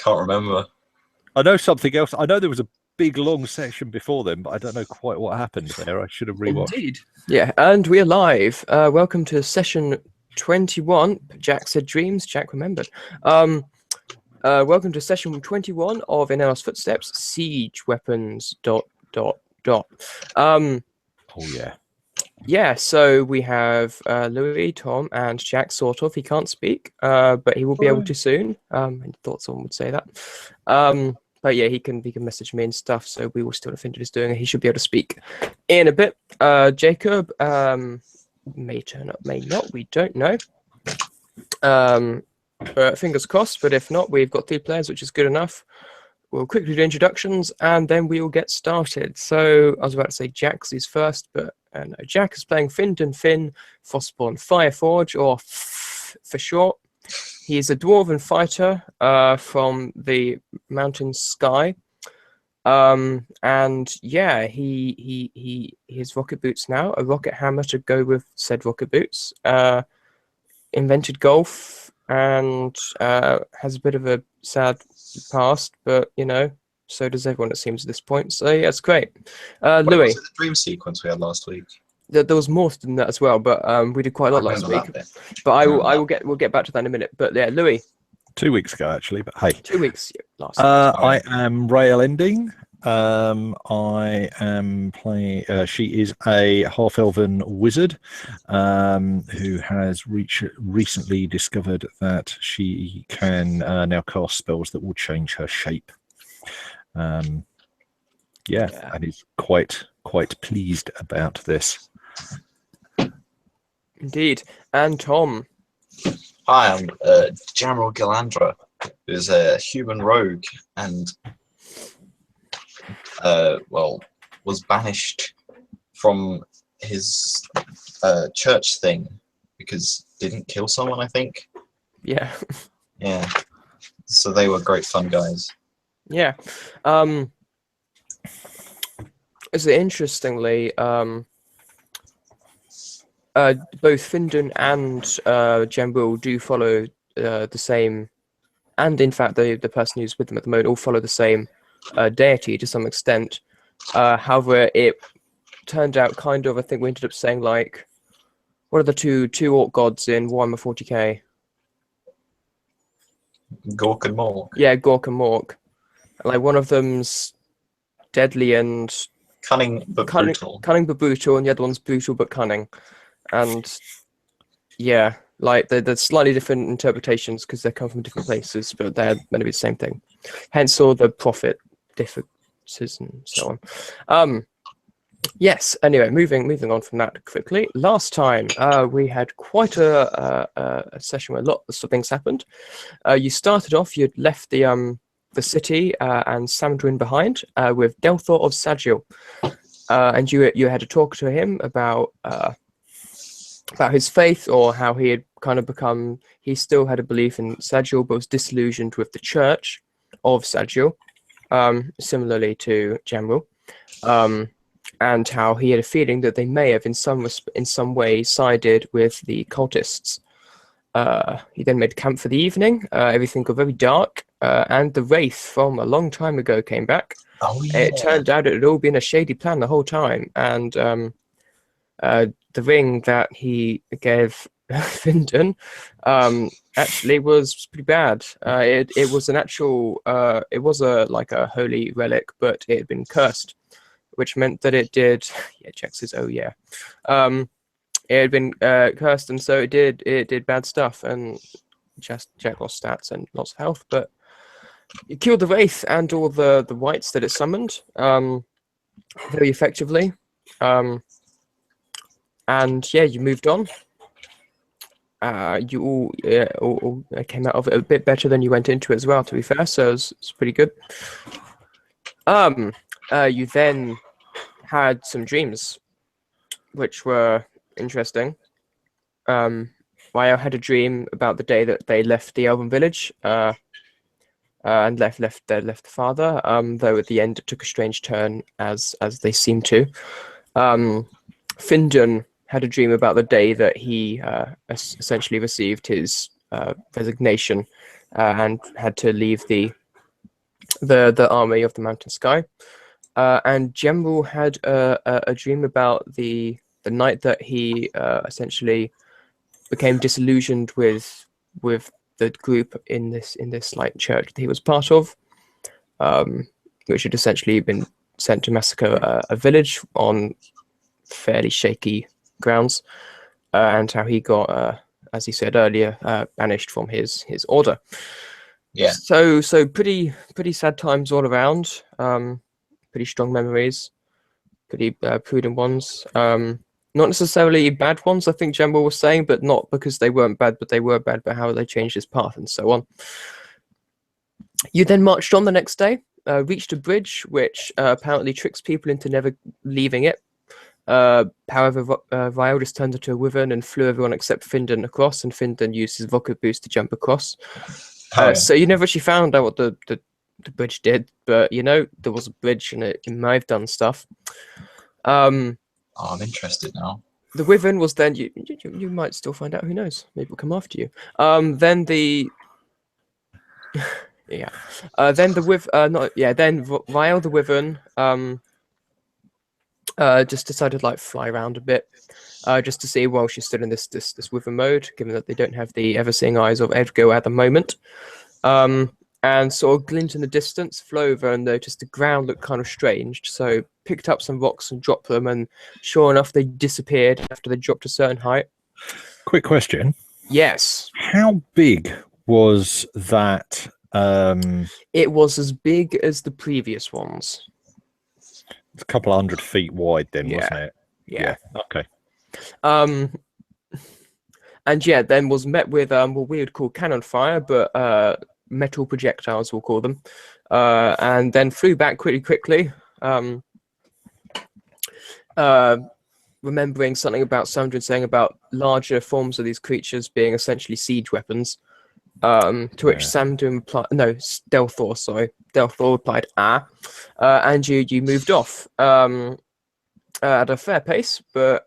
can't remember. I know something else. I know there was a big long session before then, but I don't know quite what happened there. I should have rewatched. Indeed. Yeah, and we're live. Welcome to session 21. Jack said dreams. Jack remembered. Welcome to session 21 of In Eloth's Footsteps. Siege weapons. ... Oh yeah. Yeah, so we have Louis, Tom, and Jack. Sort of. He can't speak, but he will be able to soon. I thought someone would say that. But yeah, he can message me and stuff. So we will still have Finton is doing it. He should be able to speak in a bit. Jacob may turn up, may not. We don't know. But fingers crossed. But if not, we've got 3 players, which is good enough. We'll quickly do introductions and then we will get started. So I was about to say Jack's is first, but no, Jack is playing Finton Finn, Frostborn Fireforge, or for short. He is a dwarven fighter from the mountain sky. And yeah, he has rocket boots now, a rocket hammer to go with said rocket boots. Invented golf and has a bit of a sad past, but you know, so does everyone, it seems, at this point. So yeah, it's great. Louis, was it the dream sequence we had last week? There was more than that as well, but we did quite a lot last week. But we'll get back to that in a minute. But yeah, Louis. 2 weeks ago, actually, but hey. 2 weeks last. I am Rael Ending. I am playing. She is a half-elven wizard who has recently discovered that she can now cast spells that will change her shape. And is quite pleased about this. Indeed. And Tom. Hi, I'm General Galandra, who's a human rogue and was banished from his church thing because didn't kill someone, I think. Yeah. Yeah. So they were great fun guys. Yeah. So interestingly, both Finton and Jambil do follow the same, and in fact the person who's with them at the moment all follow the same deity to some extent. However, it turned out kind of, I think we ended up saying, like, what are the two orc gods in Warhammer 40k? Gork and Mork. Yeah, Gork and Mork. Like, one of them's deadly and cunning but brutal. Cunning but brutal, and the other one's brutal but cunning. And yeah, like they're slightly different interpretations because they come from different places, but they're meant to be the same thing. Hence all the profit differences and so on. Yes. Anyway, moving on from that quickly. Last time we had quite a session where lots of things happened. You started off. You'd left the city and Samdrin behind with Delthor of Sagil, and you had to talk to him about his faith, or how he had kind of become. He still had a belief in Sagil, but was disillusioned with the Church of Sagil, similarly to Jamril, and how he had a feeling that they may have in some way sided with the cultists. He then made camp for the evening. Everything got very dark, and the wraith from a long time ago came back. Oh, yeah. It turned out it had all been a shady plan the whole time, and the ring that he gave Finton actually was pretty bad. It was an actual, it was like a holy relic, but it had been cursed, which meant that it did. Yeah, Jack says, "Oh yeah." It had been cursed, and so it did bad stuff, and Jack lost stats and lots of health, but it killed the wraith and all the wights that it summoned very effectively. And yeah, you moved on. You all came out of it a bit better than you went into it as well, to be fair, so it's pretty good. You then had some dreams, which were interesting. Ryo had a dream about the day that they left the Elven village, and left the father. Though at the end it took a strange turn, as they seemed to. Finton had a dream about the day that he essentially received his resignation and had to leave the the army of the Mountain Sky. And General had a dream about the night that he essentially became disillusioned with the group in this like church that he was part of, which had essentially been sent to massacre a village on fairly shaky grounds, and how he got, as he said earlier, banished from his order. Yeah. So pretty sad times all around. Pretty strong memories, pretty prudent ones. Not necessarily bad ones, I think General was saying, but not because they weren't bad, but they were bad by how they changed his path and so on. You then marched on the next day, reached a bridge, which apparently tricks people into never leaving it. However, Ryle just turned into a wyvern and flew everyone except Findon across, and Findon used his Voca boost to jump across. Oh, yeah. So you never actually found out what the bridge did, but you know there was a bridge and it might have done stuff. Oh, I'm interested now. The wyvern was then you might still find out. Who knows? Maybe we'll come after you. Then the yeah. Then the Then Ryle the wyvern just decided to like fly around a bit, just to see while she's still in this wyvern mode, given that they don't have the ever-seeing eyes of Edgo at the moment. And saw a glint in the distance, flew over and noticed the ground looked kind of strange. So picked up some rocks and dropped them, and sure enough, they disappeared after they dropped a certain height. Quick question. Yes. How big was that? It was as big as the previous ones. It's a couple of 100 feet wide then, Yeah. wasn't it? Yeah. Okay. And yeah, then was met with what we would call cannon fire, but metal projectiles, we'll call them, and then flew back pretty quickly. Remembering something about Sandra saying about larger forms of these creatures being essentially siege weapons. To which Samdun replied, no, Delthor replied, and you moved off at a fair pace, but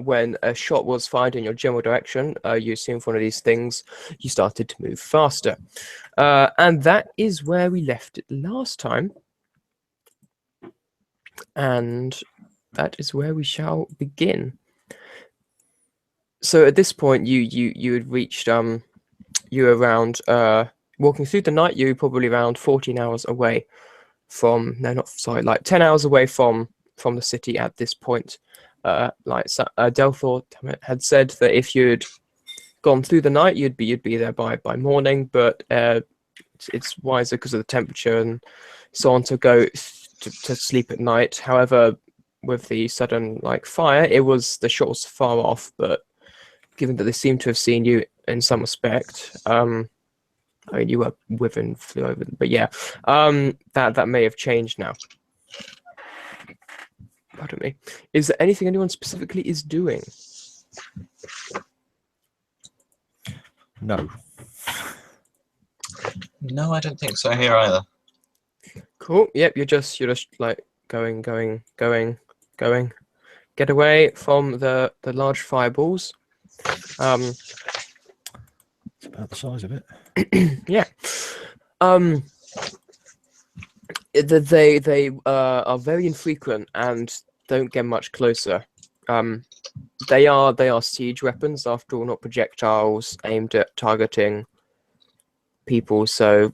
when a shot was fired in your general direction, you assumed one of these things, you started to move faster. And that is where we left it last time. And that is where we shall begin. So at this point, you had reached you were around walking through the night. You were probably around 14 hours away from like 10 hours away from the city at this point. Delthor had said that if you'd gone through the night, you'd be there by morning, but it's wiser because of the temperature and so on to go to sleep at night. However, with the sudden like fire, the shot was far off, but given that they seem to have seen you in some respect, I mean, you were wyvern flew over them, but yeah, that may have changed now. Pardon me. Is there anything anyone specifically is doing? No. No, I don't think so here either. Cool. Yep. You're just like going. Get away from the large fireballs. It's about the size of it. Yeah. They are very infrequent and don't get much closer. They are siege weapons after all, not projectiles aimed at targeting people. So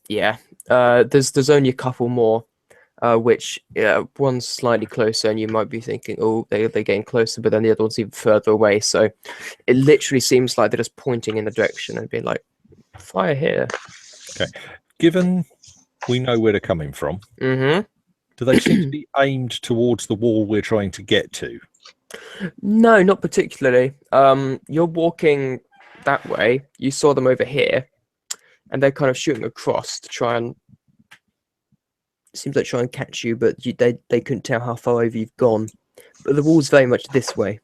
yeah, there's only a couple more, which one's slightly closer, and you might be thinking, oh, they're getting closer, but then the other one's even further away. So it literally seems like they're just pointing in the direction and being like, fire here. Okay. Given we know where they're coming from, Mm-hmm. do they seem to be aimed towards the wall we're trying to get to? No, not particularly. You're walking that way. You saw them over here, and they're kind of shooting across to try and catch you, but they couldn't tell how far over you've gone. But the wall's very much this way.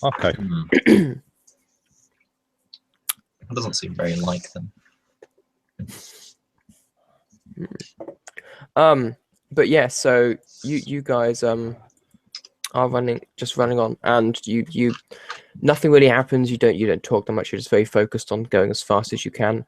Okay. It doesn't seem very like them. But yeah, so you guys are running on, and you nothing really happens. You don't talk that much. You're just very focused on going as fast as you can.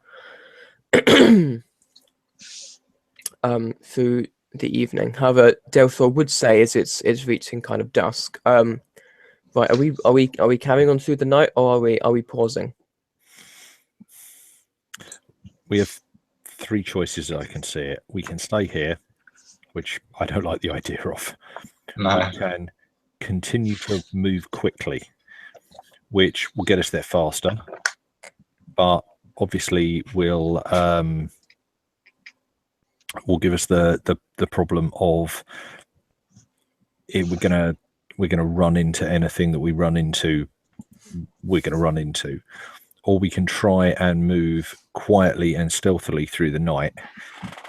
through the evening. However, Delthor would say as it's reaching kind of dusk. Right, are we carrying on through the night, or are we pausing? We have three choices as I can see it. We can stay here, which I don't like the idea of. No. We can continue to move quickly, which will get us there faster, but obviously will give us the problem of we're gonna run into anything that we run into. We're gonna run into, or we can try and move quietly and stealthily through the night,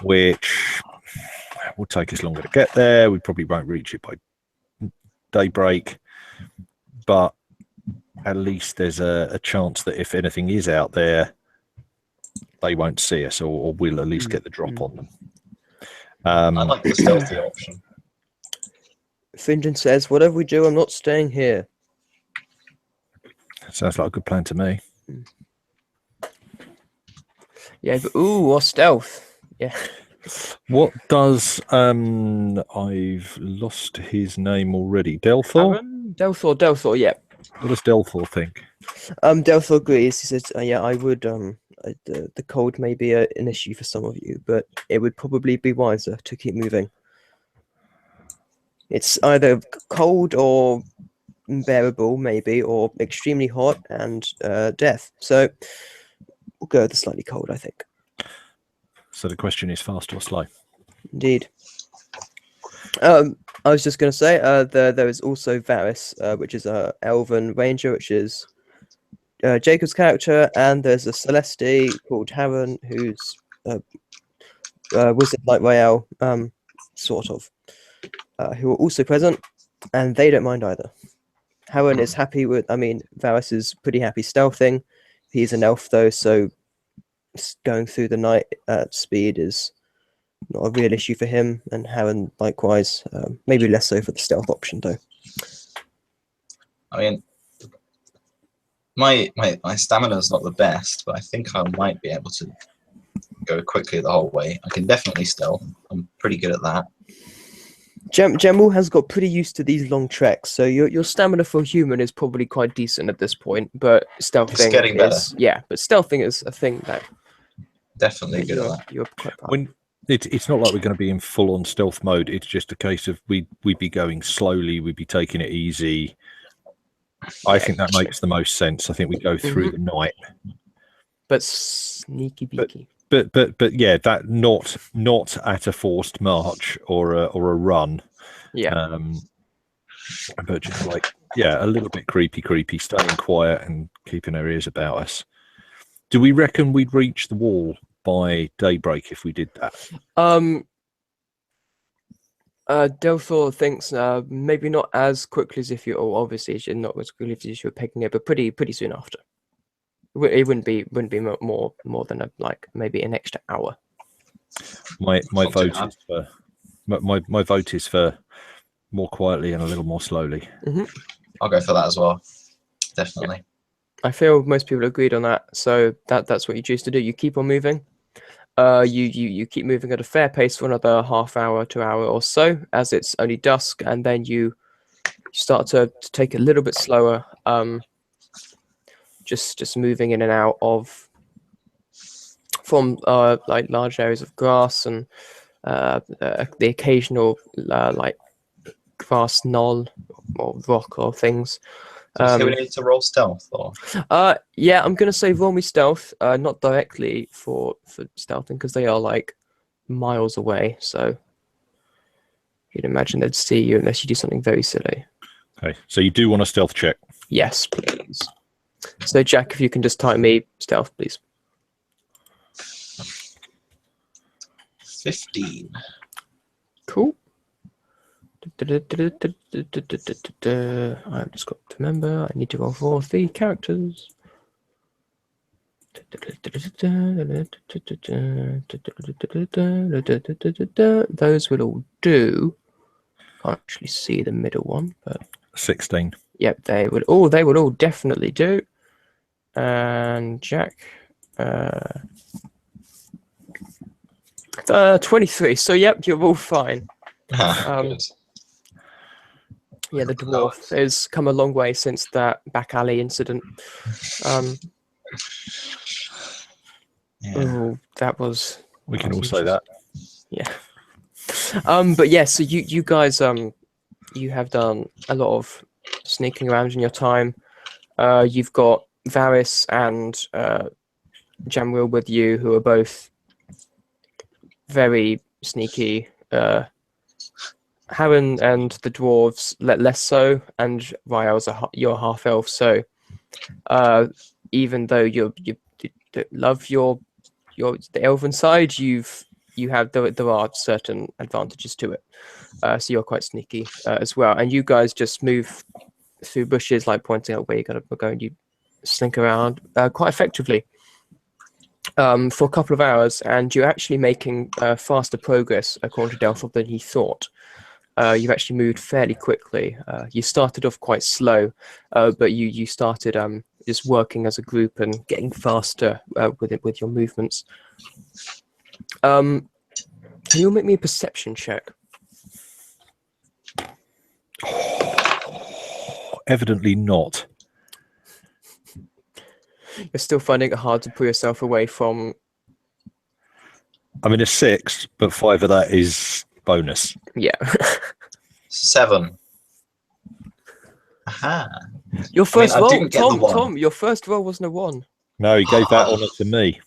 which will take us longer to get there. We probably won't reach it by daybreak, but at least there's a chance that if anything is out there, they won't see us, or we'll at least get the drop on them. I like the stealthy option. Finjan says, "Whatever we do, I'm not staying here." Sounds like a good plan to me. Yeah, but or stealth. Yeah. What does I've lost his name already? Delthor? Delthor, yeah. What does Delthor think? Delthor agrees. He says, "Yeah, I would. The cold may be an issue for some of you, but it would probably be wiser to keep moving. It's either cold or unbearable, maybe, or extremely hot and death. So we'll go with the slightly cold, I think." So the question is fast or slow? Indeed. I was just going to say, there is also Varys, which is a Elven Ranger, which is Jacob's character, and there's a Celeste called Harren, who's wizard like Rael, sort of, who are also present, and they don't mind either. Harren is happy with, Varys is pretty happy stealthing. He's an elf though, so going through the night at speed is not a real issue for him, and Harren likewise, maybe less so for the stealth option though. I mean, my stamina is not the best, but I think I might be able to go quickly the whole way. I can definitely stealth. I'm pretty good at that. Gemel has got pretty used to these long treks, so your stamina for a human is probably quite decent at this point, but stealthing It's getting better. but stealthing is a thing that Definitely good at that. you're quite When it's not like we're going to be in full on stealth mode. It's just a case of we'd be going slowly. We'd be taking it easy. I think that makes the most sense. I think we go through the night, but sneaky beaky. But yeah, that not at a forced march or a run. Yeah. But just like a little bit creepy, staying quiet and keeping our ears about us. Do we reckon we'd reach the wall by daybreak if we did that? Delthor thinks maybe not as quickly as if obviously not as quickly as if you're pegging it, but pretty soon after. It wouldn't be more than maybe an extra hour. My vote is for my vote is for more quietly and a little more slowly. I'll go for that as well. Definitely. I feel most people agreed on that, so that's what you choose to do. You keep on moving. You keep moving at a fair pace for another half hour to hour or so, as it's only dusk, and then you start to take it a little bit slower. Just moving in and out from like large areas of grass and the occasional like grass knoll or rock or things. So we need to roll stealth, or? Yeah, I'm gonna say roll me stealth, not directly for stealthing because they are like miles away. So you'd imagine they'd see you unless you do something very silly. Okay, so you do want a stealth check? Yes, please. So Jack, if you can just type me stealth, please. 15. Cool. I've just got to remember, I need to roll for the characters. Those will all do. Can't actually see the middle one, but 16. Yep, they would all definitely do. And Jack, 23. So yep, you're all fine. Good. Yeah, the dwarf has come a long way since that back alley incident. Yeah. Oh, that was. We can all say that. Yeah. But yeah, so you guys you have done a lot of sneaking around in your time. You've got Varys and Jamril with you, who are both very sneaky. Harren and the dwarves less so, and Rael's you're half elf, so even though you love the elven side, you have there are certain advantages to it. So you're quite sneaky as well, and you guys just move through bushes, like pointing out where you're gonna go, and you slink around quite effectively for a couple of hours, and you're actually making faster progress according to Delphov than he thought. You've actually moved fairly quickly. You started off quite slow, but you started just working as a group and getting faster with your movements. Can you make me a perception check? Evidently not. You're still finding it hard to pull yourself away from. I mean, a 6, but 5 of that is bonus. Yeah. 7. Aha. Your first roll, didn't get the one. Tom. Your first roll wasn't a 1. No, he gave that honour to me.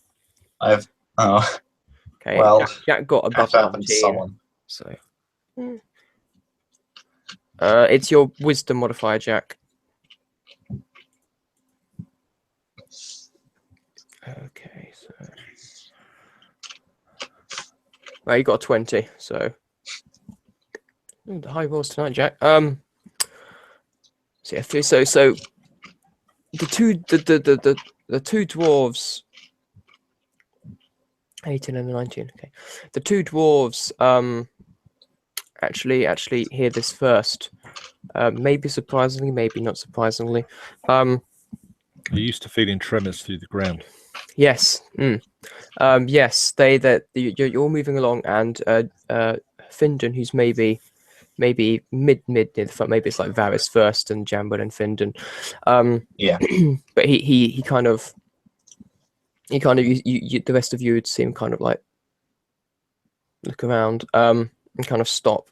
Oh, Okay. well, Jack got above that happened to 19, someone. so. It's your wisdom modifier, Jack. Okay, so. Well, you got a 20, so. Ooh, the high rolls tonight, Jack. So yeah, so the two dwarves. 18 and 19. Okay, the two dwarves actually hear this first. Maybe surprisingly, maybe not surprisingly. I used to feeling tremors through the ground. Yes. Yes. You're all moving along, and Findon, who's maybe mid near the front. Maybe it's like Varys first, and Jambo and Findon. Yeah. But he kind of the rest of you would see him kind of like look around and kind of stop.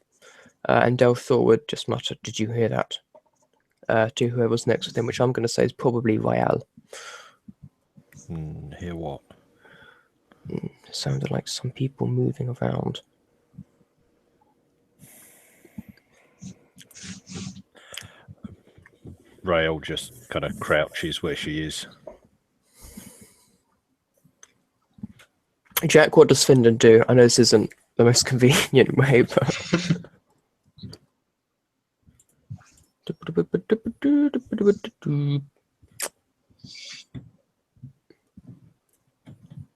And Delthor would just mutter, "Did you hear that?" To whoever's next with him, which I'm going to say is probably Rael. Hear what? Sounded like some people moving around. Rael just kind of crouches where she is. Jack, what does Findon do? I know this isn't the most convenient way, but...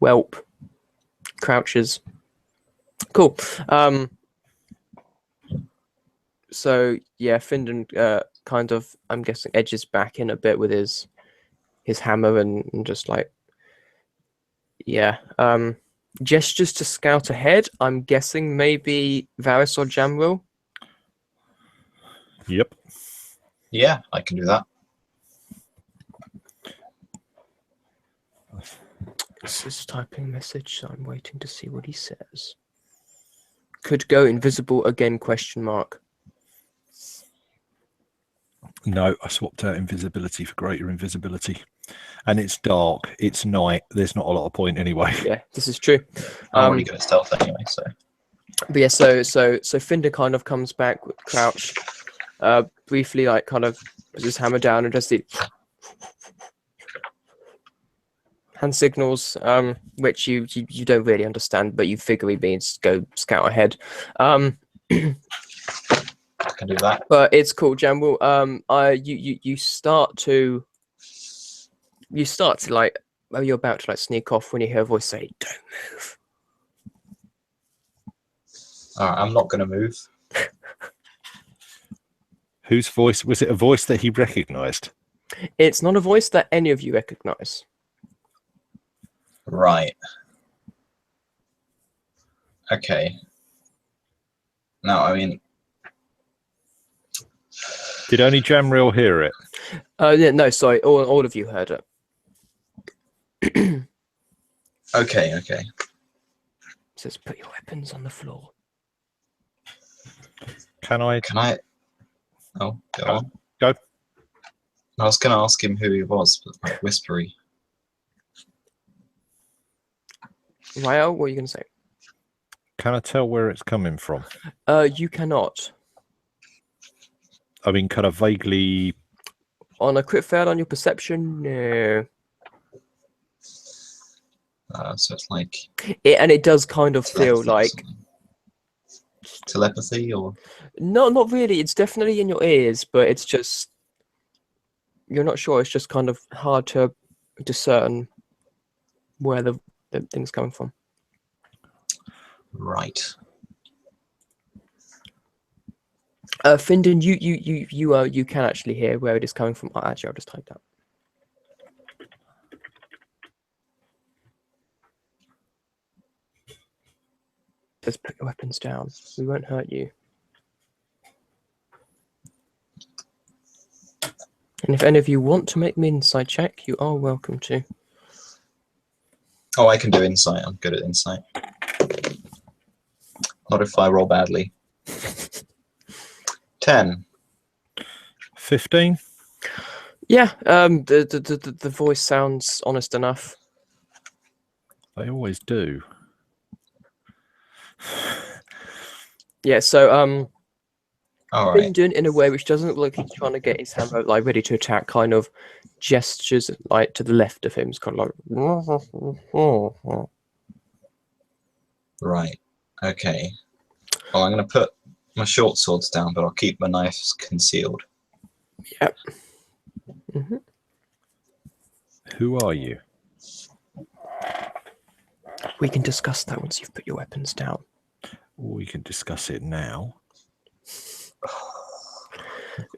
Welp. Crouches. Cool. So, yeah, Findon kind of, I'm guessing, edges back in a bit with his hammer and just like, yeah. Gestures to scout ahead. I'm guessing maybe Varys or Jamril. Yep. Yeah, I can do that. This is typing a message, so I'm waiting to see what he says. Could go invisible again, question mark. No, I swapped out invisibility for greater invisibility. And it's dark, it's night, there's not a lot of point anyway. Yeah, this is true. I'm already good at stealth anyway, so. But yeah, so Findon kind of comes back with crouch, briefly like kind of puts his hammer down and just the hand signals, which you don't really understand, but you figure he means go scout ahead. I can do that. But it's cool, Jamril. You start to like, well, you're about to like sneak off when you hear a voice say, "Don't move." Alright, I'm not going to move. Whose voice? Was it a voice that he recognised? It's not a voice that any of you recognise. Right. Okay. Now, I mean, Did only Jamriel hear it? Yeah, no, sorry, all of you heard it. okay. It says, put your weapons on the floor. Can I? Oh, go on. Go. I was going to ask him who he was, but like whispery. Rael, what are you going to say? Can I tell where it's coming from? You cannot. I mean, kind of vaguely. On a crit fail on your perception, no. So it's like And it does kind of feel telepathy or like something. Telepathy, or no, not really. It's definitely in your ears, but it's just you're not sure. It's just kind of hard to discern where the thing's coming from. right? Findon, you can actually hear where it is coming from. Oh, actually, I'll just type that. Just put your weapons down. We won't hurt you. And if any of you want to make me an insight check, you are welcome to. Oh, I can do insight. I'm good at insight. Not if I roll badly. 10. 15. Yeah. The voice sounds honest enough. They always do. Yeah. So All right. Findon, in a way which doesn't look like he's trying to get his hammer like ready to attack, kind of gestures like to the left of him. It's kind of like. Right. Okay. Well, I'm going to put my short swords down, but I'll keep my knives concealed. Yep. Mm-hmm. Who are you? We can discuss that once you've put your weapons down. We can discuss it now. Do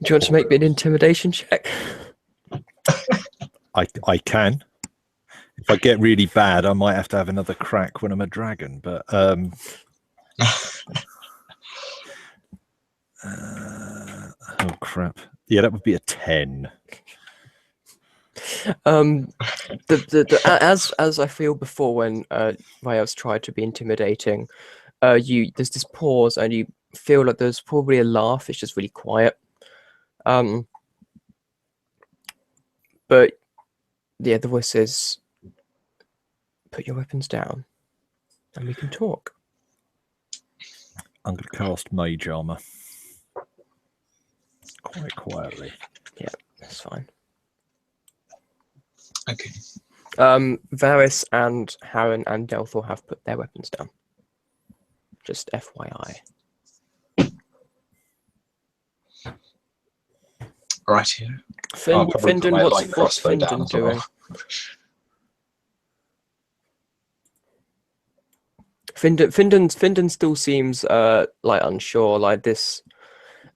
you want to make me an intimidation check? I can. If I get really bad, I might have to have another crack when I'm a dragon. But oh crap! Yeah, that would be a 10. As I feel before when Rael's tried to be intimidating, there's this pause and you feel like there's probably a laugh. It's just really quiet. But yeah, the voice says, "Put your weapons down, and we can talk." I'm going to cast Mage Armor quite quietly. Yeah, that's fine. Okay. Varys and Harren and Delthor have put their weapons down. Just FYI. Right here. Findon, what's Findon doing? Well. Findon still seems like unsure. Like this,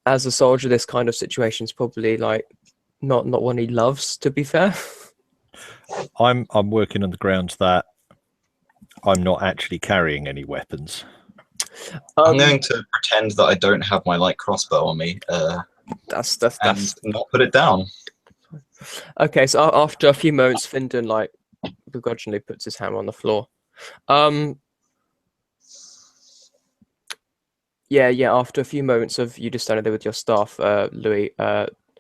as a soldier, this kind of situation is probably like not one he loves. To be fair. I'm working on the grounds that I'm not actually carrying any weapons. I'm going to pretend that I don't have my light crossbow on me. That's and not put it down. Okay. So after a few moments, Findon like begrudgingly puts his hammer on the floor. Yeah. After a few moments of you just standing there with your staff, Louis,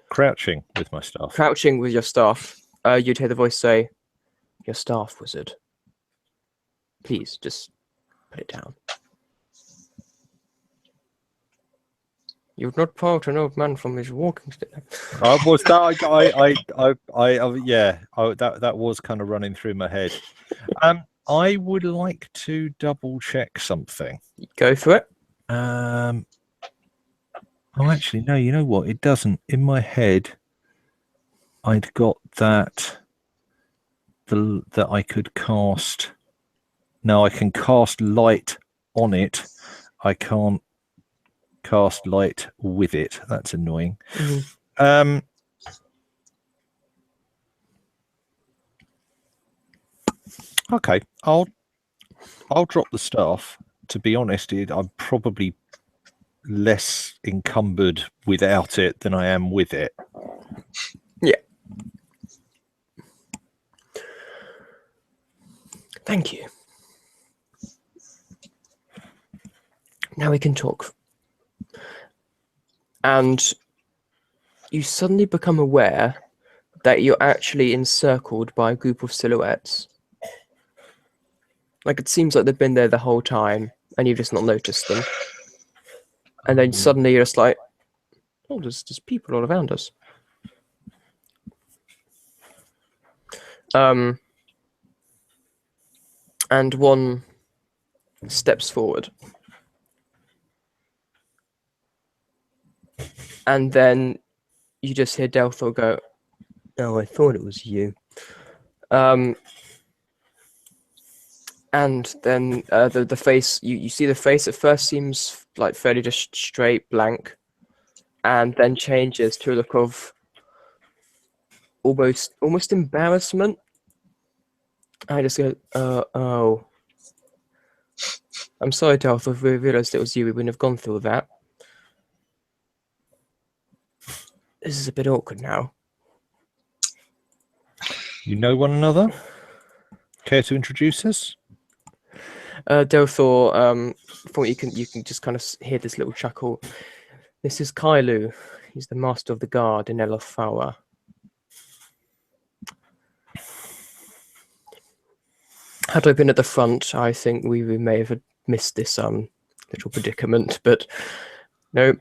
Crouching with my staff. crouching with your staff, you'd hear the voice say, "Your staff, wizard. Please, just put it down. You would not part an old man from his walking stick." That was kind of running through my head. I would like to double check something. Go for it. Oh, actually, no. You know what? It doesn't. In my head, I'd got that I could cast. No, I can cast light on it. I can't cast light with it. That's annoying. Mm-hmm. Okay, I'll drop the staff to be honest, I'm probably less encumbered without it than I am with it. Yeah. Thank you. Now we can talk. And you suddenly become aware that you're actually encircled by a group of silhouettes. Like, it seems like they've been there the whole time, and you've just not noticed them. And then suddenly you're just like, oh, there's people all around us. And one steps forward. And then you just hear Delthor go, oh, I thought it was you. And then the face, you see the face at first seems like fairly just straight, blank, and then changes to a look of almost embarrassment. I just go, oh. I'm sorry, Delthor, if we realised it was you, we wouldn't have gone through that. This is a bit awkward now. You know one another? Care to introduce us? Delthor, thought you can just kind of hear this little chuckle. This is Kailu. He's the master of the guard in Eloth. Had I been at the front, I think we may have missed this little predicament, but no.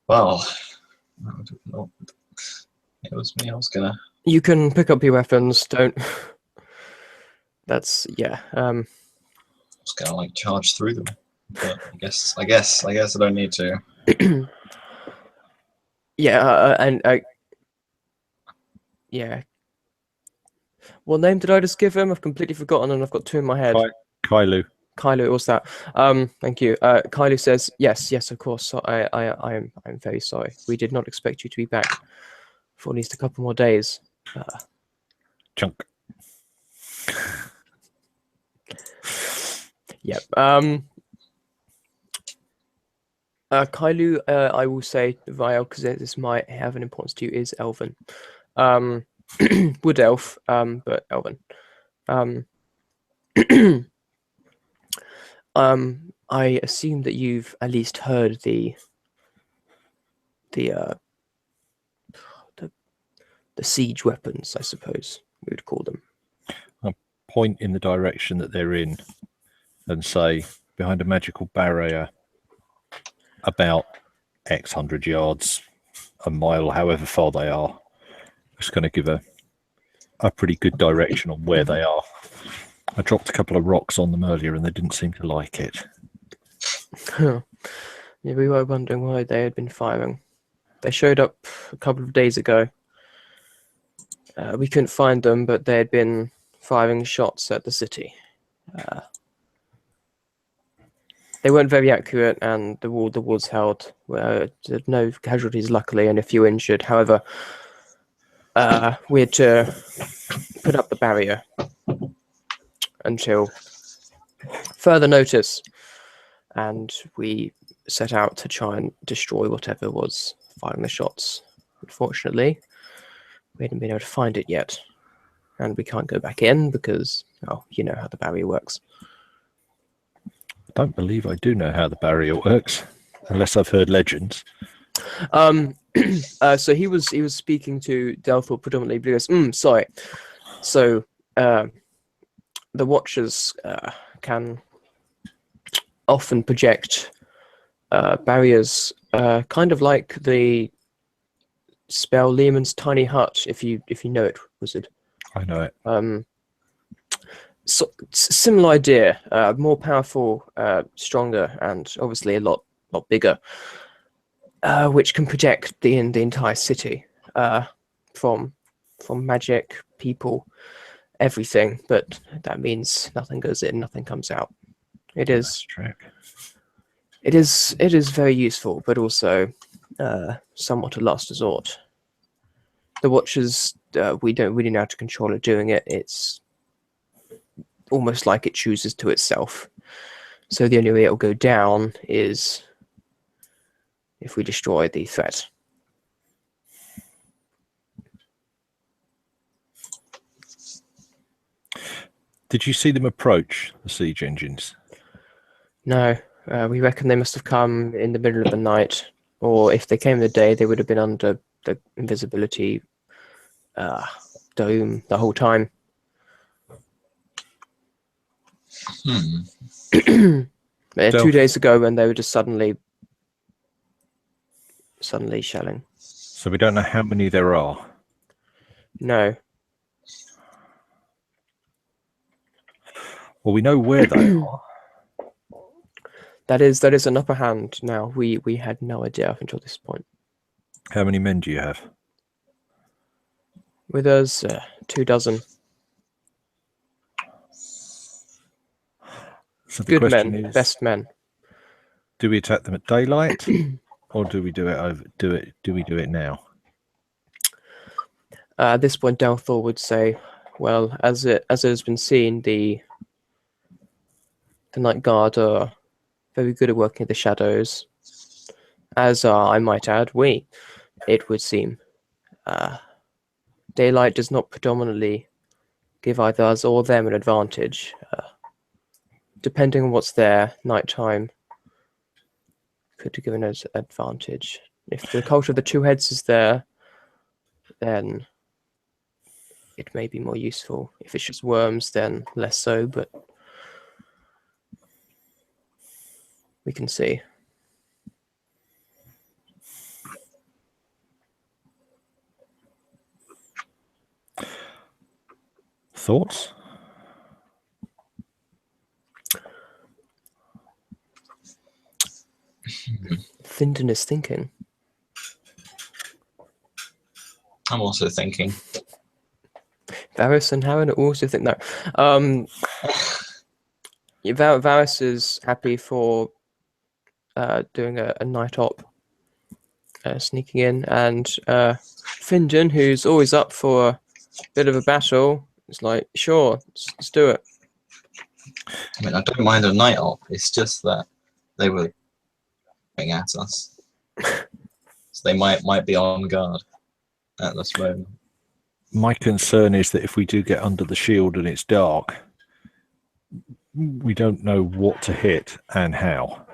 Well, it was me. I was gonna. You can pick up your weapons. Don't. That's yeah. I was gonna like charge through them, but I guess I don't need to. Yeah, yeah. What name did I just give him? I've completely forgotten, and I've got two in my head. Kailu. Kailu, what's that? Thank you. Kailu says, yes, of course. So I'm very sorry. We did not expect you to be back for at least a couple more days. Chunk. Yep. Kailu, I will say, Vial, because this might have an importance to you, is Elven. Wood elf, but Elven. I assume that you've at least heard the siege weapons, I suppose we would call them. I'll point in the direction that they're in and say, behind a magical barrier, about X hundred yards, a mile, however far they are. Just going to give a pretty good direction on where they are. I dropped a couple of rocks on them earlier and they didn't seem to like it. Yeah, we were wondering why they had been firing. They showed up a couple of days ago. We couldn't find them, but they had been firing shots at the city. They weren't very accurate, and the walls held. No casualties, luckily, and a few injured. However, we had to put up the barrier until further notice, and we set out to try and destroy whatever was firing the shots. Unfortunately, we hadn't been able to find it yet, and we can't go back in because, oh, you know how the barrier works. I don't believe I do know how the barrier works, unless I've heard legends. So he was speaking to Delthor predominantly because sorry. So the Watchers can often project barriers, kind of like the spell Lehman's Tiny Hut, if you know it, Wizard. I know it. So similar idea, more powerful, stronger, and obviously a lot bigger, which can protect the entire city from magic, people, everything. But that means nothing goes in, nothing comes out. It is very useful, but also somewhat a last resort. The Watchers, we don't really know how to control it doing it. It's almost like it chooses to itself. So the only way it'll go down is if we destroy the threat. Did you see them approach the siege engines? No, we reckon they must have come in the middle of the night, or if they came in the day, they would have been under the invisibility dome the whole time. Hmm. 2 days ago, when they were just suddenly shelling. So we don't know how many there are. No. Well, we know where they are. That is an upper hand now. We had no idea up until this point. How many men do you have? With us, 24. So the Good question men, is, best men. do we attack them at daylight, or do we do it now? At this point, Delthor would say, "Well, as it has been seen, the Night Guard are very good at working in the shadows, as are, I might add, we. It would seem. Daylight does not predominantly give either us or them an advantage. Depending on what's there, nighttime could give an advantage. If the cult of the two heads is there, then it may be more useful. If it's just worms, then less so, but we can see." Thoughts? Findon is thinking. I'm also thinking. Varys and Harren also think no. Varys is happy for doing a night op, sneaking in, and Findon, who's always up for a bit of a battle, is like, "Sure, let's do it." I mean, I don't mind a night op. It's just that they were coming at us, so they might be on guard at this moment. My concern is that if we do get under the shield and it's dark, we don't know what to hit and how.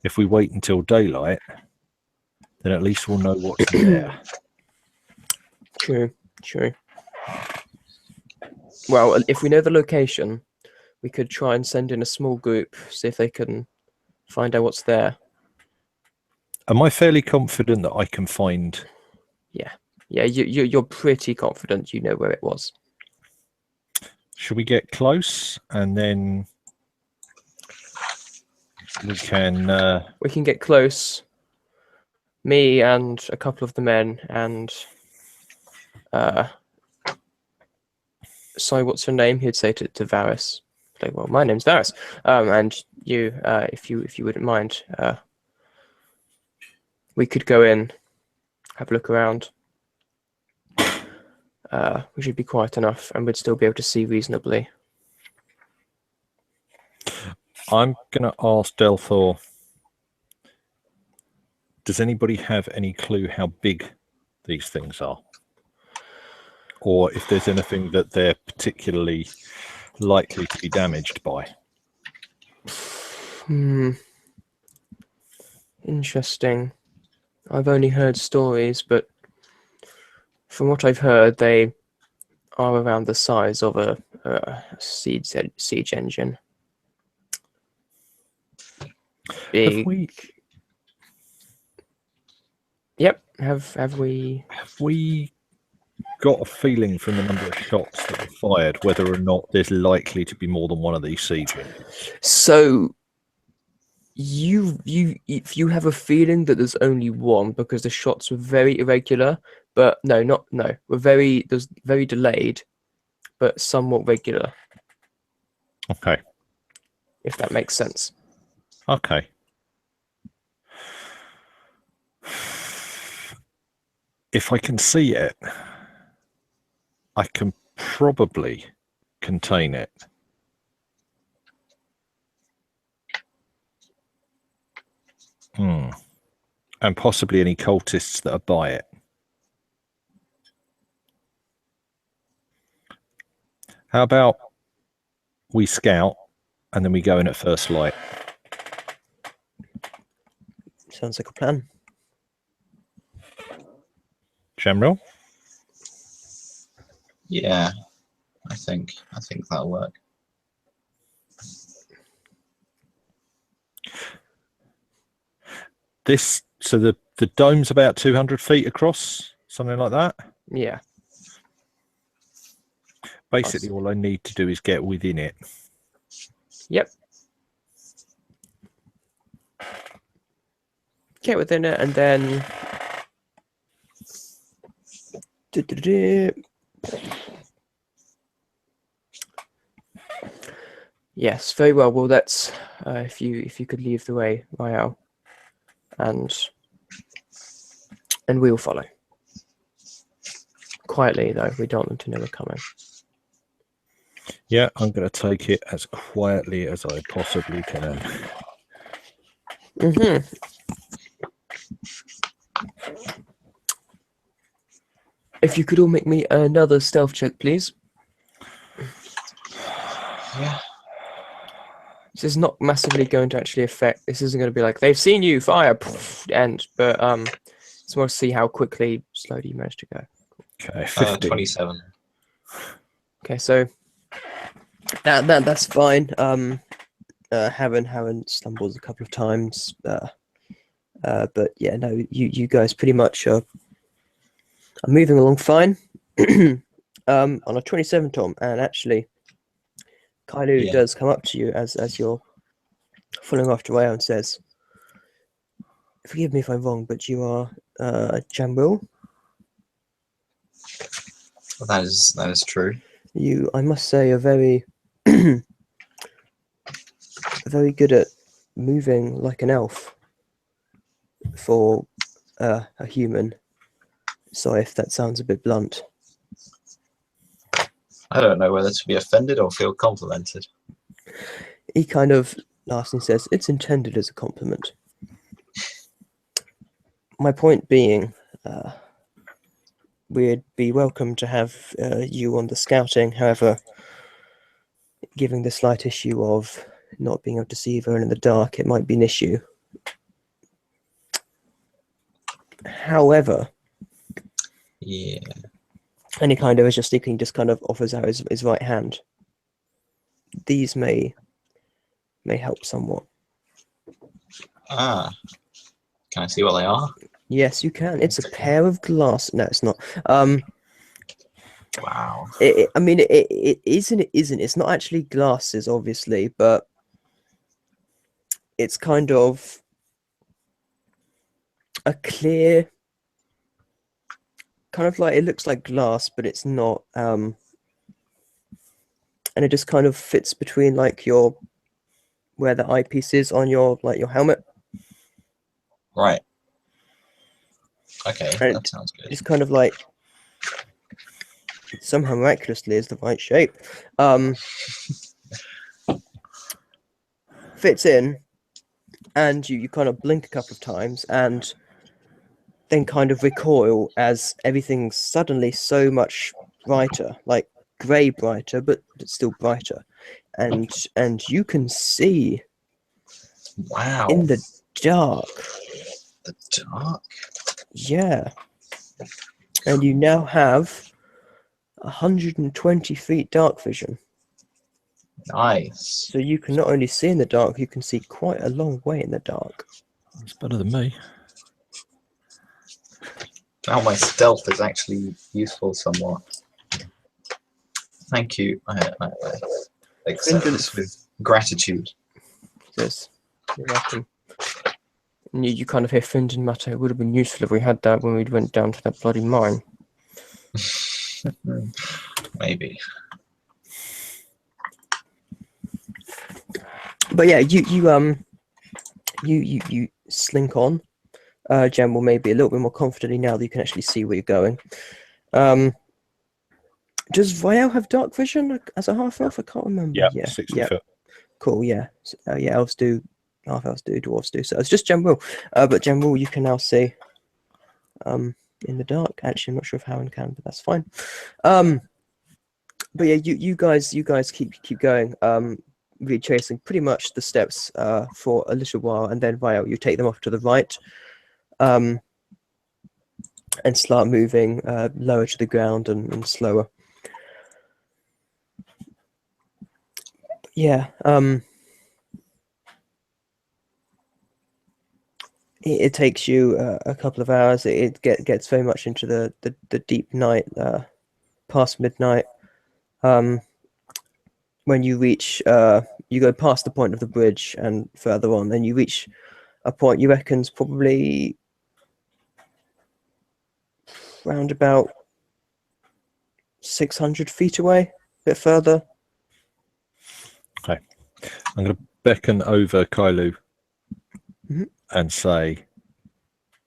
If we wait until daylight, then at least we'll know what's there. True. Well, if we know the location, we could try and send in a small group, see if they can find out what's there. Am I fairly confident that I can find? Yeah, you're pretty confident you know where it was. Should we get close and then we can? We can get close. Me and a couple of the men and sorry, what's her name? He'd say to Varys, like, "Well, my name's Varys, and you, if you wouldn't mind, we could go in, have a look around. We should be quiet enough, and we'd still be able to see reasonably." I'm going to ask Delthor, does anybody have any clue how big these things are? Or if there's anything that they're particularly likely to be damaged by? Interesting. I've only heard stories, but from what I've heard, they are around the size of a siege engine. Big. Have we? Yep. Have we? Have we got a feeling from the number of shots that were fired whether or not there's likely to be more than one of these siege engines? So if you have a feeling that there's only one because the shots were very irregular, but were very delayed, but somewhat regular. Okay. If that makes sense. Okay. If I can see it, I can probably contain it And possibly any cultists that are by it. How about we scout and then we go in at first light? Sounds like a plan. General? Yeah, I think that'll work. So the dome's about 200 feet across, something like that. Yeah. Basically, all I need to do is get within it. Yep. Get within it, and then yes, very well. Well, that's if you could leave the way, Rael, and we will follow quietly. Though we don't want to know we're coming. Yeah, I'm going to take it as quietly as I possibly can. If you could all make me another stealth check, please. Yeah. This is not massively going to actually affect. This isn't going to be like they've seen you fire, end. But it's more to see how quickly, slowly you manage to go. Okay, 50. 27. Okay, so that's fine. Haven't stumbled a couple of times, but yeah, no, you guys pretty much are moving along fine. On a 27, Tom, and actually, Kailu does come up to you as you're following after Rael and says, "Forgive me if I'm wrong, but you are Jambil." That is true. You, I must say, are very very good at moving like an elf for a human. Sorry if that sounds a bit blunt. I don't know whether to be offended or feel complimented. He kind of laughs and says, "It's intended as a compliment." My point being, we'd be welcome to have you on the scouting. However, given the slight issue of not being able to see everyone in the dark, it might be an issue. However, Yeah. and he kind of is just thinking, just kind of offers out his right hand. These may help somewhat. Ah. Can I see what they are? Yes, you can. It's a pair of glass. No, it's not. Wow. I mean, it isn't. It isn't. It's not actually glasses, obviously, but it's kind of a clear, kind of like, it looks like glass, but it's not. And it just kind of fits between like where the eyepiece is on your helmet. Right. Okay, And that sounds good. it's kind of like somehow miraculously is the right shape. Fits in, and you kind of blink a couple of times and then kind of recoil as everything's suddenly so much brighter, like grey brighter, but still brighter. And you can see Wow. in the dark. The dark? Yeah. And you now have 120 feet dark vision. Nice. So you can not only see in the dark, you can see quite a long way in the dark. It's better than me. Now my stealth is actually useful somewhat. Thank you. I accept this with gratitude. Yes, you're welcome. And you kind of hear Findon mutter, "It would have been useful if we had that when we went down to that bloody mine." Maybe. But yeah, you slink on. Jen will maybe a little bit more confidently now that you can actually see where you're going. Does Rael have dark vision as a half elf? I can't remember. Yeah, 60 yeah. foot. Cool. Yeah. So, yeah, elves do half elves do, dwarves do. So it's just general. But general, you can now see in the dark. Actually, I'm not sure if Howard can, but that's fine. But yeah, you guys keep going. Retracing pretty much the steps for a little while, and then Vial, you take them off to the right, and start moving lower to the ground and slower. Yeah. It takes you a couple of hours. It gets very much into the deep night, past midnight. When you reach, you go past the point of the bridge and further on, then you reach a point you reckon's probably around about 600 feet away, a bit further. Okay. I'm going to beckon over Kailu Mhm. and say,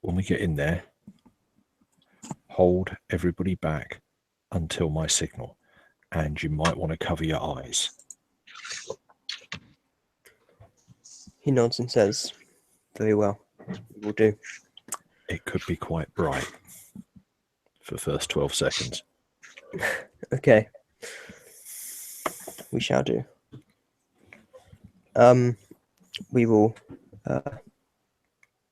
when we get in there, hold everybody back until my signal, and you might want to cover your eyes. He nods and says, "Very well, will do." It could be quite bright for the first 12 seconds. Okay, we shall do. We will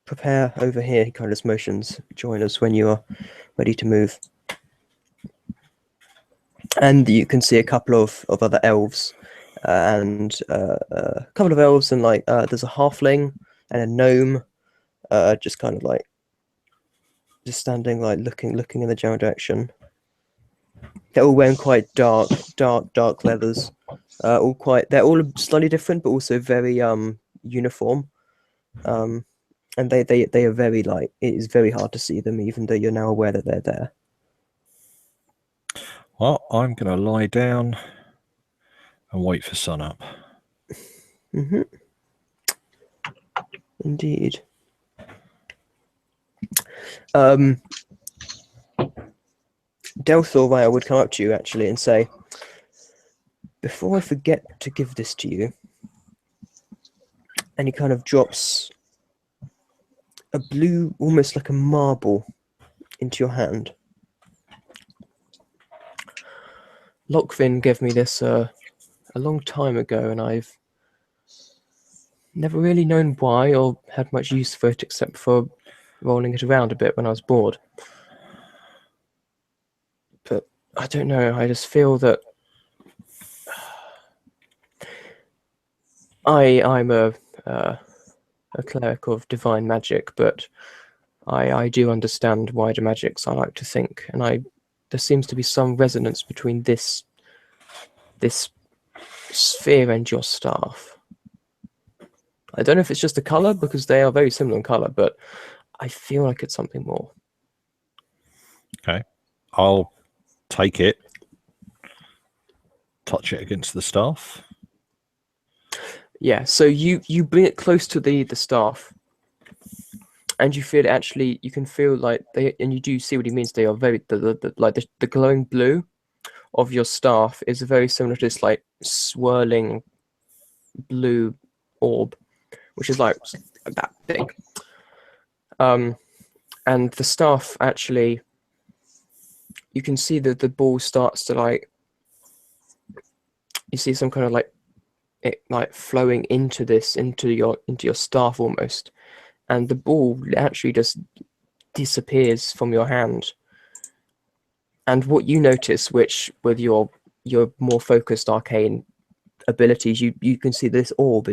prepare over here. He kind of motions. Join us when you are ready to move. And you can see a couple of other elves, and a couple of elves, and like there's a halfling and a gnome, just kind of like just standing, like looking in the general direction. They're all wearing quite dark leathers. They're all slightly different, but also very uniform. And they are very light. It is very hard to see them, even though you're now aware that they're there. Well, I'm going to lie down and wait for sunup. Mm-hmm. Indeed. Delthor would come up to you actually and say, "Before I forget to give this to you," and he kind of drops a blue, almost like a marble, into your hand. Lochvin gave me this a long time ago, and I've never really known why or had much use for it except for rolling it around a bit when I was bored. But I don't know, I just feel that I'm a cleric of divine magic, but I do understand wider magics, I like to think, and there seems to be some resonance between this sphere and your staff. I don't know if it's just the color, because they are very similar in color, but I feel like it's something more. Okay. I'll take it, touch it against the staff. Yeah, so you bring it close to the staff, and you feel actually, you can feel like they, and you do see what he means. They are very the glowing blue of your staff is very similar to this like swirling blue orb, which is like that big. And the staff actually, you can see that the ball starts to like, you see some kind of like it like flowing into your staff almost, and the ball actually just disappears from your hand. And what you notice, which with your more focused arcane abilities, you can see this orb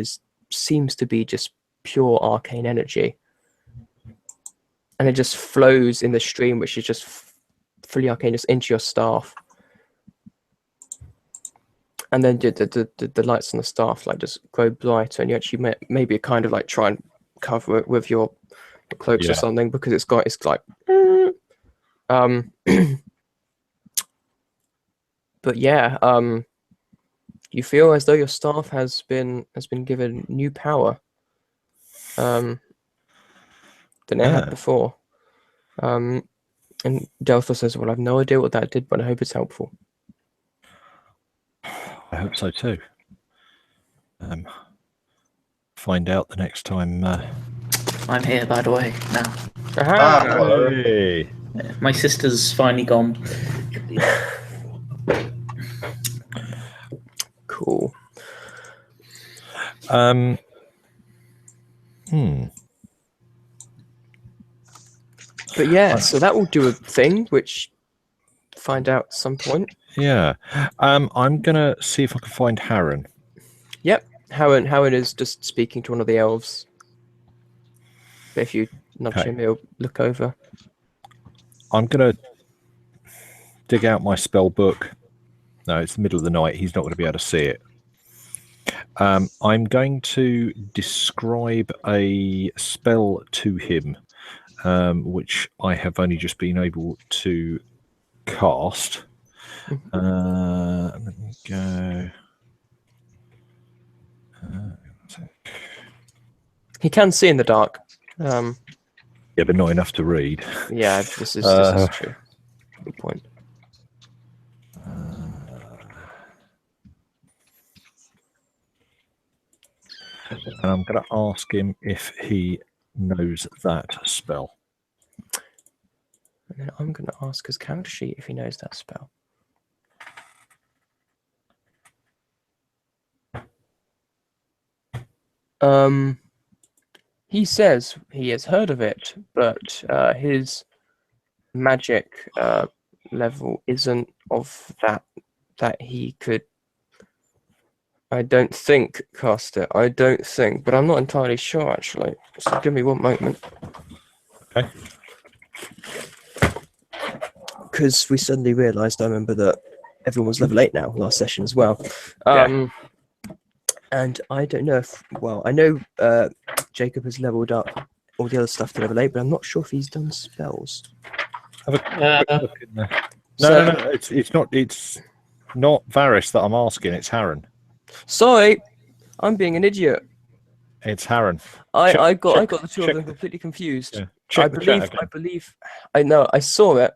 seems to be just pure arcane energy, and it just flows in the stream, which is just fully arcane, just into your staff. And then the lights on the staff like just grow brighter, and you actually maybe kind of like try and cover it with your cloaks or something, because it's like but yeah, you feel as though your staff has been given new power than it had before. And Delta says, "Well, I've no idea what that did, but I hope it's helpful." I hope so too. find out the next time. I'm here, by the way, now. Aha! hello. Hey. My sister's finally gone. Cool. But yeah, so that will do a thing, which find out at some point. Yeah. I'm gonna see if I can find Harren. Yep. Howen is just speaking to one of the elves. But if you nudge Okay. him, he'll look over. I'm gonna dig out my spell book. No, it's the middle of the night. He's not going to be able to see it. I'm going to describe a spell to him, which I have only just been able to cast. Let me go. He can see in the dark. Yeah, but not enough to read. Yeah, this is true. Good point. And I'm going to ask him if he knows that spell. And then I'm going to ask his character sheet if he knows that spell. He says he has heard of it, but his magic level isn't of that he could. I don't think cast it. I don't think, but I'm not entirely sure actually. So give me one moment. Okay. Because we suddenly realised, I remember that everyone was level 8 now last session as well. And I don't know if, well, I know Jacob has leveled up all the other stuff to level 8, but I'm not sure if he's done spells. Have a quick look in there. So- No. It's not Varys that I'm asking. It's Harren. Sorry, I'm being an idiot. It's Harren. I got the two check- of them completely confused. Yeah. Check the chat again. I know, I saw it,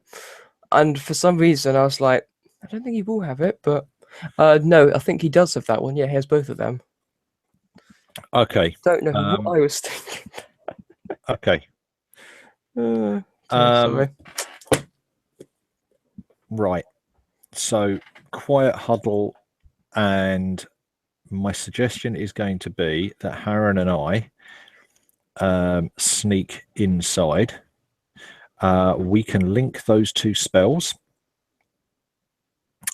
and for some reason I was like, I don't think he will have it, but no, I think he does have that one. Yeah, he has both of them. Okay. Don't know what I was thinking. Okay. Sorry. Right. So, quiet huddle, and my suggestion is going to be that Harren and I sneak inside. We can link those two spells.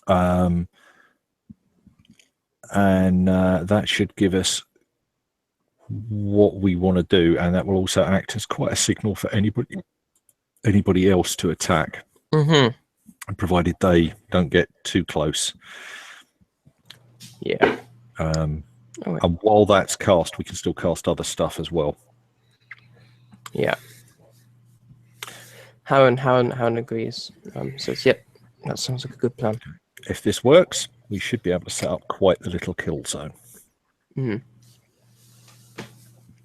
And that should give us what we want to do, and that will also act as quite a signal for anybody else to attack, provided they don't get too close. Yeah. And while that's cast, we can still cast other stuff as well. Yeah. Howen agrees. Says, yep, that sounds like a good plan. If this works, we should be able to set up quite a little kill zone.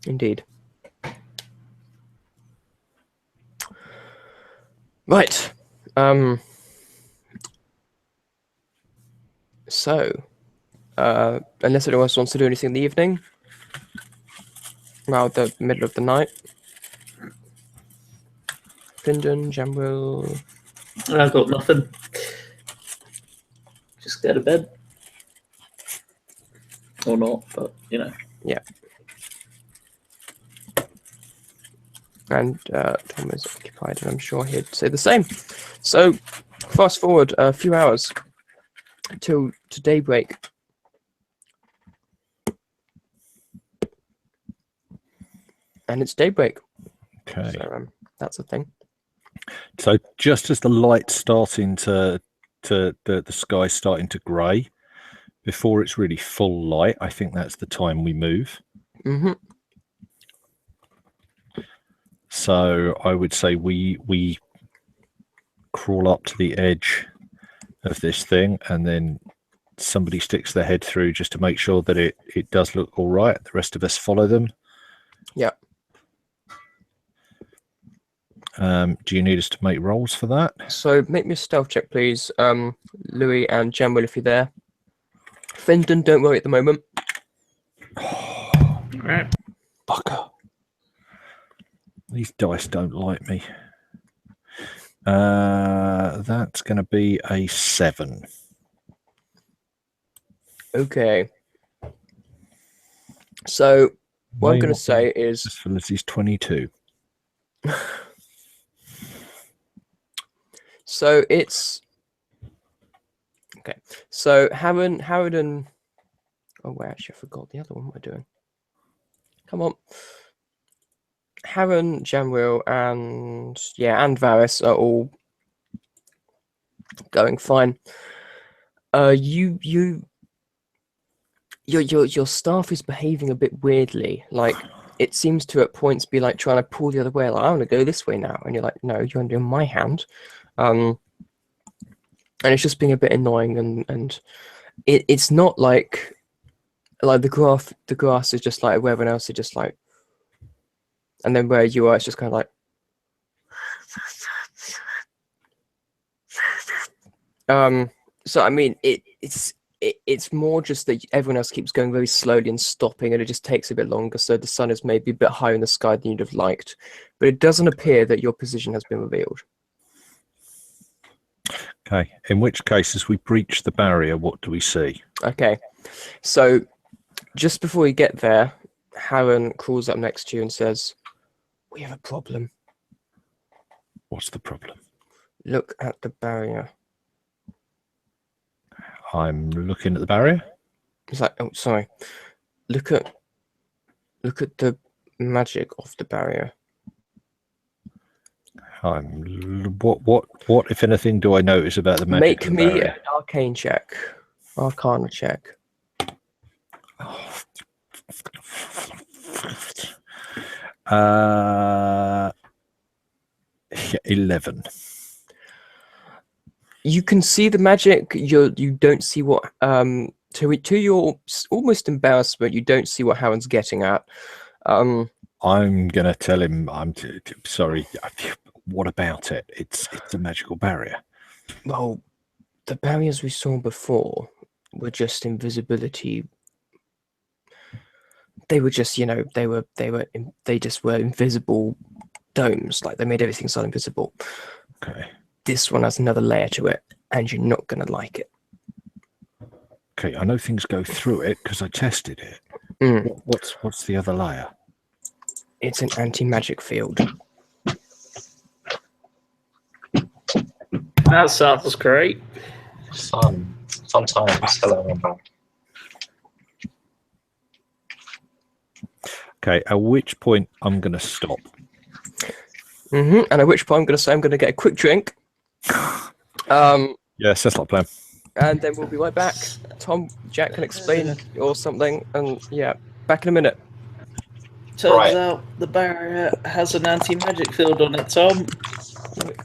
Indeed. Right. So, unless anyone else wants to do anything in the evening, around the middle of the night. Findon, Jamwell. I've got nothing. Just go to bed. Or not, but you know. Yeah. And Tom is occupied, and I'm sure he'd say the same. So, fast forward a few hours to daybreak. And it's daybreak. Okay. So that's a thing. So just as the light's starting to the sky starting to grey, before it's really full light, I think that's the time we move. So I would say we crawl up to the edge of this thing, and then somebody sticks their head through just to make sure that it does look all right. The rest of us follow them. Yeah. Do you need us to make rolls for that? So make me a stealth check, please. Louis and Jamwell, if you're there. Findon, don't worry at the moment. Right. Fucker. These dice don't like me. That's going to be a 7. Okay. So what I'm May going not to say be is, as full as he's 22. so it's okay. So Howard and oh wait, actually I forgot the other one. What am I doing? Come on. Harren, Jamwil, and Varys are all going fine. Your staff is behaving a bit weirdly. Like it seems to at points be like trying to pull the other way. Like I want to go this way now, and you're like, no, you're under my hand. And it's just being a bit annoying, and it's not like the grass is just like where everyone else is just like, and then where you are, it's just kind of like. So I mean, it's more just that everyone else keeps going very slowly and stopping, and it just takes a bit longer. So the sun is maybe a bit higher in the sky than you'd have liked, but it doesn't appear that your position has been revealed. Okay. In which case, as we breach the barrier, what do we see? Okay, so just before you get there, Harren crawls up next to you and says, "We have a problem. What's the problem? Look at the barrier." I'm looking at the barrier. He's like, "Oh, sorry. Look at the magic of the barrier." What, if anything, do I notice about the magic Make of the me barrier? an arcane check, arcana check. Uh, 11. You can see the magic. You don't see what to your almost embarrassment. You don't see what Harren's getting at. I'm gonna tell him. Sorry. What about it? It's a magical barrier. Well, the barriers we saw before were just invisibility. They were just, they just were invisible domes. Like they made everything so invisible. Okay. This one has another layer to it, and you're not gonna like it. Okay. I know things go through it because I tested it. Mm. What's the other layer? It's an anti-magic field. That sounds great. Fun times. Hello, I'm back. Okay. At which point I'm gonna stop. And at which point I'm gonna say I'm gonna get a quick drink. Yes, that's not a plan. And then we'll be right back. Tom, Jack can explain or something, and yeah, back in a minute. Turns out the barrier has an anti-magic field on it, Tom.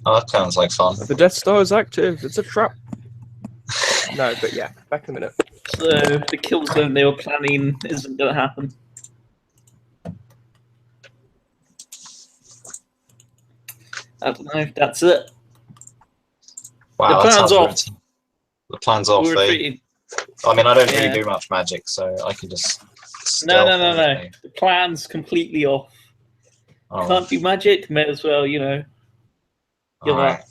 Oh, that sounds like fun. The Death Star is active. It's a trap. No, but yeah, back in a minute. So the kill zone they were planning isn't going to happen. I don't know if that's it. Wow, The that plan's sounds off. routine. The plan's off. We're Eh? retreating. I mean, I don't Yeah. really do much magic, so I can just. No. stealth The plan's completely off. All Can't do magic. May as well, give right. up.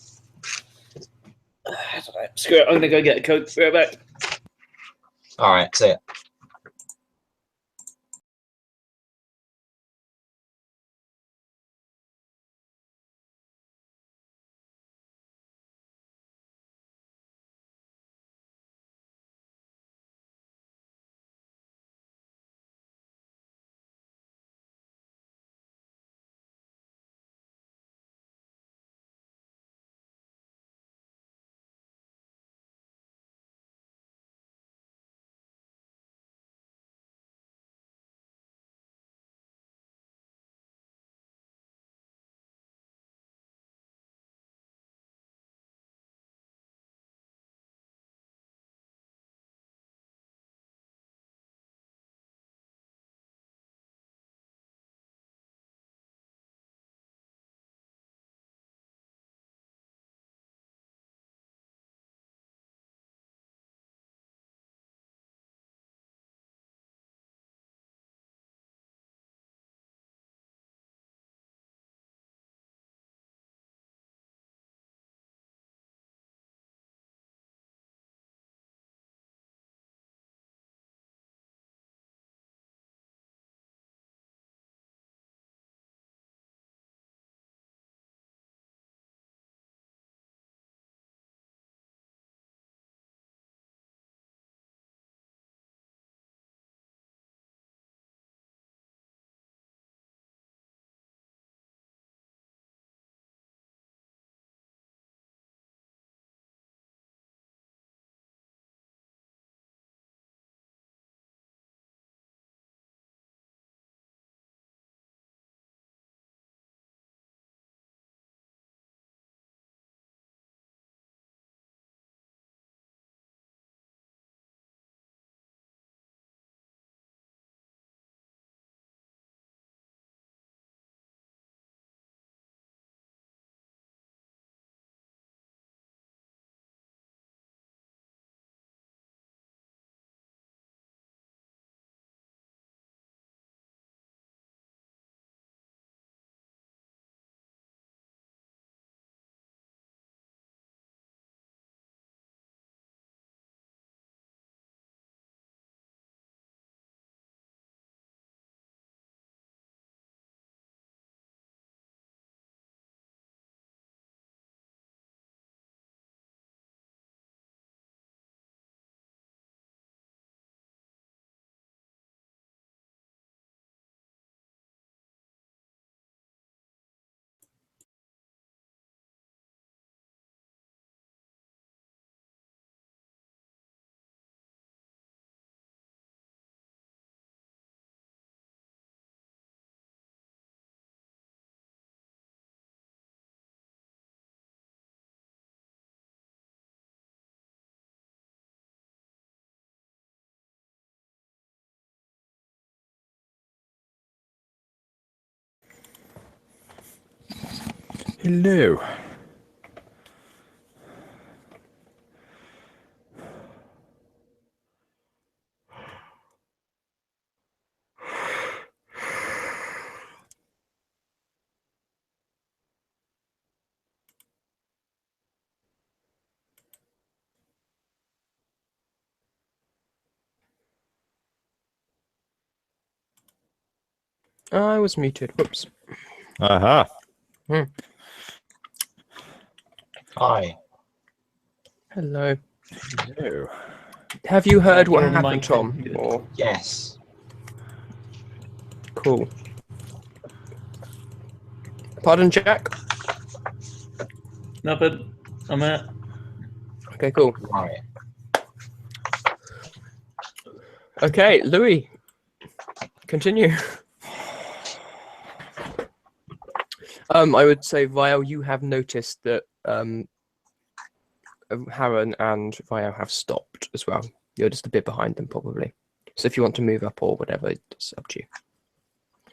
I don't know. Screw it. I'm gonna go get a Coke. Be right back. All right. See ya. Hello. I was muted. Whoops. Aha. Hi. Hello. Hello. Have you heard what Your happened, mic Tom? muted. Or Yes. cool. Pardon, Jack? Nothing. I'm out. Okay, cool. Right. Okay, Louis. Continue. I would say, Vial, you have noticed that Harren and Vial have stopped as well. You're just a bit behind them, probably. So if you want to move up or whatever, it's up to you.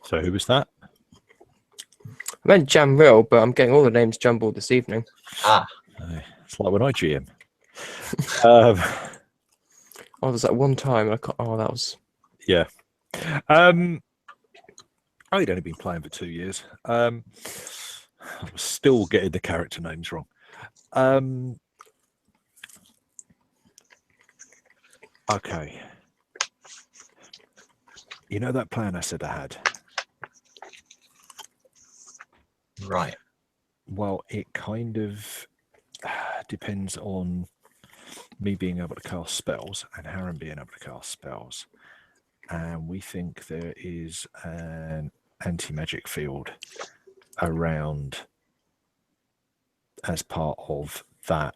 So who was that? I meant Jamril, but I'm getting all the names jumbled this evening. Ah. It's like when I GM. Oh, there's that one time. Oh, that was... Yeah. I'd only been playing for 2 years. I was still getting the character names wrong. Okay. You know that plan I said I had? Right. Well, it kind of depends on me being able to cast spells and Harren being able to cast spells. And we think there is an anti-magic field around as part of that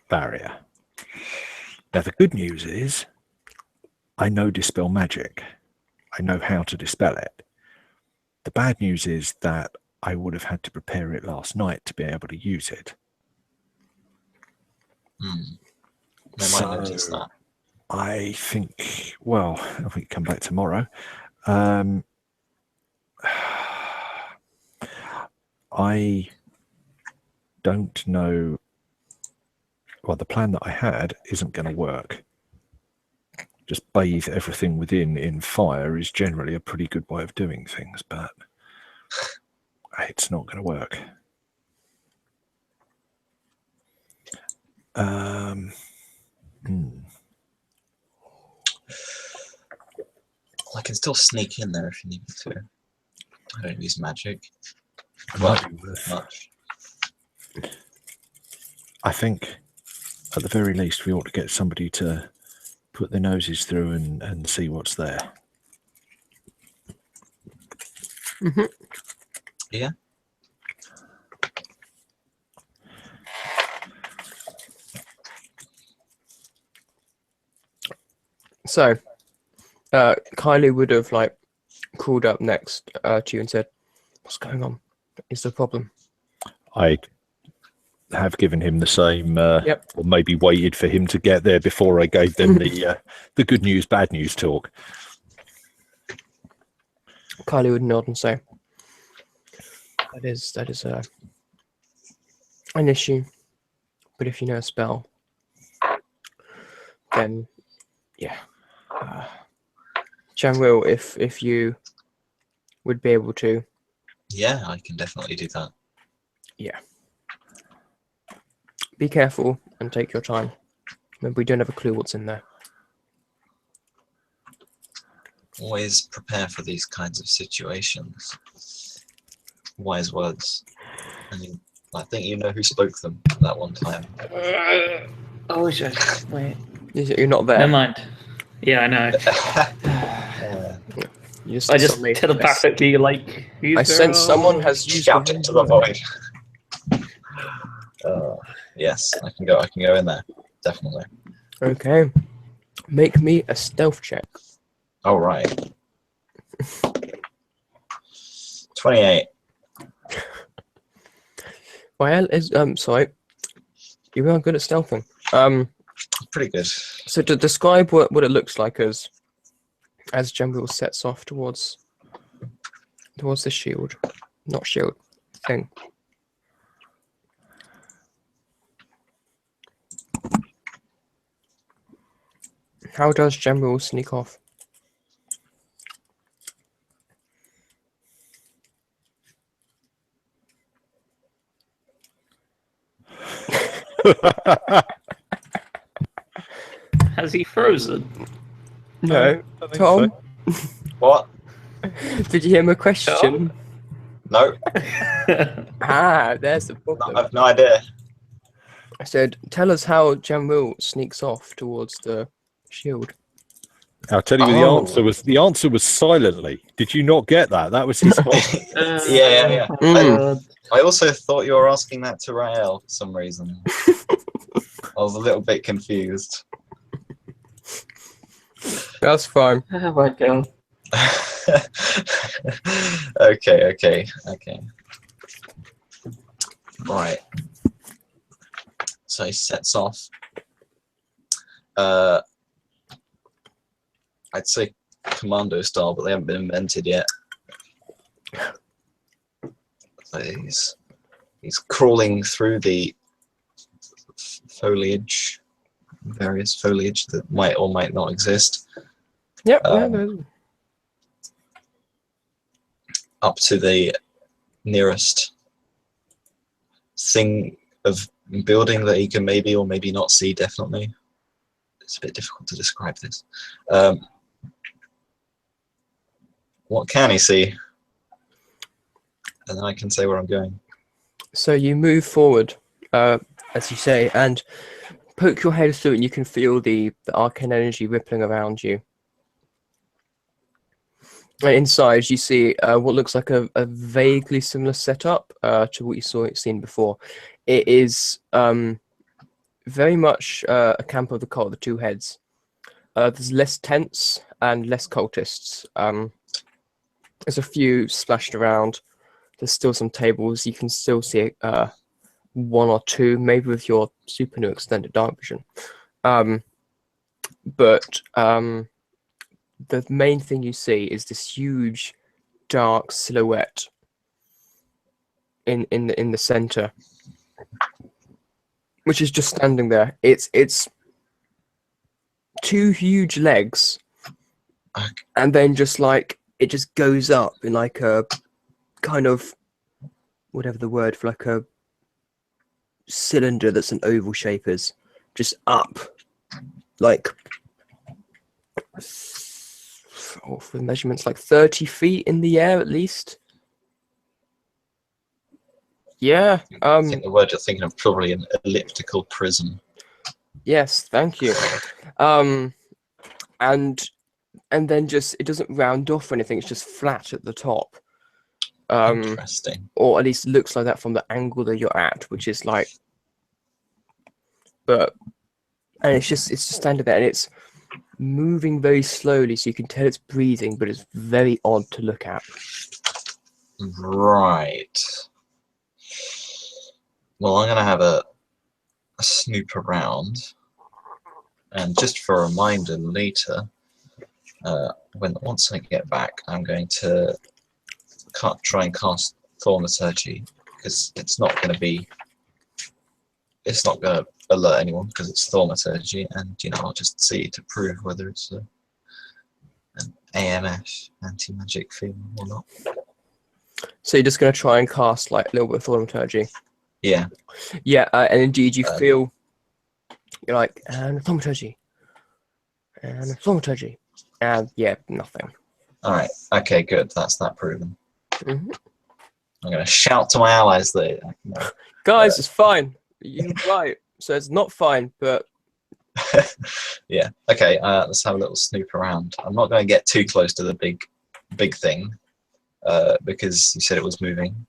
barrier. Now, the good news is I know dispel magic. I know how to dispel it. The bad news is that I would have had to prepare it last night to be able to use it. They might notice that. I think, well, if we come back tomorrow, I don't know. Well, the plan that I had isn't going to work. Just bathe everything within in fire is generally a pretty good way of doing things, but it's not going to work. I can still sneak in there if you need me to. I don't use magic. Well, Much. I think at the very least we ought to get somebody to put their noses through and see what's there. Mm-hmm. Yeah. So, Kylie would have like called up next to you and said, "What's going on? Is there a problem?" I have given him the same, Yep. or maybe waited for him to get there before I gave them the good news, bad news talk. Kylie would nod and say, that is an issue. But if you know a spell, then yeah. Jamril, if you would be able to. Yeah, I can definitely do that. Yeah. Be careful and take your time. Remember, we don't have a clue what's in there. Always prepare for these kinds of situations. Wise words. I mean, I think you know who spoke them that one time. Oh, shit. Wait. You're not there. Never mind. Yeah, I know. You just I just suddenly- telepathically, like... I sense someone has used Shout the into the void. Yes, I can go in there. Definitely. Okay. Make me a stealth check. All right. 28. Well, is sorry. You are good at stealthing. Pretty good. So to describe what it looks like as Jamril sets off towards the shield, not shield thing. How does General sneak off? Has he frozen? No, I think Tom. so. What? Did you hear my question? No, There's the no, problem. I've no idea. I said, tell us how Jamil sneaks off towards the shield. I'll tell you what Oh. the answer was silently. Did you not get that? That was his whole Yeah. Mm. I also thought you were asking that to Rael for some reason. I was a little bit confused. That's fine. Oh my god. Okay. Right. So he sets off. I'd say commando style, but they haven't been invented yet. So he's crawling through the foliage, various foliage that might or might not exist. Yep. Up to the nearest thing of building that he can maybe or maybe not see. Definitely, it's a bit difficult to describe this. What can he see? And then I can say where I'm going. So you move forward, as you say, and poke your head through, and you can feel the arcane energy rippling around you. And inside, you see what looks like a vaguely similar setup to what you seen before. It is very much a camp of the cult, the two heads. There's less tents and less cultists. There's a few splashed around. There's still some tables. You can still see one or two, maybe with your super new extended dark vision. But the main thing you see is this huge dark silhouette in the center, which is just standing there. It's two huge legs, and then just like it just goes up in like a kind of whatever the word for like a cylinder that's an oval shape is, just up like for the measurements like 30 feet in the air at least. Yeah. I think the word you're thinking of probably an elliptical prism. Yes, thank you. And then just it doesn't round off or anything, it's just flat at the top. Interesting. Or at least looks like that from the angle that you're at, which is like and it's just standing there, and it's moving very slowly, so you can tell it's breathing, but it's very odd to look at. Right. Well, I'm gonna have a snoop around, and just for a reminder later, once I get back, I'm going to try and cast Thaumaturgy, because it's not going to alert anyone because it's Thaumaturgy, and I'll just see to prove whether it's an AMF anti-magic field or not. So you're just going to try and cast like a little bit of Thaumaturgy. Yeah. Yeah, and indeed you feel you're like and Thaumaturgy, and yeah, nothing. All right. Okay. Good. That's that proven. Mm-hmm. I'm going to shout to my allies that. Guys, it's fine. You're right. So it's not fine, but yeah. Okay. Let's have a little snoop around. I'm not going to get too close to the big thing, because you said it was moving.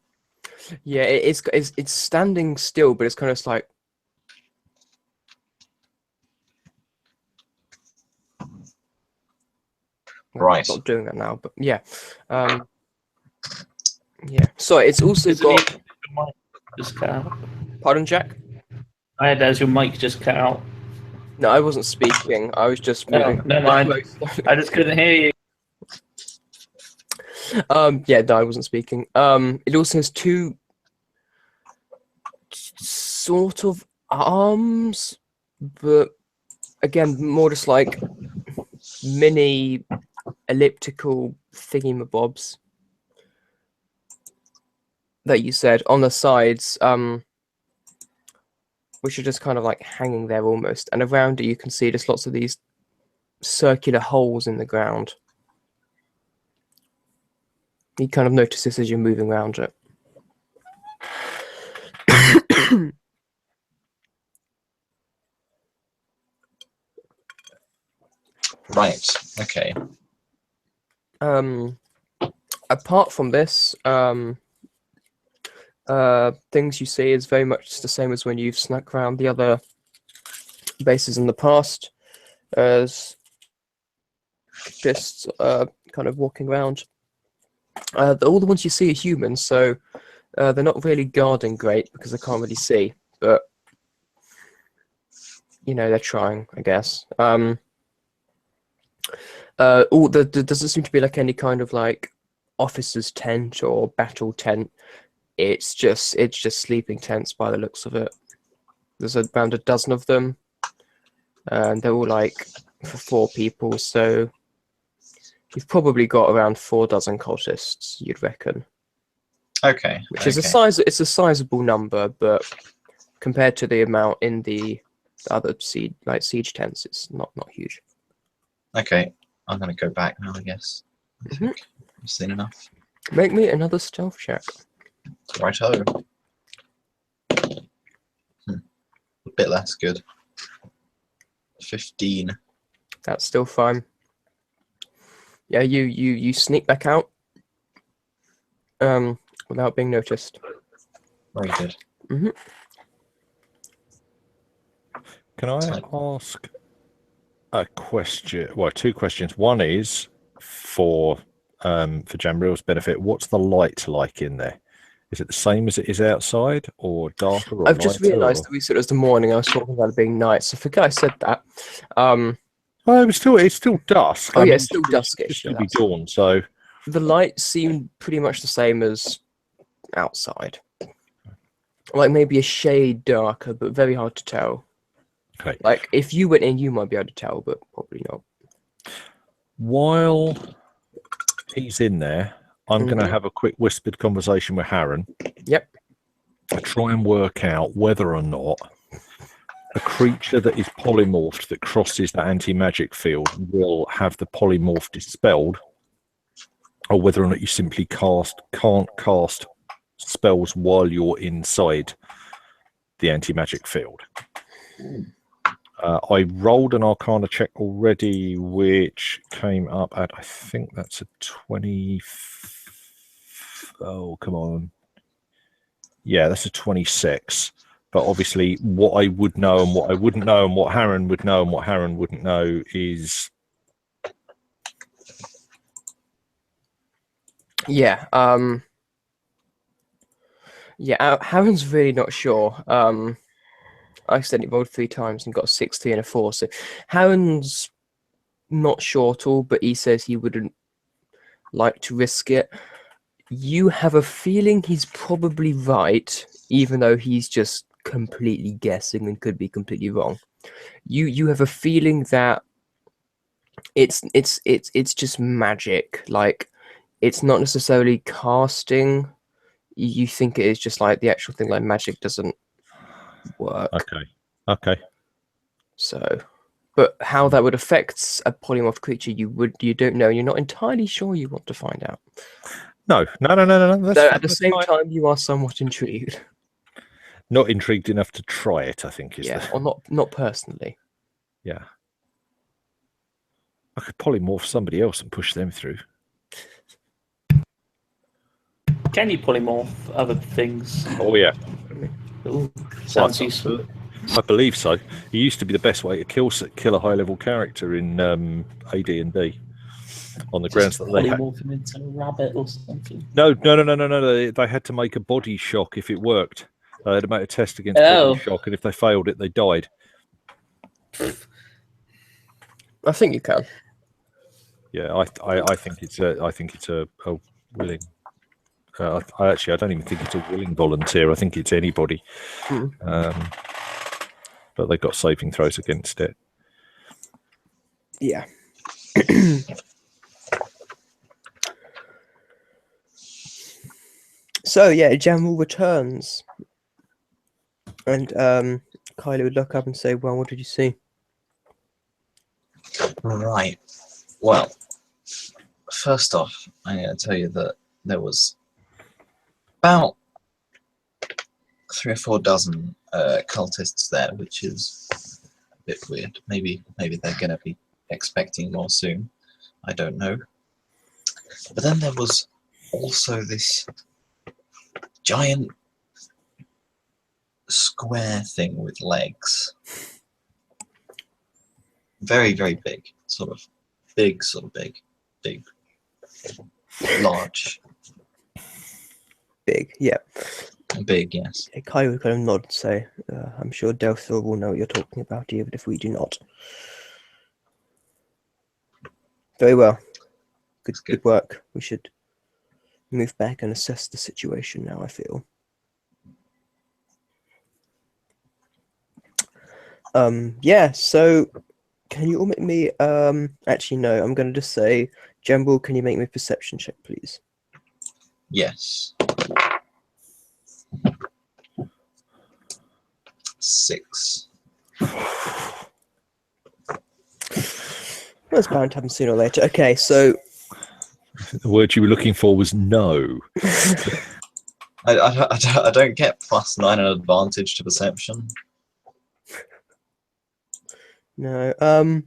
yeah, it's standing still, but it's kind of like. Right. Not doing that now, but yeah. Yeah. So it's also got. Your mic just cut out. Pardon, Jack? As your mic just cut out. No, I wasn't speaking. I was just moving. No mind. I just couldn't hear you. Yeah, no, I wasn't speaking. It also has two sort of arms, but again, more just like mini elliptical thingamabobs that you said on the sides, which are just kind of like hanging there almost. And around it, you can see just lots of these circular holes in the ground. You kind of notice this as you're moving around it. Right. Okay. Apart from this, things you see is very much the same as when you've snuck around the other bases in the past, as just kind of walking around. All the ones you see are humans, so they're not really guarding great because they can't really see, but you know, they're trying, I guess. There doesn't seem to be like any kind of like officer's tent or battle tent. It's just sleeping tents by the looks of it. There's around a dozen of them, and they're all like for 4 people. So you've probably got around 4 dozen cultists, you'd reckon. Okay. Which is a sizable number, but compared to the amount in the other siege tents, it's not huge. Okay. I'm gonna go back now, I guess. I think I've seen enough. Make me another stealth check. Righto. A bit less good. 15. That's still fine. Yeah, you sneak back out without being noticed. Very good. Can I ask a question? Well, 2 questions. One is for Jamril's benefit. What's the light like in there? Is it the same as it is outside, or darker, or I've just lighter, realised that we said it was the morning. I was talking about it being night, so I forget I said that. Well, it's still dusk. Oh, I yeah, mean, it's still duskish, It's still yeah, be that's- dawn, so The light seemed pretty much the same as outside. Like maybe a shade darker, but very hard to tell. okay. Like if you went in, you might be able to tell, but probably not. While he's in there, I'm going to have a quick whispered conversation with Harren. Yep. Try and work out whether or not a creature that is polymorphed that crosses the anti-magic field will have the polymorph dispelled, or whether or not you simply can't cast spells while you're inside the anti-magic field. I rolled an Arcana check already, which came up at, I think that's a 20. Oh, come on. Yeah, that's a 26. But obviously, what I would know and what I wouldn't know, and what Harren would know and what Harren wouldn't know is. Yeah. Yeah. Harren's really not sure. I accidentally rolled 3 times and got a 60 and a 4. So Harren's not sure at all, but he says he wouldn't like to risk it. You have a feeling he's probably right, even though he's just completely guessing and could be completely wrong. You have a feeling that it's just magic. Like it's not necessarily casting. You think it is just like the actual thing, like magic doesn't work. Okay. So, but how that would affect a polymorph creature, you don't know. You're not entirely sure. You want to find out. No. Though at the same time, you are somewhat intrigued. Not intrigued enough to try it, I think. Or not personally. Yeah. I could polymorph somebody else and push them through. Can you polymorph other things? Oh, yeah. Ooh, sounds Well, useful. I believe so. It used to be the best way to kill a high-level character in AD&D. On the grounds that they had. Polymorph him into a rabbit or something. No. They had to make a body shock if it worked. They had to make a test against body shock, and if they failed it, they died. I think you can. Yeah, I think it's a willing. I don't even think it's a willing volunteer. I think it's anybody. But they've got saving throws against it. Yeah. So yeah, General returns, and Kylie would look up and say, "Well, what did you see?" Right. Well, first off, I'm going to tell you that there was about 3 or 4 dozen cultists there, which is a bit weird. Maybe they're going to be expecting more soon. I don't know. But then there was also this giant square thing with legs. Very, very big. Sort of big. Large. Big, yeah. Big, yes. Kylie would kind of nod and say, "I'm sure Delphil will know what you're talking about, even if we do not." Very well. Good work. We should move back and assess the situation now, I feel. Yeah, so can you all make me actually no, I'm gonna just say, General, can you make me a perception check, please? Yes. 6. That's bound to happen sooner or later. Okay, so The word you were looking for was no. I don't get +9 an advantage to perception. no,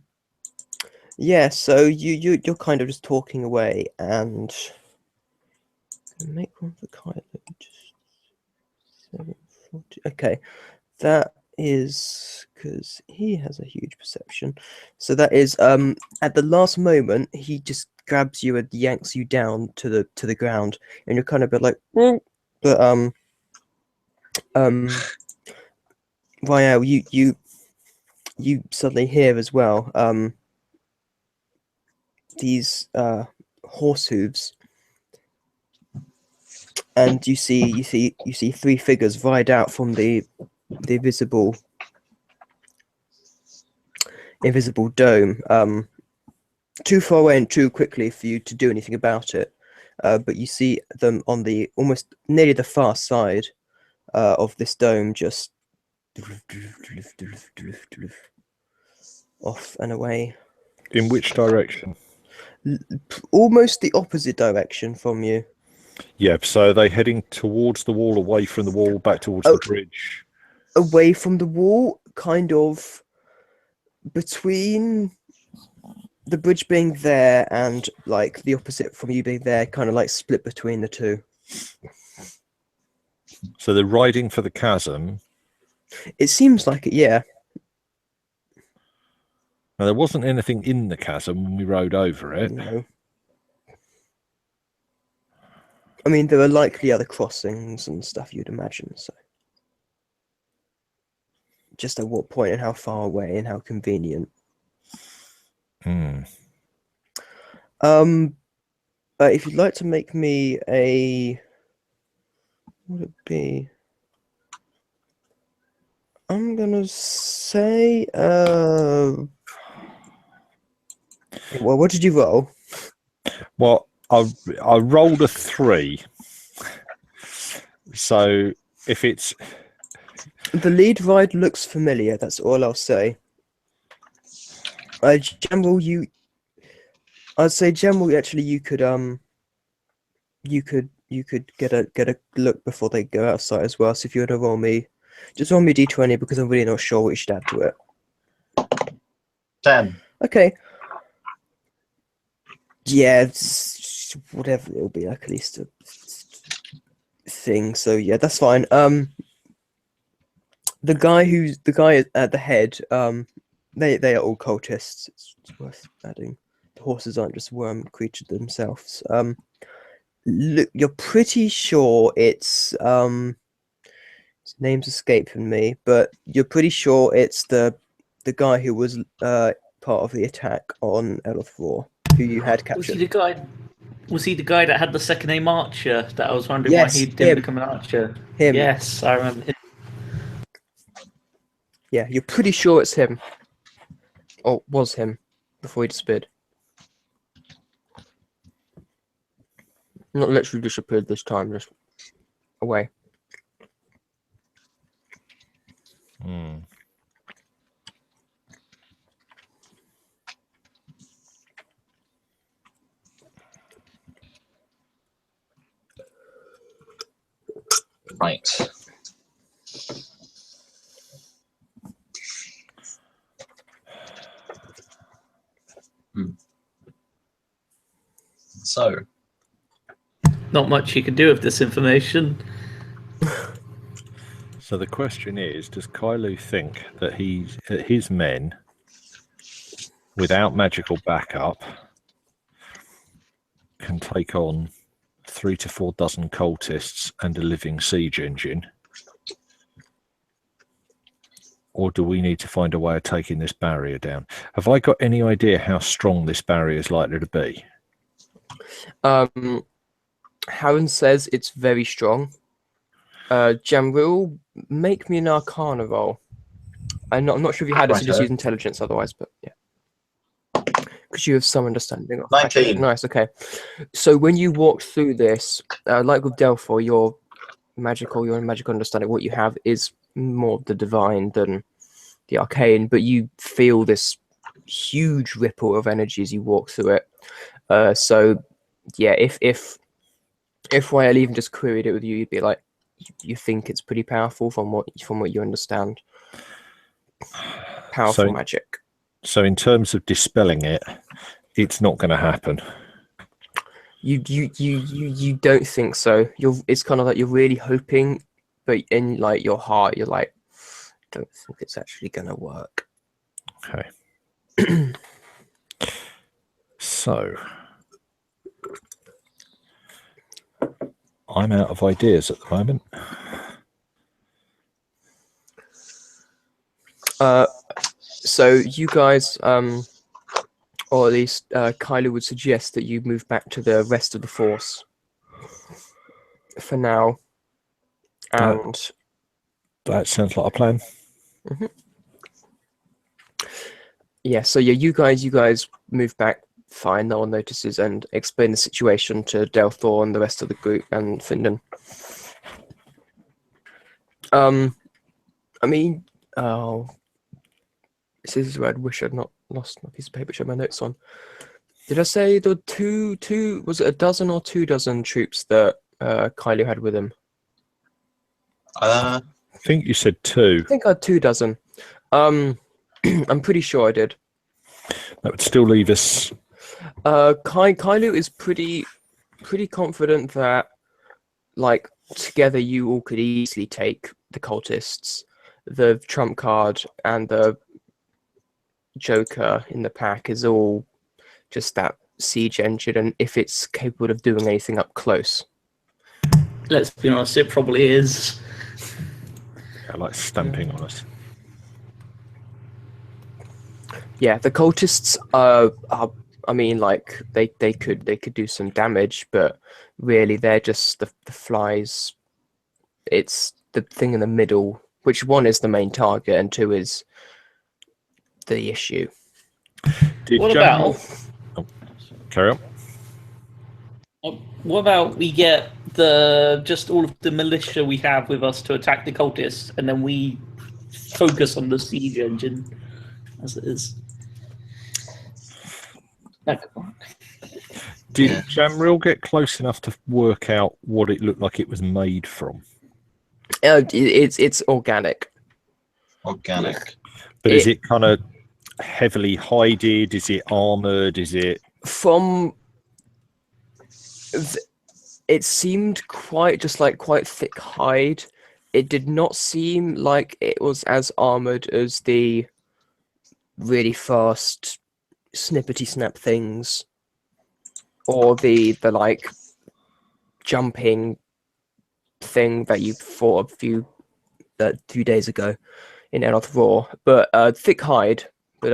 yeah, so you're kind of just talking away and make one for Kylie. 740. Okay, that is because he has a huge perception. So that is at the last moment he just grabs you and yanks you down to the ground, and you're kind of a bit like, "Mm," but Rael, you suddenly hear as well these horse hooves, and you see 3 figures ride out from the invisible dome, too far away and too quickly for you to do anything about it, but you see them on the almost nearly the far side of this dome, just off and away. In which direction? Almost the opposite direction from you. Yeah, so are they heading towards the wall, away from the wall, back towards the bridge? Away from the wall, kind of between the bridge being there and like the opposite from you being there, kind of like split between the two. So they're riding for the chasm. It seems like it, yeah. Now, there wasn't anything in the chasm when we rode over it. No. I mean, there are likely other crossings and stuff, you'd imagine, so. Just at what point and how far away and how convenient. If you'd like to make me a... What would it be? I'm gonna say... Well, what did you roll? Well, I rolled a 3. So if it's... The lead ride looks familiar, that's all I'll say. General, I'd say General, actually you could get a look before they go outside as well. So if you were to roll me, just roll me d20 because I'm really not sure what you should add to it. 10. Okay. Yeah, it's whatever it'll be, like at least a thing. So yeah, that's fine. The guy at the head, they are all cultists. It's worth adding. The horses aren't just worm creatures themselves. Look, you're pretty sure it's his name's escaping me, but you're pretty sure it's the guy who was part of the attack on Eloth, who you had Was he captured. the guy Was he the guy that had the second name Archer? That I was wondering Yes, why he didn't him. become an archer. Him. Yes, I remember him. Yeah, you're pretty sure it's him. Or was him before he disappeared. Not literally disappeared this time, just away. Hmm. Right. So, Not much you can do with this information. So the question is, does Kailu think that his men, without magical backup, can take on 3 to 4 dozen cultists and a living siege engine? Or do we need to find a way of taking this barrier down? Have I got any idea how strong this barrier is likely to be? Harren says it's very strong. Jamril, make me an Arcana roll. I'm not sure if you had it, so just use intelligence otherwise, but yeah. Because you have some understanding of 19. Nice, okay. So when you walk through this, like with Delphor, your magical understanding, what you have is more the divine than the arcane, but you feel this huge ripple of energy as you walk through it. So yeah, if Rael even just queried it with you, you'd be like, you think it's pretty powerful from what you understand. Powerful magic. So in terms of dispelling it, it's not going to happen. You don't think so. It's kind of like you're really hoping, but in like your heart, you're like, don't think it's actually going to work. Okay. So I'm out of ideas at the moment. So you guys, or at least Kylo would suggest that you move back to the rest of the force for now. And that sounds like a plan. Mm-hmm. Yeah, so yeah, you guys move back fine, no one notices, and explain the situation to Delthor and the rest of the group and Findon. I mean, this is where I wish I'd not lost my piece of paper to show my notes on. Did I say there were two, was it a dozen or 2 dozen troops that Kylo had with him? I think you said 2. I think I had 2 dozen. I'm pretty sure I did. That would still leave us. Kylo is pretty confident that, like, together you all could easily take the cultists, the trump card, and the Joker in the pack is all just that siege engine, and if it's capable of doing anything up close. Let's be honest, it probably is. I like stamping on us. Yeah, the cultists are I mean, like they could do some damage, but really they're just the flies. It's the thing in the middle, which one is the main target and 2 is the issue. What about? Carry on. What about we get just all of the militia we have with us to attack the cultists, and then we focus on the siege engine as it is. That could work. Did Jamril get close enough to work out what it looked like it was made from? It's organic. Organic. But is it kind of heavily hided? Is it armored? Is it from? It seemed quite thick hide. It did not seem like it was as armored as the really fast snippety snap things, or the like jumping thing that you fought a few days ago in Eloth Raw. But thick hide, but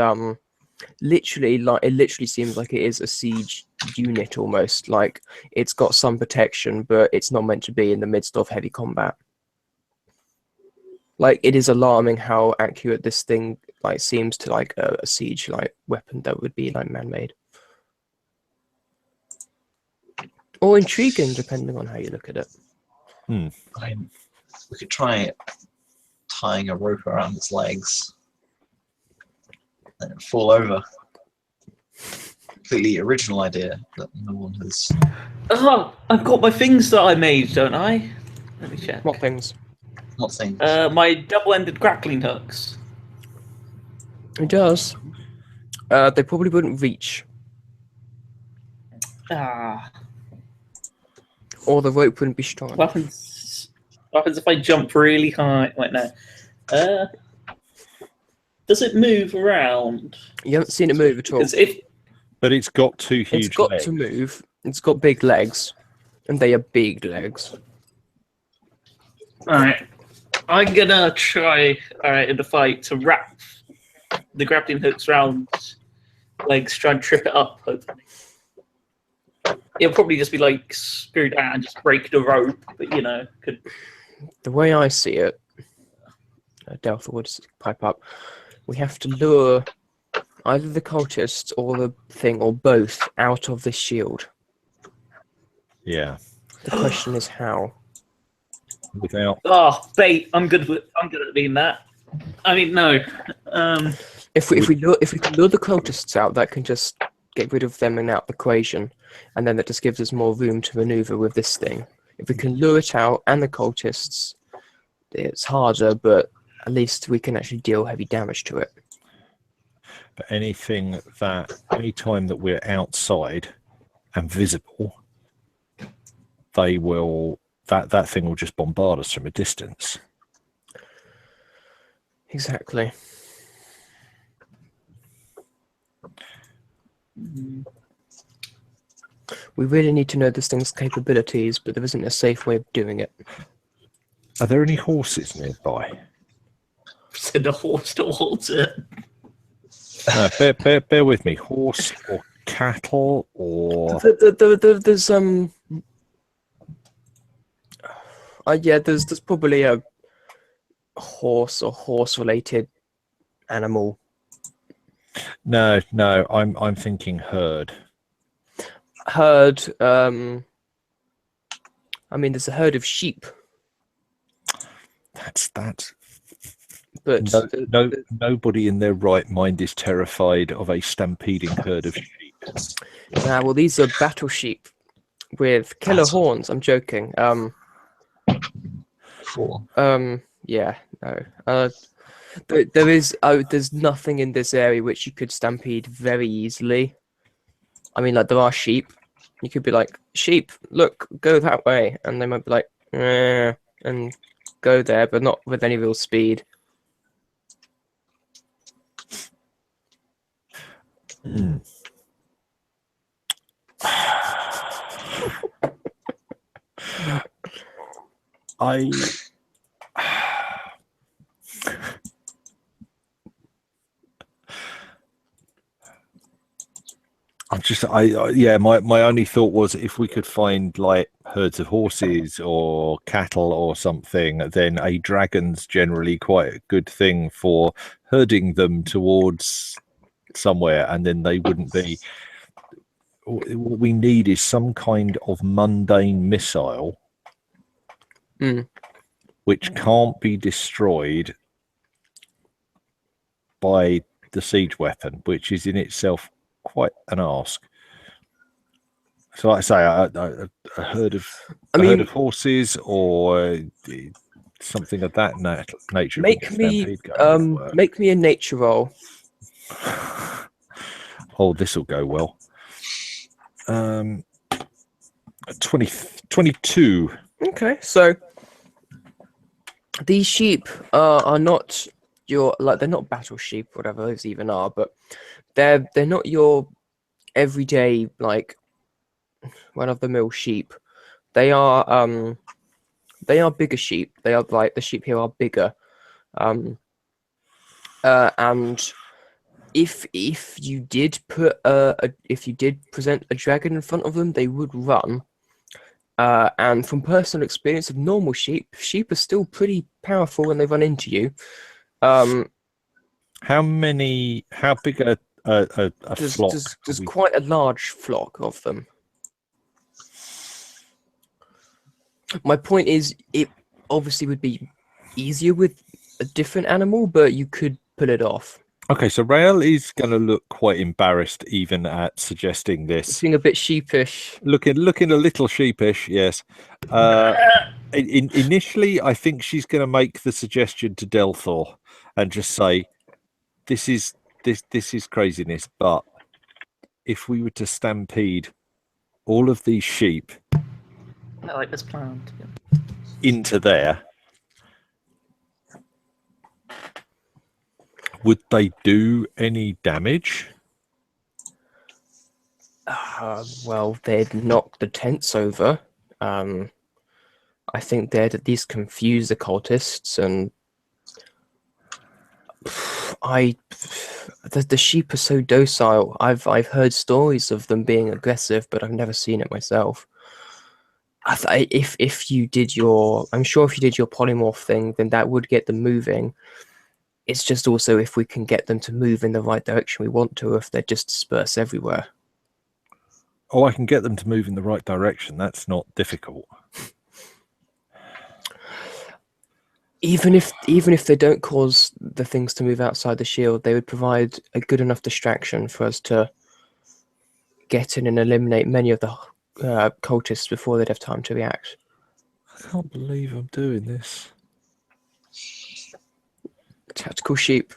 Literally, like it literally seems like it is a siege unit almost. Like it's got some protection, but it's not meant to be in the midst of heavy combat. Like it is alarming how accurate this thing like seems to like a siege like weapon that would be like man-made. Or intriguing, depending on how you look at it. I mean, we could try tying a rope around its legs and it'd fall over. Completely original idea that no one has. Oh, I've got my things that I made, don't I? Let me check. What things? Not things. My double-ended grappling hooks. It does. They probably wouldn't reach, Ah, or the rope wouldn't be strong what enough. happens if I jump really high? Wait, no. Does it move around? You haven't seen it move at all. Because if But it's got two huge It's got legs. to move. It's got big legs, and they are big legs. Alright. I'm gonna try, in the fight, to wrap the grappling hooks around legs, try and trip it up, hopefully. It'll probably just be like screwed out and just break the rope, but you know, could. The way I see it, Delpha would pipe up. We have to lure either the cultists or the thing or both out of the shield. Yeah. The question is how. Without. Oh, bait! I'm good at being that. I mean, no. If we can lure the cultists out, that can just get rid of them and out the equation, and then that just gives us more room to maneuver with this thing. If we can lure it out and the cultists, it's harder, but at least we can actually deal heavy damage to it. But any time that we're outside and visible, they will that thing will just bombard us from a distance. Exactly. We really need to know this thing's capabilities, but there isn't a safe way of doing it. Are there any horses nearby? Send a horse towards it. Bear with me. Horse or cattle or There's there's probably a horse or horse-related animal. no. I'm thinking herd. Herd. I mean, there's a herd of sheep, That's but nobody in their right mind is terrified of a stampeding herd of sheep. well, these are battle sheep with killer horns. I'm joking. Four. Yeah, no. There's nothing in this area which you could stampede very easily. I mean, like there are sheep. You could be like, sheep, look, go that way, and they might be like, and go there, but not with any real speed. My only thought was if we could find like herds of horses or cattle or something, then a dragon's generally quite a good thing for herding them towards somewhere, and then they wouldn't be. What we need is some kind of mundane missile which can't be destroyed by the siege weapon, which is in itself quite an ask. So, like I say, a herd of herd of horses or something of that nature. Make me a nature roll. Oh, this will go well. 22. Okay, so these sheep are not they're not battle sheep, whatever those even are, but they're not your everyday like run-of-the-mill sheep. They are bigger sheep. They are like the sheep here are bigger, and if you did put if you did present a dragon in front of them, they would run. And from personal experience of normal sheep are still pretty powerful when they run into you. How big a flock? There's quite a large flock of them. My point is, it obviously would be easier with a different animal, but you could pull it off. Okay, so Rael is going to look quite embarrassed even at suggesting this. Being a bit sheepish. Looking a little sheepish, yes. Initially, I think she's going to make the suggestion to Delthor and just say, "This is craziness." But if we were to stampede all of these sheep I like this plan. into there, would they do any damage? Well, they'd knock the tents over. I think they'd at least confuse the cultists, and the sheep are so docile. I've heard stories of them being aggressive, but I've never seen it myself. If you did your polymorph thing, then that would get them moving. It's just also if we can get them to move in the right direction we want to, if they're just dispersed everywhere. Oh, I can get them to move in the right direction. That's not difficult. Even if they don't cause the things to move outside the shield, they would provide a good enough distraction for us to get in and eliminate many of the cultists before they'd have time to react. I can't believe I'm doing this. Tactical sheep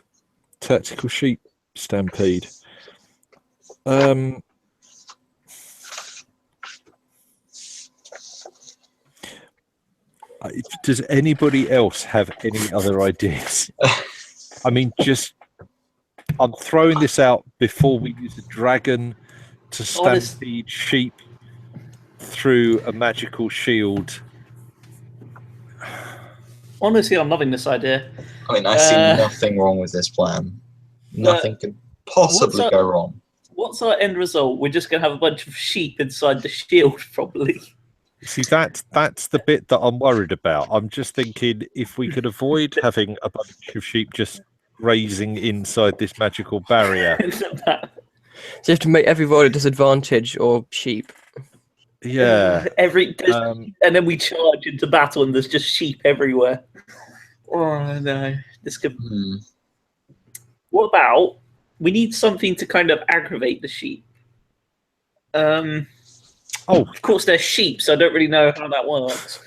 stampede. Does anybody else have any other ideas? I mean, I'm throwing this out before we use a dragon to stampede sheep through a magical shield. Honestly, I'm loving this idea. I mean, I see nothing wrong with this plan. Nothing could possibly go wrong. What's our end result? We're just going to have a bunch of sheep inside the shield, probably. See, that's the bit that I'm worried about. I'm just thinking if we could avoid having a bunch of sheep just grazing inside this magical barrier. So you have to make every roll a disadvantage or sheep. Yeah. And then we charge into battle and there's just sheep everywhere. Oh no. This could What about we need something to kind of aggravate the sheep? Of course they're sheep, so I don't really know how that works.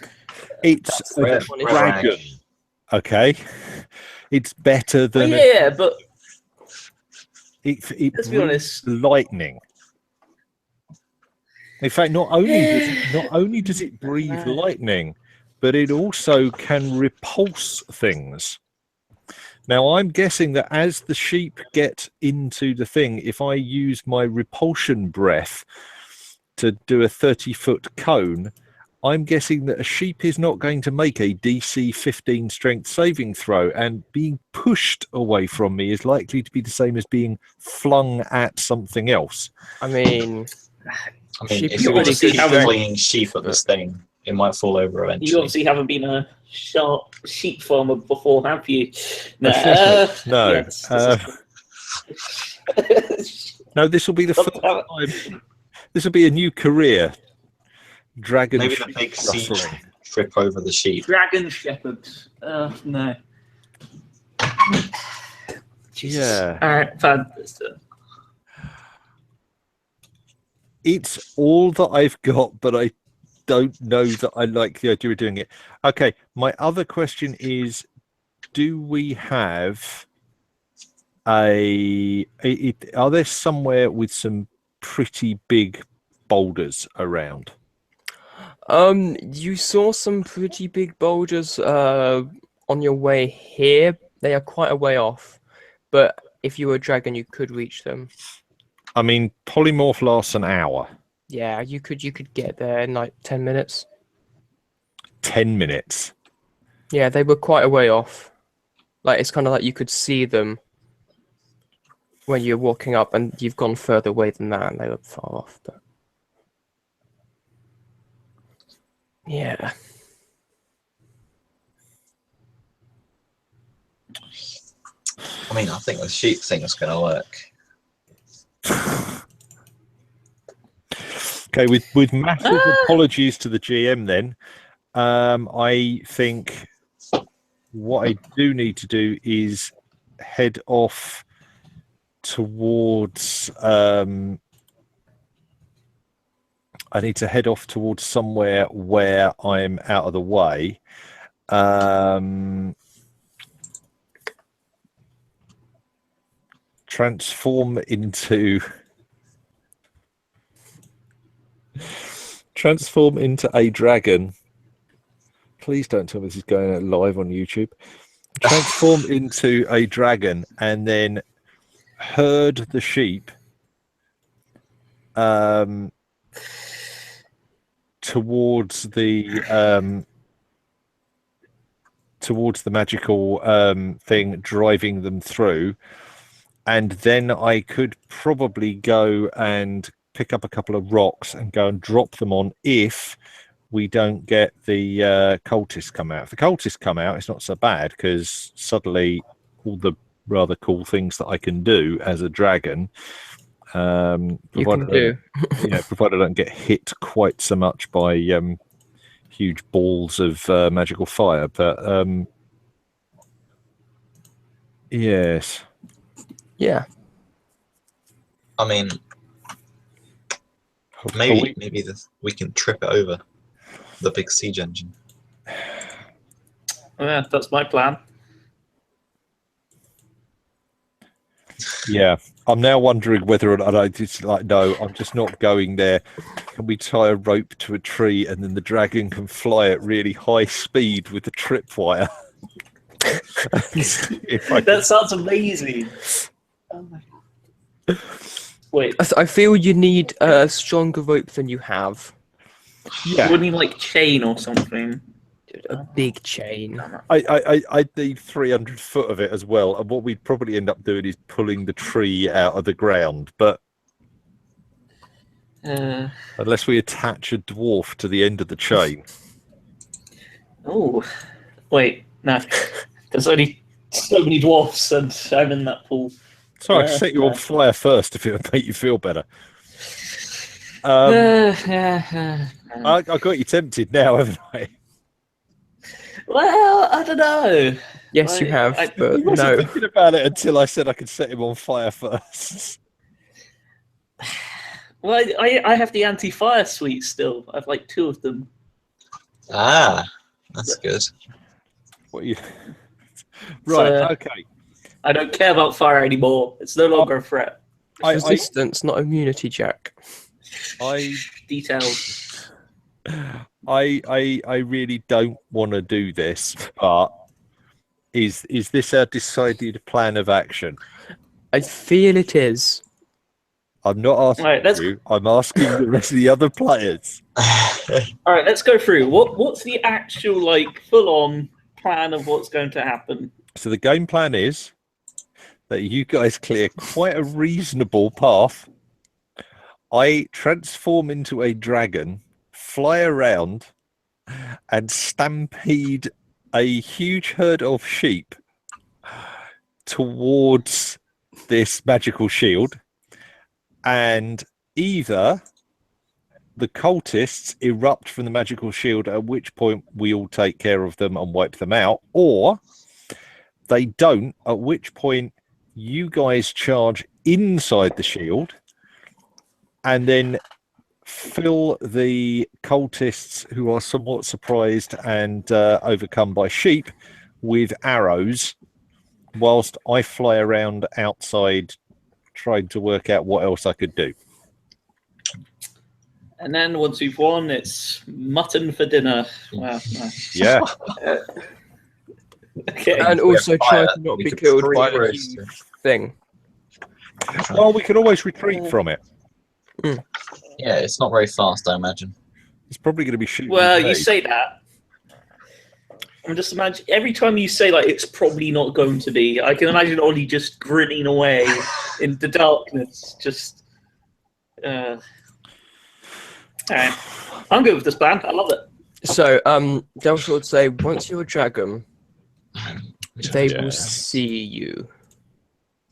It's a dragon. Okay. It's better than but it let's be honest. Lightning. In fact, not only does it breathe lightning, but it also can repulse things. Now, I'm guessing that as the sheep get into the thing, if I use my repulsion breath to do a 30-foot cone, I'm guessing that a sheep is not going to make a DC 15 strength saving throw, and being pushed away from me is likely to be the same as being flung at something else. I mean, if you want to see fleeing sheep at this thing, it might fall over eventually. You obviously haven't been a sharp sheep farmer before, have you? No. Yes, No, this will be the first time. This will be a new career. Dragon. Maybe the big siege trip over the sheep. Dragon shepherd. No. Yeah. All right, fantastic. It's all that I've got, but I don't know that I like the idea of doing it. Okay, my other question is, do we have are there somewhere with some pretty big boulders around? You saw some pretty big boulders on your way here. They are quite a way off, but if you were a dragon, you could reach them. I mean, polymorph lasts an hour. Yeah, you could get there in like 10 minutes. 10 minutes? Yeah, they were quite a way off. Like, it's kind of like you could see them. when you're walking up and you've gone further away than that and they look far off. But yeah. I mean, I think the sheep thing is going to work. Okay, with massive apologies to the GM then, I think what I do need to do is head off towards I need to head off towards somewhere where I'm out of the way. Transform into a dragon. Please don't tell me this is going out live on YouTube. Transform into a dragon and then herd the sheep towards the magical thing, driving them through. And then I could probably go and pick up a couple of rocks and go and drop them on if we don't get the cultists come out. If the cultists come out, it's not so bad because suddenly all the rather cool things that I can do as a dragon, You can do. provided I don't get hit quite so much by huge balls of magical fire. But yes. Yeah. I mean, maybe we can trip it over the big siege engine. Yeah, that's my plan. Yeah, I'm now wondering whether or not I just no, I'm just not going there. Can we tie a rope to a tree and then the dragon can fly at really high speed with the tripwire? That sounds amazing. Oh my God. Wait, I feel you need a stronger rope than you have. Yeah, you need like chain or something. A big chain. I need 300 foot of it as well, and what we'd probably end up doing is pulling the tree out of the ground. But unless we attach a dwarf to the end of the chain. Oh, wait, no. There's only so many dwarfs, and I'm in that pool. Sorry, I set you on fire first if it would make you feel better. I got you tempted now, haven't I? Well, I don't know. Yes, you have, but I wasn't no. thinking about it until I said I could set him on fire first. Well, I have the anti-fire suite still. I have like 2 of them. Ah, that's good. What you? Right. So, Okay. I don't care about fire anymore. It's no longer a threat. Resistance, not immunity, Jack. Details. I really don't want to do this, but is this a decided plan of action? I feel it is. I'm not asking you. I'm asking the rest of the other players. All right, let's go through. What's the actual like full-on plan of what's going to happen? So the game plan is that you guys clear quite a reasonable path. I transform into a dragon, fly around, and stampede a huge herd of sheep towards this magical shield, and either the cultists erupt from the magical shield, at which point we all take care of them and wipe them out, or they don't, at which point you guys charge inside the shield and then fill the cultists, who are somewhat surprised and overcome by sheep, with arrows, whilst I fly around outside trying to work out what else I could do. And then once we've won, it's mutton for dinner. Wow. Yeah. Okay. And also try to not We be could killed by a pre-roast huge it. thing. Well, we can always retreat from it. Yeah, it's not very fast, I imagine. It's probably going to be shooting. Well, me. you say that. I'm just imagine every time you say like it's probably not going to be, I can imagine Ollie just grinning away in the darkness. Just, all right, I'm good with this plan. I love it. So, Delta would say, once you're a dragon, they will Yes. see you.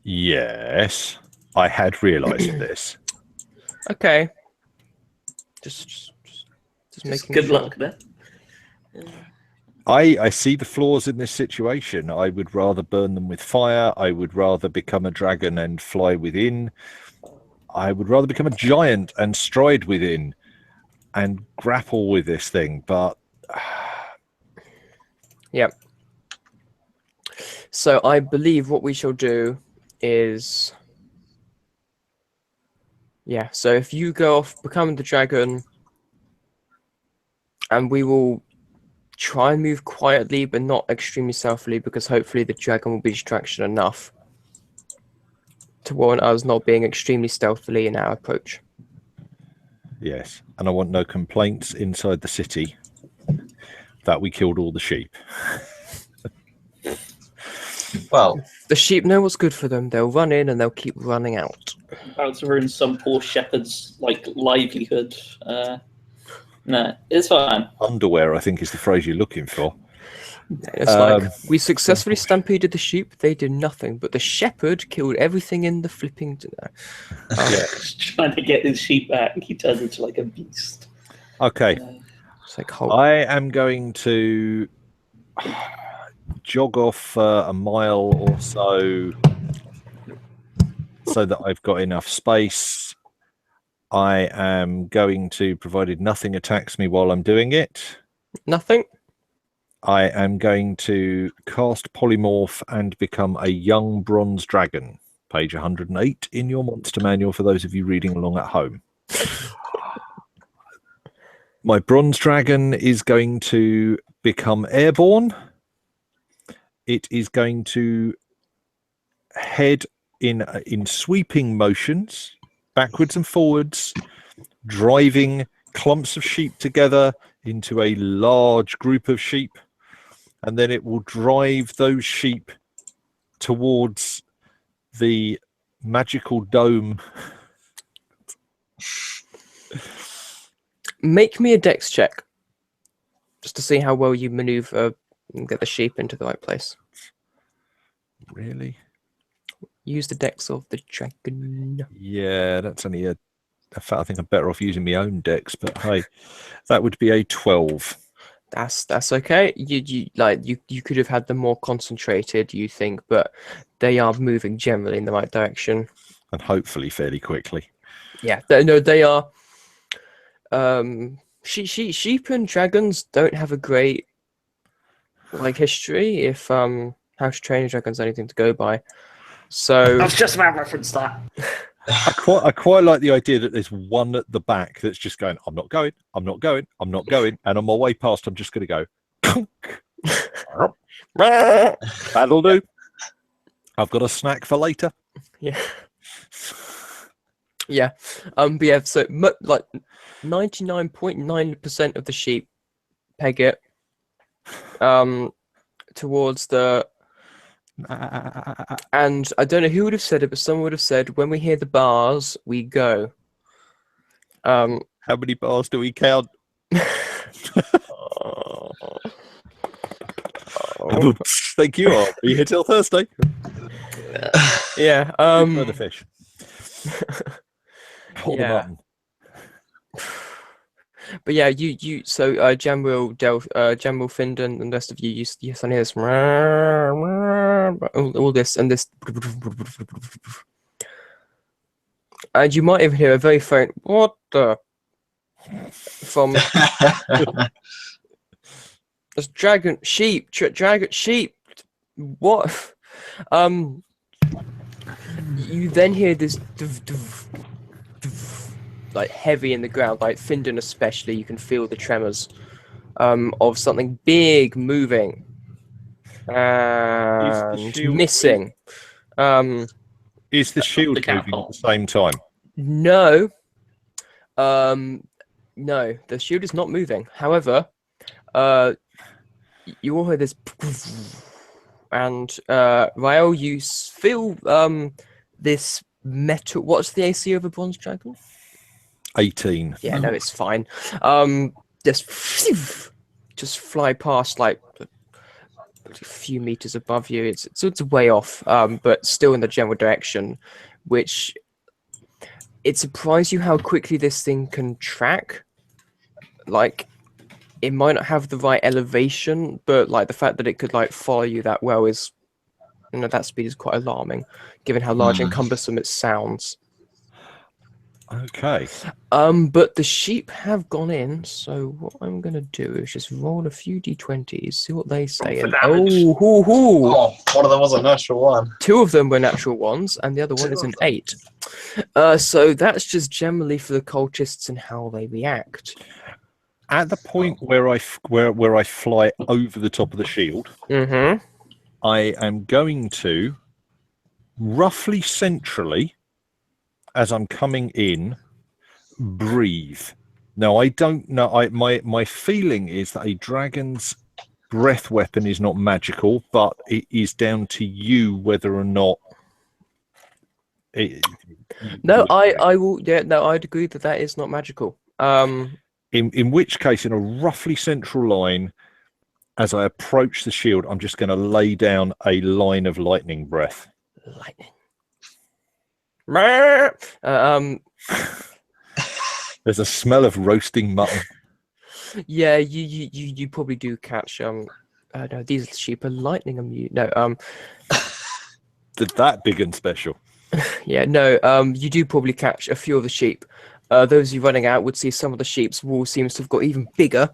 Yes, I had realised this. Okay. Just making Good sure. luck there. I see the flaws in this situation. I would rather burn them with fire. I would rather become a dragon and fly within. I would rather become a giant and stride within and grapple with this thing. But Yep. So I believe what we shall do is, yeah. So if you go off, become the dragon, and we will try and move quietly, but not extremely stealthily, because hopefully the dragon will be distraction enough to warrant us not being extremely stealthily in our approach. yes, and I want no complaints inside the city that we killed all the sheep. Well, The sheep know what's good for them. They'll run in and they'll keep running out. About to ruin some poor shepherd's like livelihood. No, it's fine. Underwear, I think, is the phrase you're looking for. It's like, we successfully stampeded the sheep. They did nothing, but the shepherd killed everything in the flipping dinner. Just trying to get his sheep back. He turns into like a beast. Okay, It's like, hold. I am going to jog off a mile or so that I've got enough space. I am going to, provided nothing attacks me while I'm doing it, Nothing. I am going to cast Polymorph and become a young bronze dragon. Page 108 in your monster manual for those of you reading along at home. My bronze dragon is going to become airborne. It is going to head in sweeping motions, backwards and forwards, driving clumps of sheep together into a large group of sheep, and then it will drive those sheep towards the magical dome. Make me a dex check, just to see how well you maneuver and get the sheep into the right place. Really? Use the dex of the dragon. Yeah, that's only a. In fact, I think I'm better off using my own dex, but hey, that would be a 12. That's okay. You could have had them more concentrated, you think, but they are moving generally in the right direction. And hopefully fairly quickly. Yeah, they are. Sheep and dragons don't have a great history. If How to Train a Dragon's anything to go by. So I was just about to reference that. I quite like the idea that there's one at the back that's just going, I'm not going, I'm not going, I'm not going, and on my way past, I'm just going to go. That'll do. I've got a snack for later. Yeah. Yeah. But yeah. So 99.9% of the sheep peg it towards the. And I don't know who would have said it, but someone would have said, when we hear the bars, we go. How many bars do we count? Thank you. I'll be here till Thursday. Yeah. For the fish. Or the Yeah. mutton. But yeah, so Jamril, Jamril, Findon, and the rest of you suddenly hear this, all this and this, and you might even hear a very faint "what the" from this dragon sheep, dragon sheep. What? You then hear this. Like heavy in the ground, like Findon especially, you can feel the tremors of something big moving and missing. Is the shield moving at the same time? No. No, the shield is not moving. However, you all hear this, and Rael, you feel this metal. What's the AC of a bronze dragon? 18. Yeah, no, it's fine. Just fly past like a few meters above you. It's way off, but still in the general direction, which it surprised you how quickly this thing can track. Like, it might not have the right elevation, but like the fact that it could like follow you that well is, that speed is quite alarming, given how large and cumbersome it sounds. Okay. But the sheep have gone in, so what I'm gonna do is just roll a few d20s, see what they say. For And damage. Oh, one of them was a natural one. 2 of them were natural ones, and the other one is an 8. So that's just generally for the cultists and how they react. At the point where I fly over the top of the shield, Mm-hmm. I am going to roughly centrally, as I'm coming in, breathe. Now, I don't know. My feeling is that a dragon's breath weapon is not magical, but it is down to you whether or not. No, I will. Yeah, no, I'd agree that is not magical. In which case, in a roughly central line, as I approach the shield, I'm just going to lay down a line of lightning breath. Lightning. There's a smell of roasting mutton. Yeah, you probably do catch no, these sheep are lightning immune. No, That big and special. yeah, no, you do probably catch a few of the sheep. Those of you running out would see some of the sheep's wool seems to have got even bigger,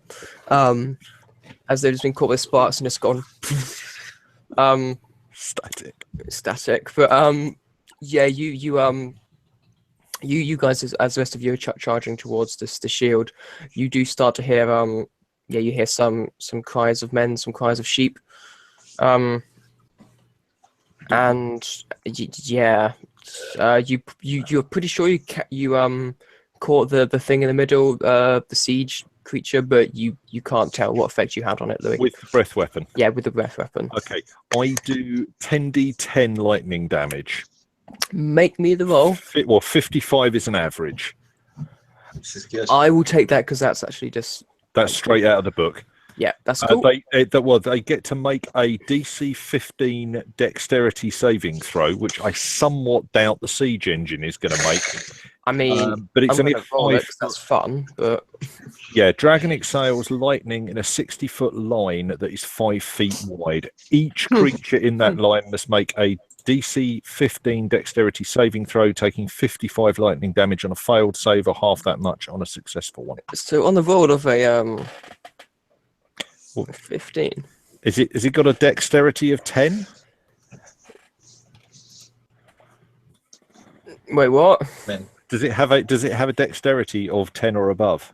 as they've just been caught with sparks and just gone static. But yeah, you guys as the rest of you are charging towards the shield, you do start to hear you hear some cries of men, some cries of sheep, and you're pretty sure you caught the thing in the middle, the siege creature, but you can't tell what effect you had on it, Louis. With the breath weapon. Yeah, with the breath weapon. Okay, I do 10d10 lightning damage. Make me the roll. Well, 55 is an average. This is good. I will take that because that's actually just. That's straight out of the book. Yeah, that's cool. They get to make a DC 15 dexterity saving throw, which I somewhat doubt the siege engine is going to make. I mean, but it's I'm only gonna roll it 5. 'cause that's fun, but Yeah, dragon exhales lightning in a 60-foot line that is 5 feet wide. Each creature in that line must make a DC 15 dexterity saving throw, taking 55 lightning damage on a failed save or half that much on a successful one. so on the roll of a 15. Is it got a dexterity of 10? Wait, what? Does it have a dexterity of 10 or above?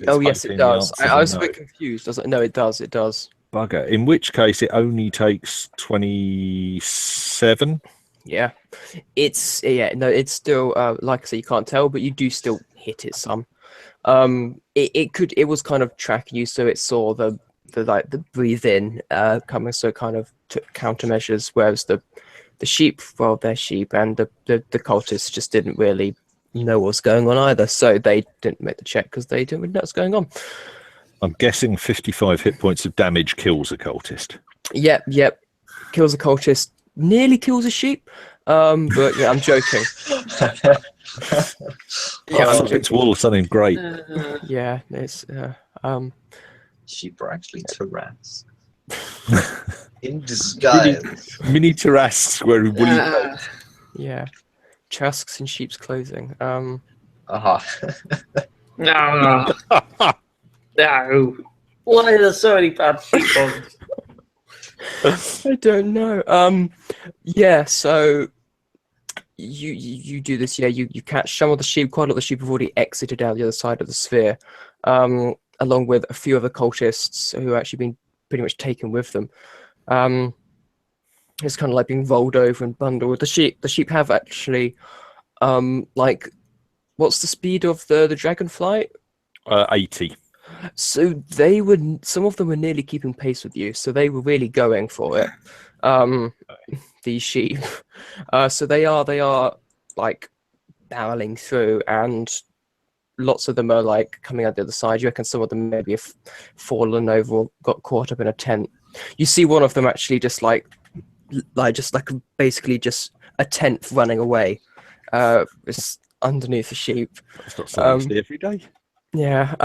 Oh yes, it does. I was a bit confused. I was like, no, it does. It does. Bugger. In which case, it only takes 27. Yeah, it's still like I say, you can't tell, but you do still hit it some. It was kind of tracking you, so it saw the breathe in coming, so it kind of took countermeasures, whereas the sheep, well, they're sheep, and the cultists just didn't really know what's going on either, so they didn't make the check because they didn't really know what's going on. I'm guessing 55 hit points of damage kills a cultist. Yep. Kills a cultist, nearly kills a sheep. But yeah, I'm joking. It's wool, something great. Yeah, it's Sheep are actually terrats. In disguise. Mini terrasses wearing woolly coats. yeah, trusks in sheep's clothing. Aha. No. No. Why are there so many bad sheep ones? I don't know. Yeah, so you do this. Yeah, you catch some of the sheep. Quite a lot of the sheep have already exited out the other side of the sphere, along with a few other cultists who have actually been pretty much taken with them. It's kind of like being rolled over and bundled. The sheep have actually, like, what's the speed of the dragonfly? 80. So some of them were nearly keeping pace with you, so they were really going for it. These sheep. So they are like barreling through, and lots of them are like coming out the other side. You reckon some of them maybe have fallen over or got caught up in a tent. You see one of them actually just basically just a tent running away. It's underneath a sheep. It's not something you see every day. Yeah.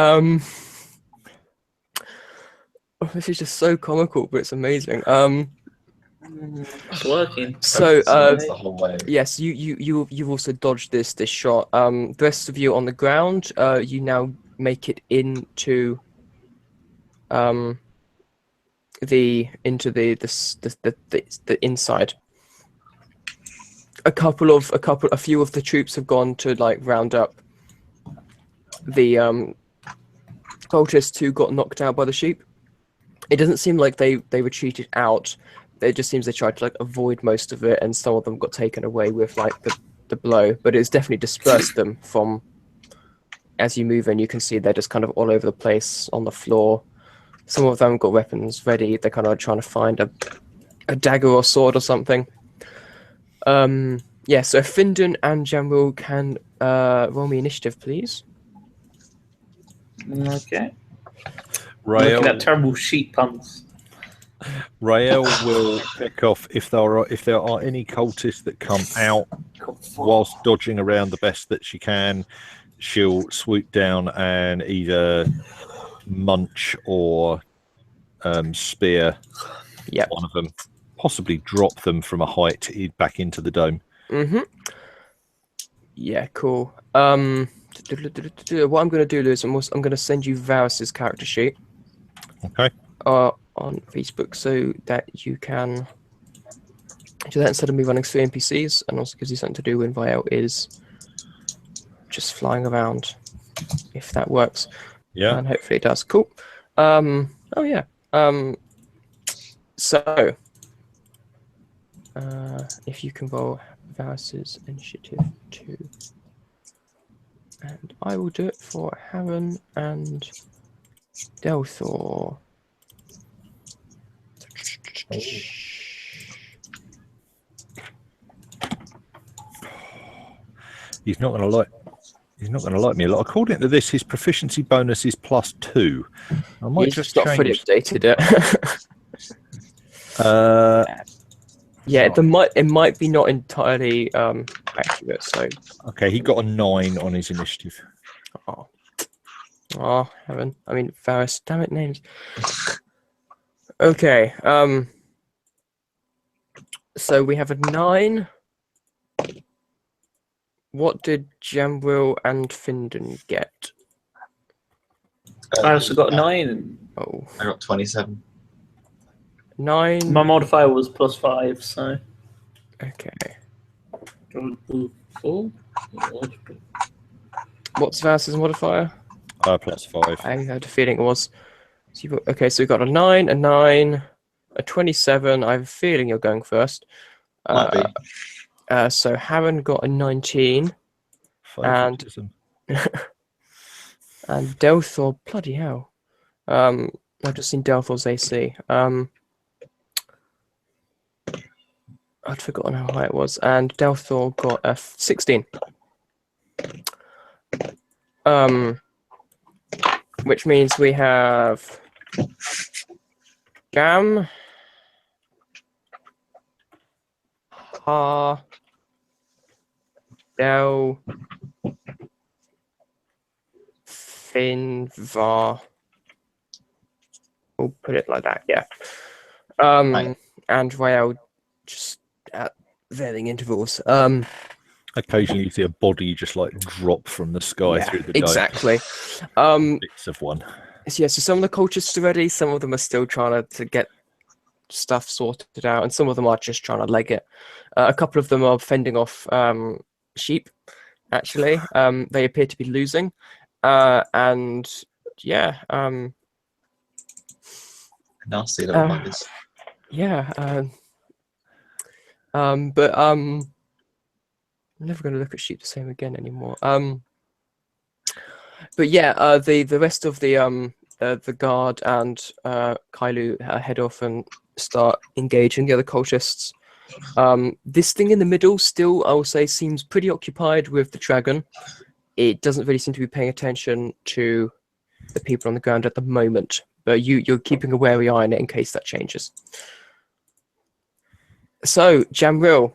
This is just so comical, but it's amazing. It's working. So That's the whole way. yes, you've also dodged this shot. The rest of you on the ground, you now make it into the inside. A few of the troops have gone to like round up the cultists who got knocked out by the sheep. It doesn't seem like they retreated out. It just seems they tried to like avoid most of it, and some of them got taken away with like the blow. But it's definitely dispersed them from. As you move in, you can see they're just kind of all over the place on the floor. Some of them got weapons ready. They're kind of trying to find a dagger or sword or something. Yeah. So Findon and Jamrul can roll me initiative, please. Okay. Looking at Rael, terrible sheep puns. Rael will pick off if there are any cultists that come out whilst dodging around the best that she can. She'll swoop down and either munch or spear one of them, possibly drop them from a height back into the dome. Mm-hmm. Yeah, cool. What I'm going to do is I'm going to send you Varus's character sheet. Okay. On Facebook so that you can do that instead of me running through NPCs, and also gives you something to do when Vial is just flying around, if that works. Yeah. And hopefully it does. Cool. Oh yeah. So if you can roll Varus's initiative 2. And I will do it for Haran and Delthor. He's not going to like. He's not going to like me a lot. According to this, his proficiency bonus is +2. I might just not fully change. updated it. Yeah, Sorry. it might be not entirely accurate. So Okay, he got a 9 on his initiative. oh, heaven! I mean, Varus. Damn it, names. Okay. So we have a 9. What did Jamril and Findon get? I also got 9. Oh, I got 27. 9. My modifier was +5, so. Okay. Four. What's Varus's modifier? +5. I had a feeling it was. So okay, so we got a 9, a 9, a 27. I have a feeling you're going first. Might be. So Haran got a 19. Favoritism. And Delthor, bloody hell. I've just seen Delthor's AC. I'd forgotten how high it was. And Delthor got a 16. Which means we have Jam, Ha, Del, Finvar. We'll put it like that, yeah. Right. And Rael just at varying intervals. Occasionally, you see a body just like drop from the sky through the dome. Exactly. Bits of one. So yeah, so some of the cultists are ready, some of them are still trying to get stuff sorted out, and some of them are just trying to leg it. A couple of them are fending off sheep, actually. They appear to be losing. And yeah. Nasty little buggers. Yeah. But I'm never going to look at sheep the same again anymore. But yeah, the rest of the guard and Kailu head off and start engaging the other cultists. This thing in the middle still, I will say, seems pretty occupied with the dragon. It doesn't really seem to be paying attention to the people on the ground at the moment, but you're keeping a wary eye on it in case that changes. So, Jamril,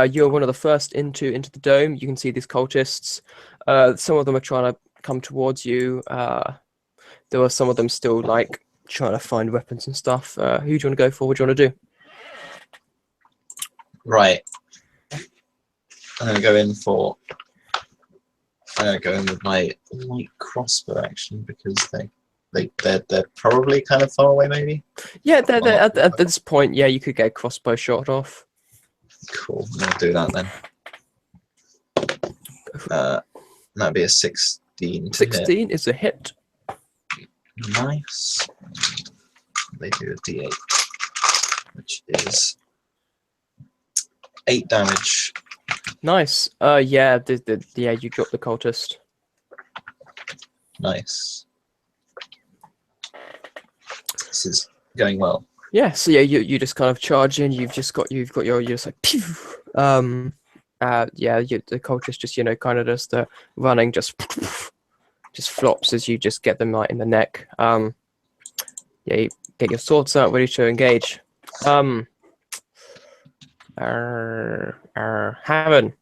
you're one of the first into the dome. You can see these cultists. Some of them are trying to come towards you. There are some of them still like trying to find weapons and stuff. Who do you want to go for? What do you want to do? Right. I'm gonna go in for. I'm gonna go in with my light crossbow action because they're probably kind of far away, maybe. Yeah, they're at this point. Yeah, you could get a crossbow shot off. Cool. I'm gonna do that then. That'd be a 16. to hit. 16 is a hit. Nice. They do a D8, which is 8 damage. Nice. Yeah, yeah, you dropped the cultist. Nice. This is going well. Yeah, so yeah, you just kind of charge in. You've got your you're just like pew. Yeah, the cultist just kind of just running just flops as you just get them right in the neck. Yeah, you get your swords out, ready to engage. Hammond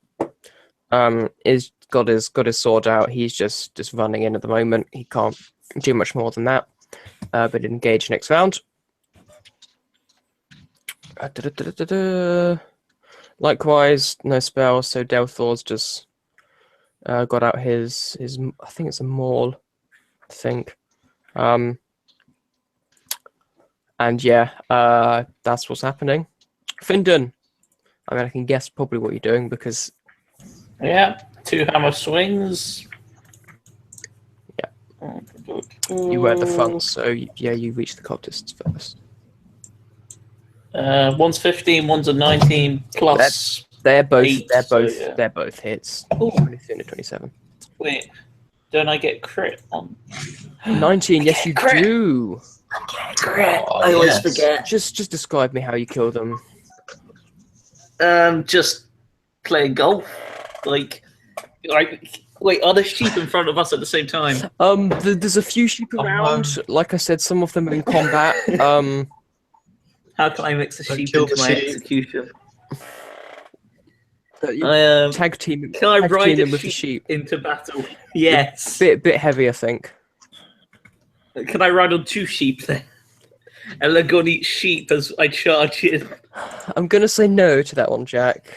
is got his sword out. He's just running in at the moment. He can't do much more than that. But engage next round. Likewise, no spells. So Delthor's just got out his I think it's a maul. I think. And yeah, that's what's happening. Findon, I mean, I can guess probably what you're doing because. Yeah, 2 hammer swings. Yeah. You were at the front, so yeah, you reached the cultists first. One's 15, one's a 19 plus. They're both 8, they're both hits. Ooh. 23 and 27. Wait, don't I get crit on? 19, yes you Crit. do. Crit. Oh, I always yes. forget. Just describe me how you kill them. Just playing golf. Like, wait, are there sheep in front of us at the same time? There's a few sheep around. Like I said, some of them are in combat. How can I mix a Don't sheep kill into the my sheep. execution? I tag team. Can I tag ride team a them with the sheep sheep? into battle? Yes. Bit heavy, I think. Can I ride on 2 sheep then? And then go and eat sheep as I charge in? I'm gonna say no to that one, Jack.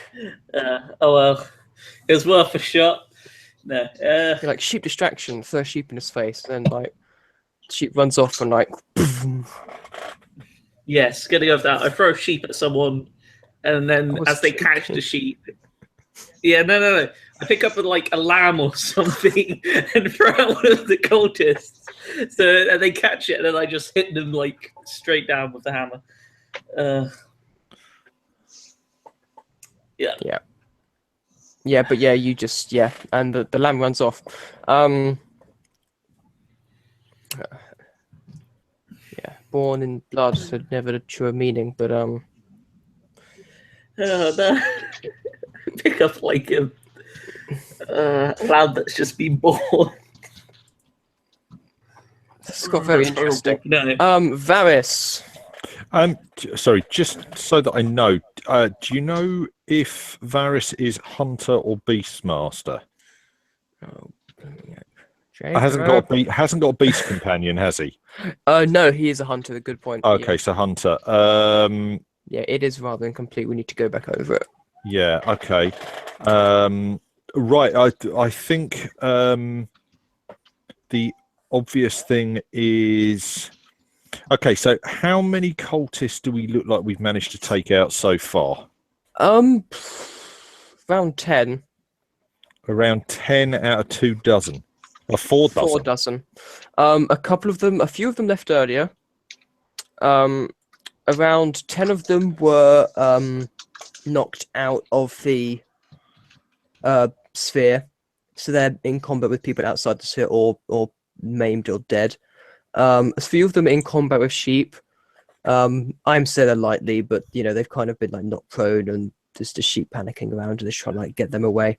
Oh well, it was worth a shot. No. You're like sheep distraction, throw a sheep in his face, and then like sheep runs off and like. Yes, gonna go with that. I throw a sheep at someone, and then I was as they catch the sheep, yeah, no. I pick up like a lamb or something and throw out one of the cultists. So and they catch it, and then I just hit them like straight down with the hammer. Yeah, but yeah, you just and the lamb runs off. Yeah, born in blood had never the true meaning, but Oh no! Pick up like a lad that's just been born. it's got very interesting. No. Varys. Sorry, just so that I know, do you know if Varys is hunter or beastmaster? Oh, Hasn't got a beast companion, has he? No, he is a hunter. Good point. Okay, so hunter. Yeah, it is rather incomplete. We need to go back over it. Yeah. Okay. Right. I think the obvious thing is. Okay, so how many cultists do we look like we've managed to take out so far? Around 10. Around 10 out of 2 dozen. Or 4 dozen. 4 dozen. A few of them left earlier. Around 10 of them were knocked out of the sphere. So they're in combat with people outside the sphere or maimed or dead. A few of them in combat with sheep. I'm still there lightly, but they've kind of been like knocked prone and there's the sheep panicking around and they're trying to like get them away.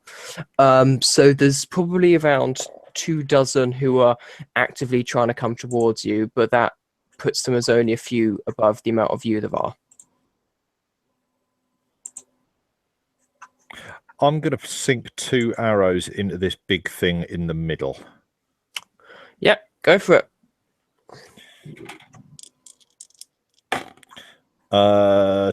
So there's probably around 24 who are actively trying to come towards you, but that puts them as only a few above the amount of you there are. I'm going to sink 2 arrows into this big thing in the middle. Yeah, go for it.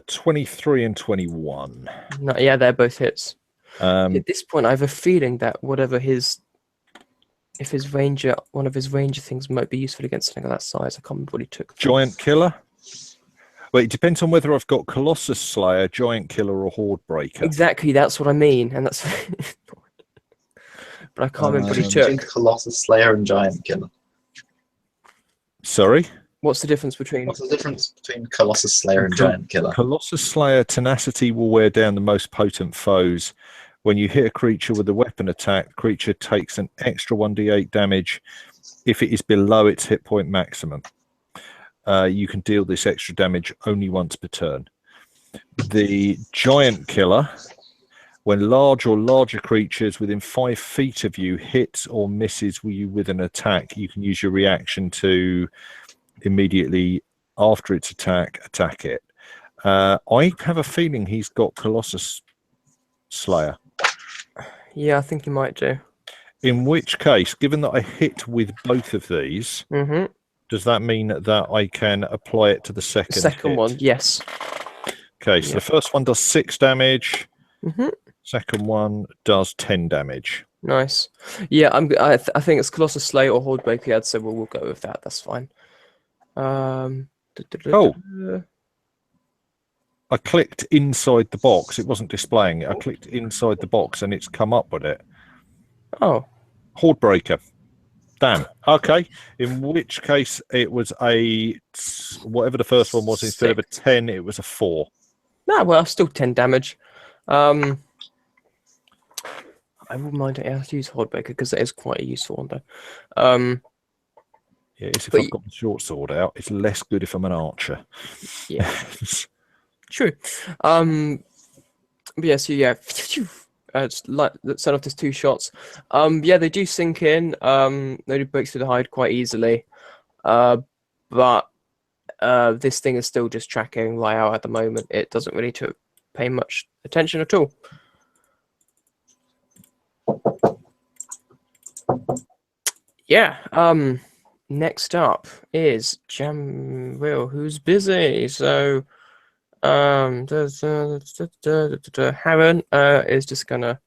23 and 21. No, yeah, they're both hits. Um, At this point, I have a feeling that whatever if his ranger, one of his ranger things might be useful against something of that size. I can't remember what he took. Giant Killer. Well, it depends on whether I've got Colossus Slayer, Giant Killer, or Horde Breaker. Exactly, that's what I mean, and that's. But I can't remember what he between took. Colossus Slayer and Giant Killer. Sorry? What's the difference between? What's the difference between Colossus Slayer and Giant Killer? Colossus Slayer tenacity will wear down the most potent foes. When you hit a creature with a weapon attack, the creature takes an extra 1d8 damage if it is below its hit point maximum. You can deal this extra damage only once per turn. The Giant Killer, when large or larger creatures within 5 feet of you hits or misses you with an attack, you can use your reaction to immediately after its attack it. I have a feeling he's got Colossus Slayer. Yeah, I think you might do. In which case, given that I hit with both of these, Mm-hmm. does that mean that I can apply it to the second hit? One, yes. Okay, so Yeah. the first one does 6 damage. Mm-hmm. Second one does 10 damage. Nice. Yeah, I think it's Colossus Slayer or Horde Breaker. So we'll go with that. That's fine. Oh. I clicked inside the box. It wasn't displaying it. I clicked inside the box and it's come up with it. Oh. Horde Breaker. Damn. Okay. In which case it was a whatever the first one was, instead of a 10, it was a 4. No, well, still 10 damage. I wouldn't mind it. I have to use Horde Breaker because that is quite a useful one, though. Yeah, it's if But I've got the short sword out, it's less good if I'm an archer. Yeah. True. But yeah, so yeah, just set off these 2 shots. Yeah, they do sink in. They do break through the hide quite easily. But this thing is still just tracking right out at the moment. It doesn't really pay much attention at all. Yeah. Next up is Jamril, who's busy. So Haran is just gonna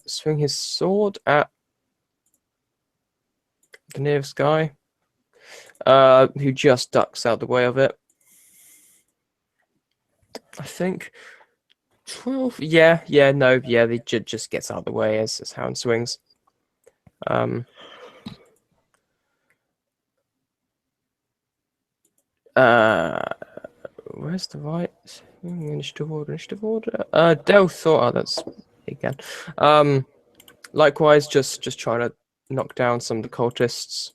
swing his sword at the nearest guy, who just ducks out the way of it. I think 12. Yeah, they just gets out of the way as Haran swings. Where's the right initiative order? Del thought. Oh, that's again. Likewise, just trying to knock down some of the cultists.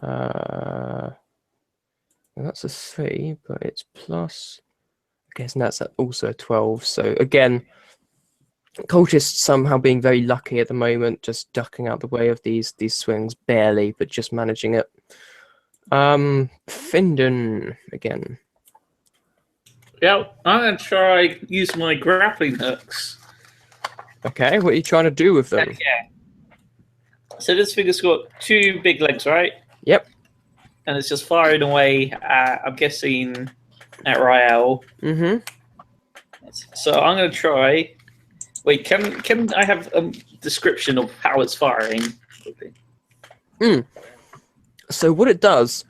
That's a 3, but it's plus. I guess that's also a 12. So again, cultists somehow being very lucky at the moment, just ducking out the way of these swings barely, but just managing it. Finden again. Yeah, I'm going to try use my grappling hooks. Okay, what are you trying to do with them? Okay. So this thing has got 2 big legs, right? Yep. And it's just firing away at, I'm guessing, at Rael. Mm-hmm. So I'm going to try. Wait, can I have a description of how it's firing? So what it does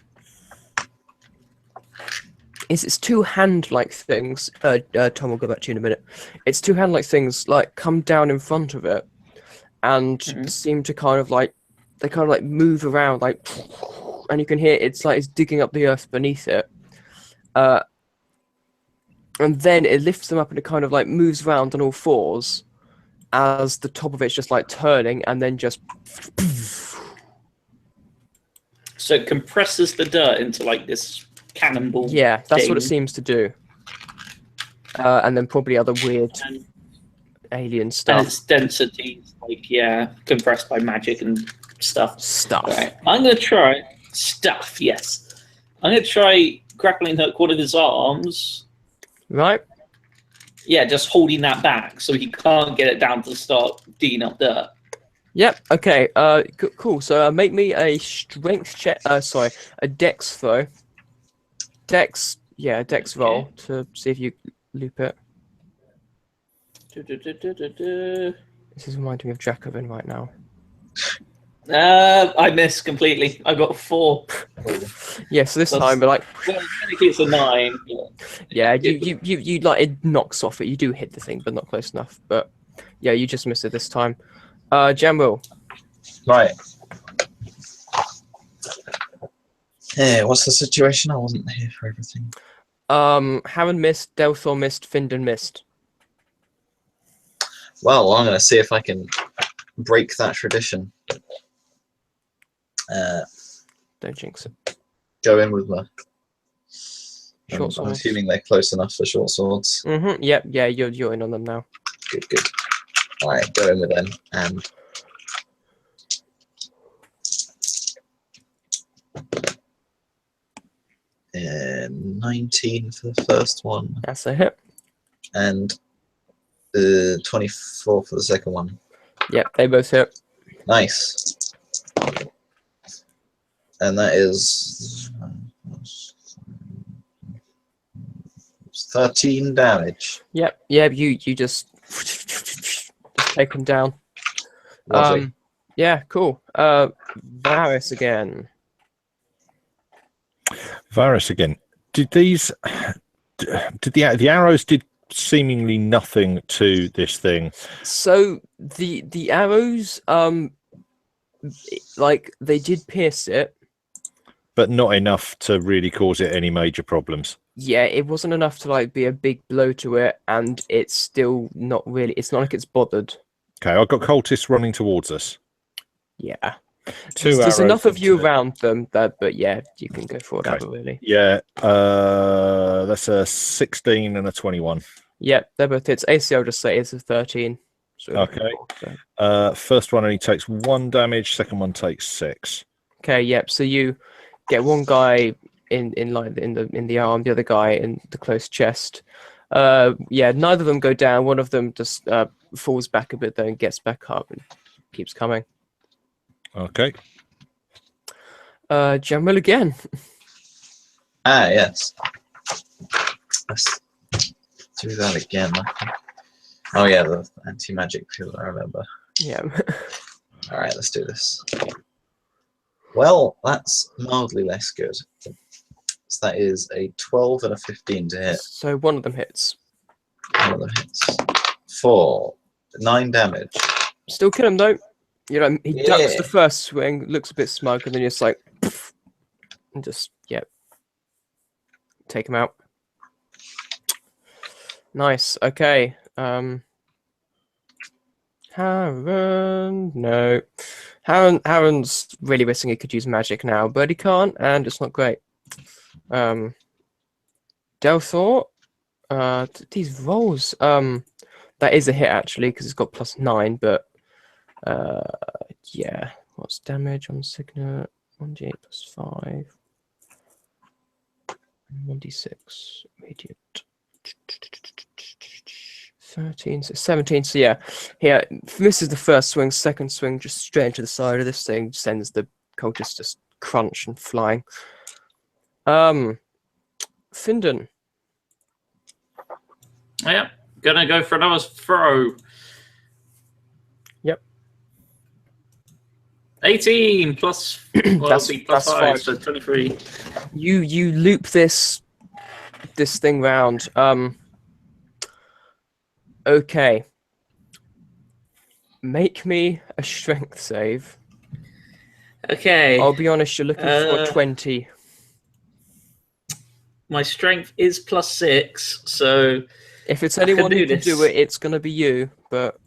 is its 2 hand-like things. Tom will go back to you in a minute. Its 2 hand-like things like come down in front of it and seem to kind of like move around like, and you can hear it's like it's digging up the earth beneath it. And then it lifts them up and it kind of like moves around on all 4s as the top of it's just like turning and then just So it compresses the dirt into like this cannonball. yeah, that's what it thing. seems to do. And then probably other weird And, alien and stuff. its density is like, yeah, compressed by magic and stuff. Stuff. Alright, I'm gonna try stuff, yes. I'm gonna try grappling hook one of his arms. Right? Yeah, just holding that back so he can't get it down to start digging up dirt. Yep. Okay. Cool. So make me a strength check. Sorry, a dex throw. Dex. Yeah, dex roll to see if you loop it. This is reminding me of Jacobin right now. I missed completely. I got 4. Yeah. So this That's- time, but like, Well, technically it's a 9. yeah, you like it knocks off it. You do hit the thing, but not close enough. But yeah, you just missed it this time. Jamil. Right. Hey, what's the situation? I wasn't here for everything. Hammond missed. Delthor missed. Findon missed. Well, I'm going to see if I can break that tradition. Don't jinx it. Go in with my. Short I'm swords. assuming they're close enough for short swords. Mm-hmm. Yep. Yeah. You're in on them now. Good, good. All right, go in with them. And uh, 19 for the first one, That's a hit. and 24 for the second one. Yep. They both hit. Nice. And that is 13 damage. Yep. Yeah. You just take them down. Lovely. Yeah. Cool. Varys again. Varys again. Did these? Did the arrows did seemingly nothing to this thing? So the arrows, like they did pierce it. But not enough to really cause it any major problems. Yeah, it wasn't enough to like be a big blow to it, and it's still not really. It's not like it's bothered. Okay, I've got cultists running towards us. Yeah, Two there's arrows enough of you into it. around them that, but yeah, you can go for that. Really. Yeah, that's a 16 and a 21. Yep, they're both hits. AC, I'll just say it's a 13. So Okay. so- First one only takes 1 damage. Second one takes 6. Okay. Yep. So you get one guy in the arm, the other guy in the close chest. Yeah, neither of them go down. One of them just falls back a bit though and gets back up and keeps coming. Okay. Jamil again. Ah, yes. Let's do that again. Oh yeah, the anti-magic field, I remember. Yeah. All right, let's do this. Well, that's mildly less good. So that is a 12 and a 15 to hit. So one of them hits. One of them hits. 4. 9 damage. Still kill him though. You know, he ducks Yeah. the first swing, looks a bit smug, and then you're just like, poof, and just take him out. Nice. Okay. Harren, no. Harren's really wishing he could use magic now, but he can't, and it's not great. Delthor, these rolls, that is a hit actually because it's got +9, but yeah. What's damage on Signet? 1d8 +5. 1d6 radiant. 13, so 17. So yeah, here misses the first swing. Second swing, just straight into the side of this thing, sends the cultist just crunch and flying. Findon. Yeah, gonna go for another throw. Yep. 18 plus. Well, That's- it'll be plus that's 5, five. so 23. You loop this thing round. Okay. Make me a strength save. Okay. I'll be honest, you're looking for a Uh, 20. My strength is +6, so If it's I can anyone do who can this. do it, it's gonna be you. But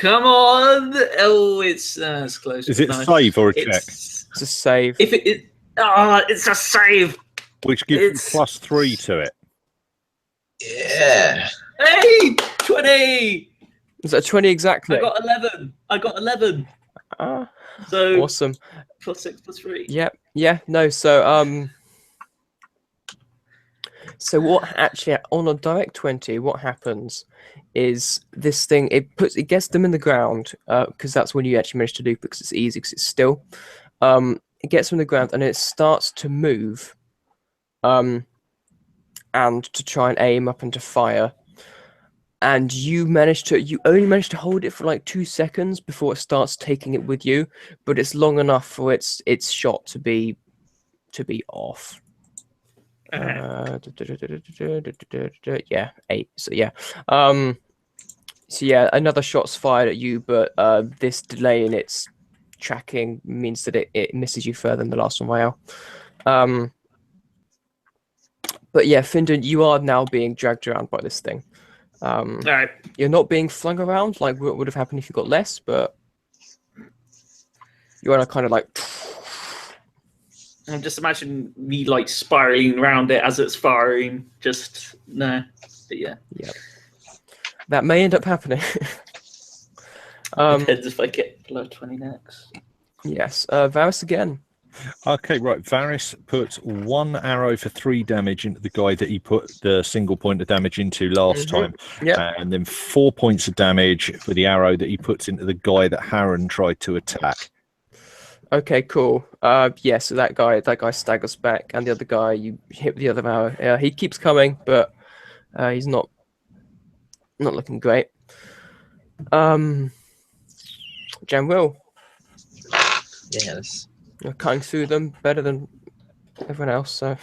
Come on! Oh, it's close. Is it No, a save or a check? it's, It's a save. If it's a save. Which gives you it's- +3 to it. Yeah. Hey, 20. Is that 20 exactly? I got 11. Ah, So awesome. +6 +3. Yep. Yeah. No. So what actually on a direct 20, what happens is this thing it gets them in the ground because that's when you actually manage to do because it's easy because it's still. It gets them in the ground and it starts to move, and to try and aim up and to fire. And you only manage to hold it for like 2 seconds before it starts taking it with you, but it's long enough for its shot to be off. Yeah, 8. So yeah, another shot's fired at you, but this delay in its tracking means that it misses you further than the last one, Rael. But yeah, Findon, you are now being dragged around by this thing. All right. You're not being flung around like what would have happened if you got less, but you want to kind of like. And just imagine me like spiraling around it as it's firing. Just no. But yeah. That may end up happening. Depends if I get below 20 next. Yes, Varys again. Okay, right. Varys puts 1 arrow for 3 damage into the guy that he put the single point of damage into last time. Yep. And then 4 points of damage for the arrow that he puts into the guy that Harren tried to attack. Okay, cool. Yeah, so that guy staggers back, and the other guy you hit with the other arrow. Yeah, he keeps coming, but he's not looking great. Janwil, Yes. you're cutting through them better than everyone else. So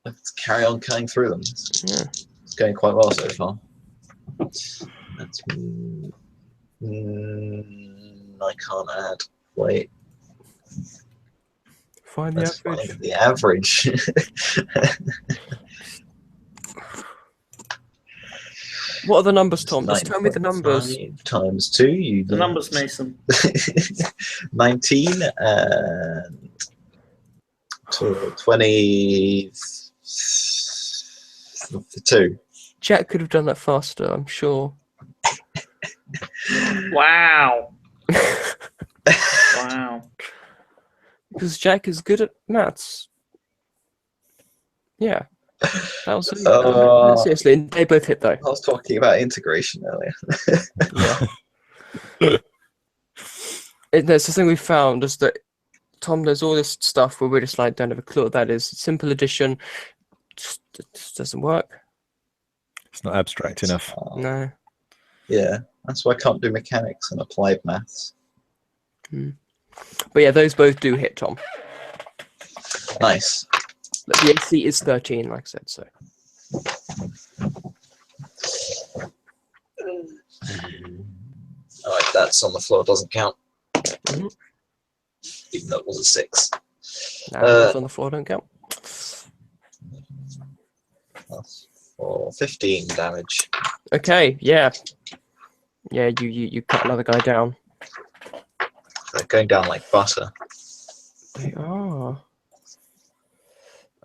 Let's carry on cutting through them. yeah, It's going quite well so far. That's I can't add. Wait. find the Let's average. find the average. What are the numbers, Tom? Just tell me the numbers. 9.5 times 2. You The numbers, Mason. 19 and 22. Jack could have done that faster, I'm sure. Wow. Wow. Because Jack is good at maths. Yeah. That was seriously, they both hit though. I was talking about integration earlier. That's the thing we found is that Tom, there's all this stuff where we're just like don't have a clue what that is. Simple addition just doesn't work. It's not abstract enough. No. Yeah, that's why I can't do mechanics and applied maths. But yeah, those both do hit Tom. Nice. But the AC is 13, like I said, so. Alright, that's on the floor, doesn't count. Mhm. Even though it was a 6. Those on the floor don't count. That's for 15 damage. Okay, yeah. Yeah, you cut another guy down. They're going down like butter. They are.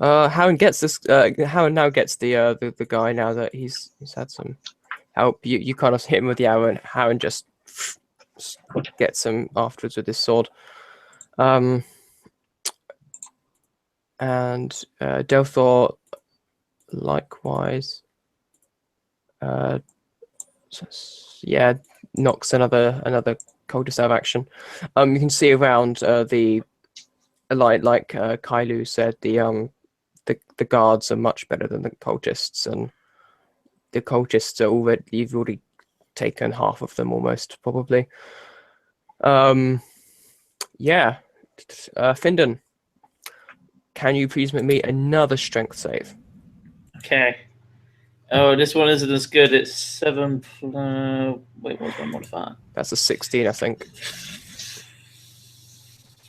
Harren gets this. Harren now gets the guy now that he's had some help. You kind of hit him with the arrow, and Harren just gets him afterwards with his sword. And Delthor likewise. Yeah, knocks another cultist out of action. You can see around the like Kailu said, the guards are much better than the cultists, and the cultists are you've already taken half of them almost probably. Yeah, Findon, can you please make me another strength save? Okay. Oh, this one isn't as good. It's 7. Wait, what's my modifier? That's a 16, I think.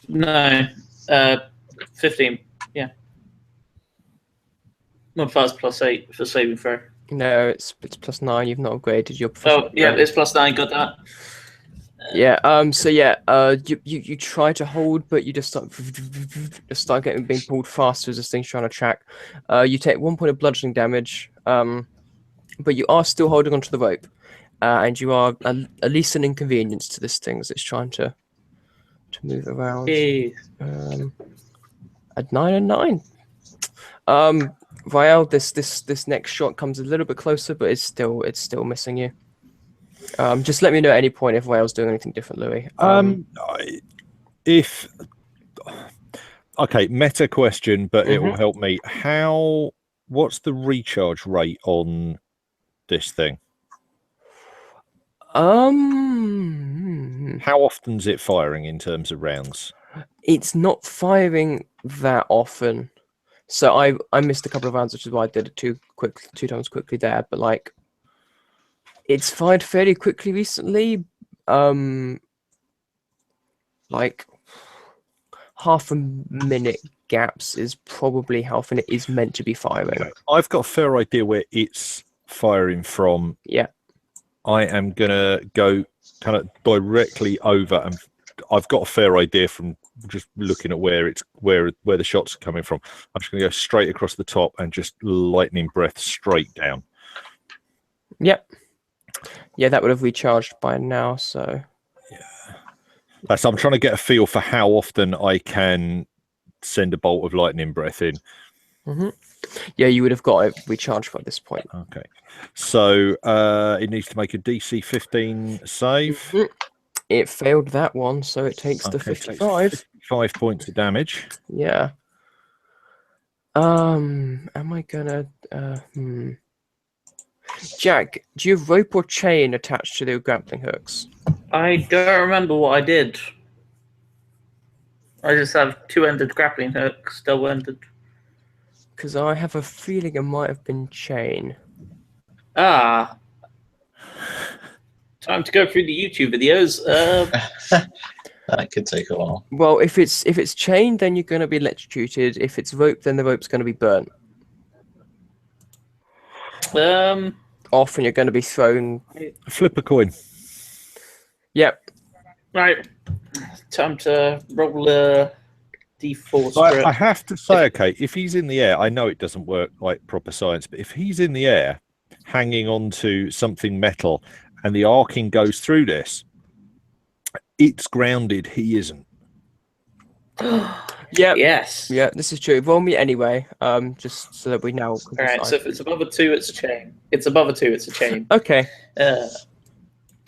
No. 15. Yeah. Modifier's +8 for saving throw. No, it's +9. You've not upgraded your Oh, proficiency. yeah, it's +9. Got that. Yeah. So yeah. You try to hold, but you just start getting being pulled faster as this thing's trying to track. You take 1 point of bludgeoning damage. But you are still holding onto the rope, and you are at least an inconvenience to this thing as it's trying to move around. Hey. At 9 and 9. Rael, this next shot comes a little bit closer, but it's still missing you. Just let me know at any point if Rael's doing anything different, Louis. If okay, meta question, but it will Mhm. help me. What's the recharge rate on this thing? How often's it firing in terms of rounds? It's not firing that often. So I missed a couple of rounds, which is why I did it two times quickly there. But like, it's fired fairly quickly recently. Like half a minute gaps is probably how often it is meant to be firing. Okay. I've got a fair idea where it's firing from. Yeah. I am gonna go kind of directly over, and I've got a fair idea from just looking at where the shots are coming from. I'm just gonna go straight across the top and just lightning breath straight down. Yep. Yeah, that would have recharged by now. So So I'm trying to get a feel for how often I can send a bolt of lightning breath in. Yeah, you would have got it recharged by this point. Okay, so it needs to make a DC 15 save. It failed that one, so it takes the 55. 55 points of damage. Yeah. Am I gonna? Jack, do you have rope or chain attached to the grappling hooks? I don't remember what I did. I just have two-ended grappling hooks, double-ended. Because I have a feeling it might have been chain. Ah. Time to go through the YouTube videos. That could take a while. Well, if it's chain, then you're going to be electrocuted. If it's rope, then the rope's going to be burnt off, and you're going to be thrown. Flip a coin. Yep. Right. Time to roll a D4 So script. I have to say, okay, if he's in the air, I know it doesn't work like proper science, but if he's in the air, hanging on to something metal, and the arcing goes through this, it's grounded. He isn't. Yeah. Yes. Yeah, this is true. Roll me anyway, just so that we now. All right. So if it's above a 2, it's a chain. It's above a 2, it's a chain. Okay.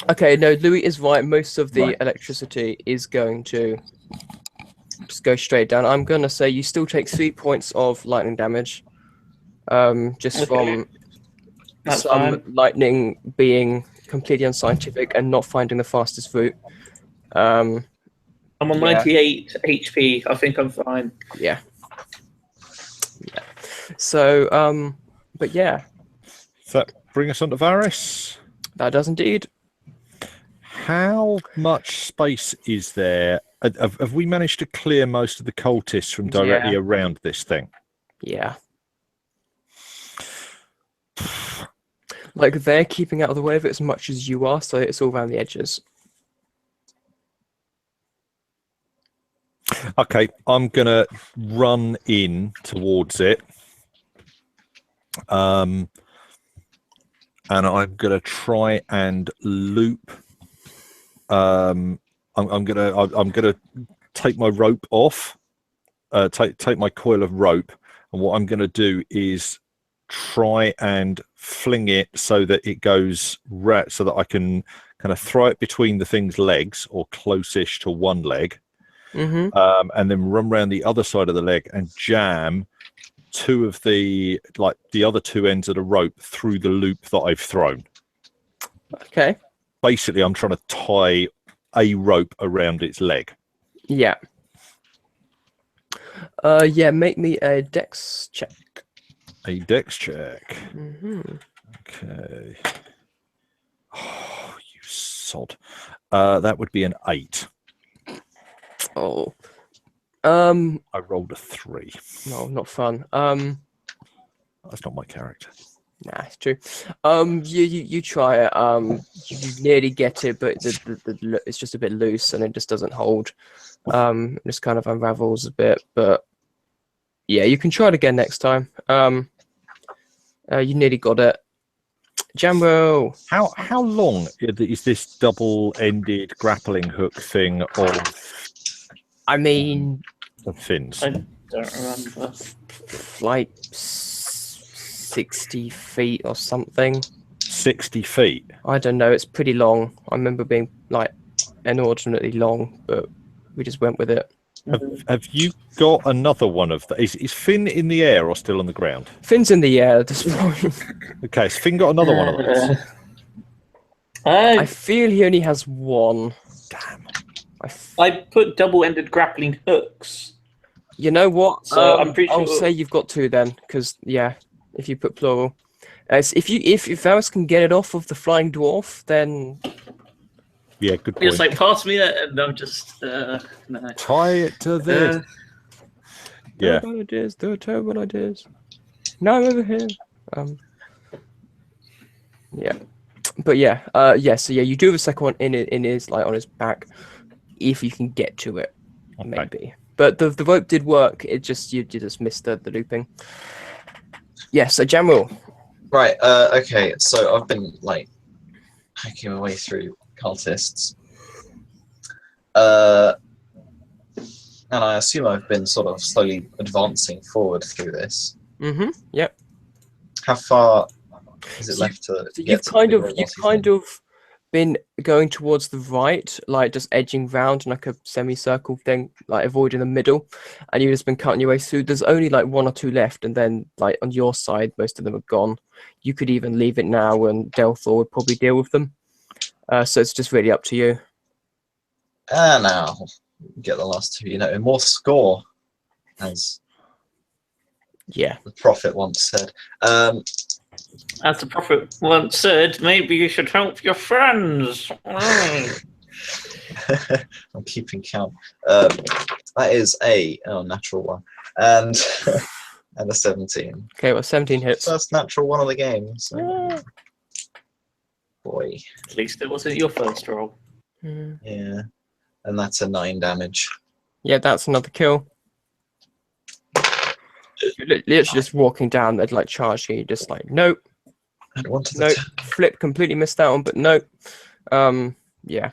Okay. No, Louis is right. Most of the Right. electricity is going to just go straight down. I'm gonna say you still take 3 points of lightning damage, just Okay. from That's some fine. lightning being completely unscientific and not finding the fastest route. I'm on Yeah. 98 HP. I think I'm fine. Yeah. So, but yeah, Does that bring us on to Varys? that does indeed. How much space is there? Have we managed to clear most of the cultists from directly Yeah. around this thing? Yeah. Like they're keeping out of the way of it as much as you are, so it's all around the edges. Okay, I'm gonna run in towards it, and I'm gonna try and loop. I'm gonna take my rope off, take my coil of rope, and what I'm gonna do is try and fling it so that it goes so that I can kind of throw it between the thing's legs or close-ish to one leg. And then run around the other side of the leg and jam two of the other two ends of the rope through the loop that I've thrown. Okay. Basically, I'm trying to tie a rope around its leg. Yeah. Yeah. Make me a dex check. A dex check. Okay. Oh, you sod. That would be an 8. Oh. I rolled a 3. No, not fun. That's not my character. Nah, it's true. You try it. You nearly get it, but it's just a bit loose and it just doesn't hold. It just kind of unravels a bit, but yeah, you can try it again next time. You nearly got it. Jambo. How long is this double-ended grappling hook thing I mean, of Finn's? I don't remember. like 60 feet or something. 60 feet. I don't know. It's pretty long. I remember being like inordinately long, but we just went with it. Have you got another one of that? Is Finn in the air or still on the ground? Finn's in the air at this point. Okay, so Finn got another one of those. I feel he only has one. Damn. I put double-ended grappling hooks. You know what? So I'm pretty I'll sure- say you've got two then, because yeah, if you put plural, if Varus can get it off of the flying dwarf, then Yeah, good point. It's like, pass me it, and I'm just, no. Tie it to this. Yeah. Terrible ideas, there are terrible ideas. No, I'm over here. Yeah, but yeah, So yeah, you do the second one in his like on his back, if you can get to it, Okay. maybe. But the rope did work. It just you just missed the looping. Yeah. So Jamil. Right. Okay. So I've been like hacking my way through cultists, and I assume I've been sort of slowly advancing forward through this. Mm-hmm. Yep. How far is it So- left to? So get you've to the kind big of roboty thing? been going towards the right, like just edging round in like a semicircle thing, like avoiding the middle, and you've just been cutting your way through. There's only like one or two left, and then like on your side, most of them are gone. You could even leave it now, and Delthor would probably deal with them. So it's just really up to you. Now get the last two. You know, more score, as Yeah. the prophet once said. As the prophet once said, maybe you should help your friends. Mm. I'm keeping count. That is a natural one, and and a 17. Okay. Well, 17 hits. First natural one of the game. So, Yeah. boy, At least it wasn't your first roll. Mm. yeah, and that's a 9 damage. Yeah, that's another kill. You're literally just walking down, they'd like charge you, just like nope. And one to the Nope. Flip completely missed that one, but nope. Yeah.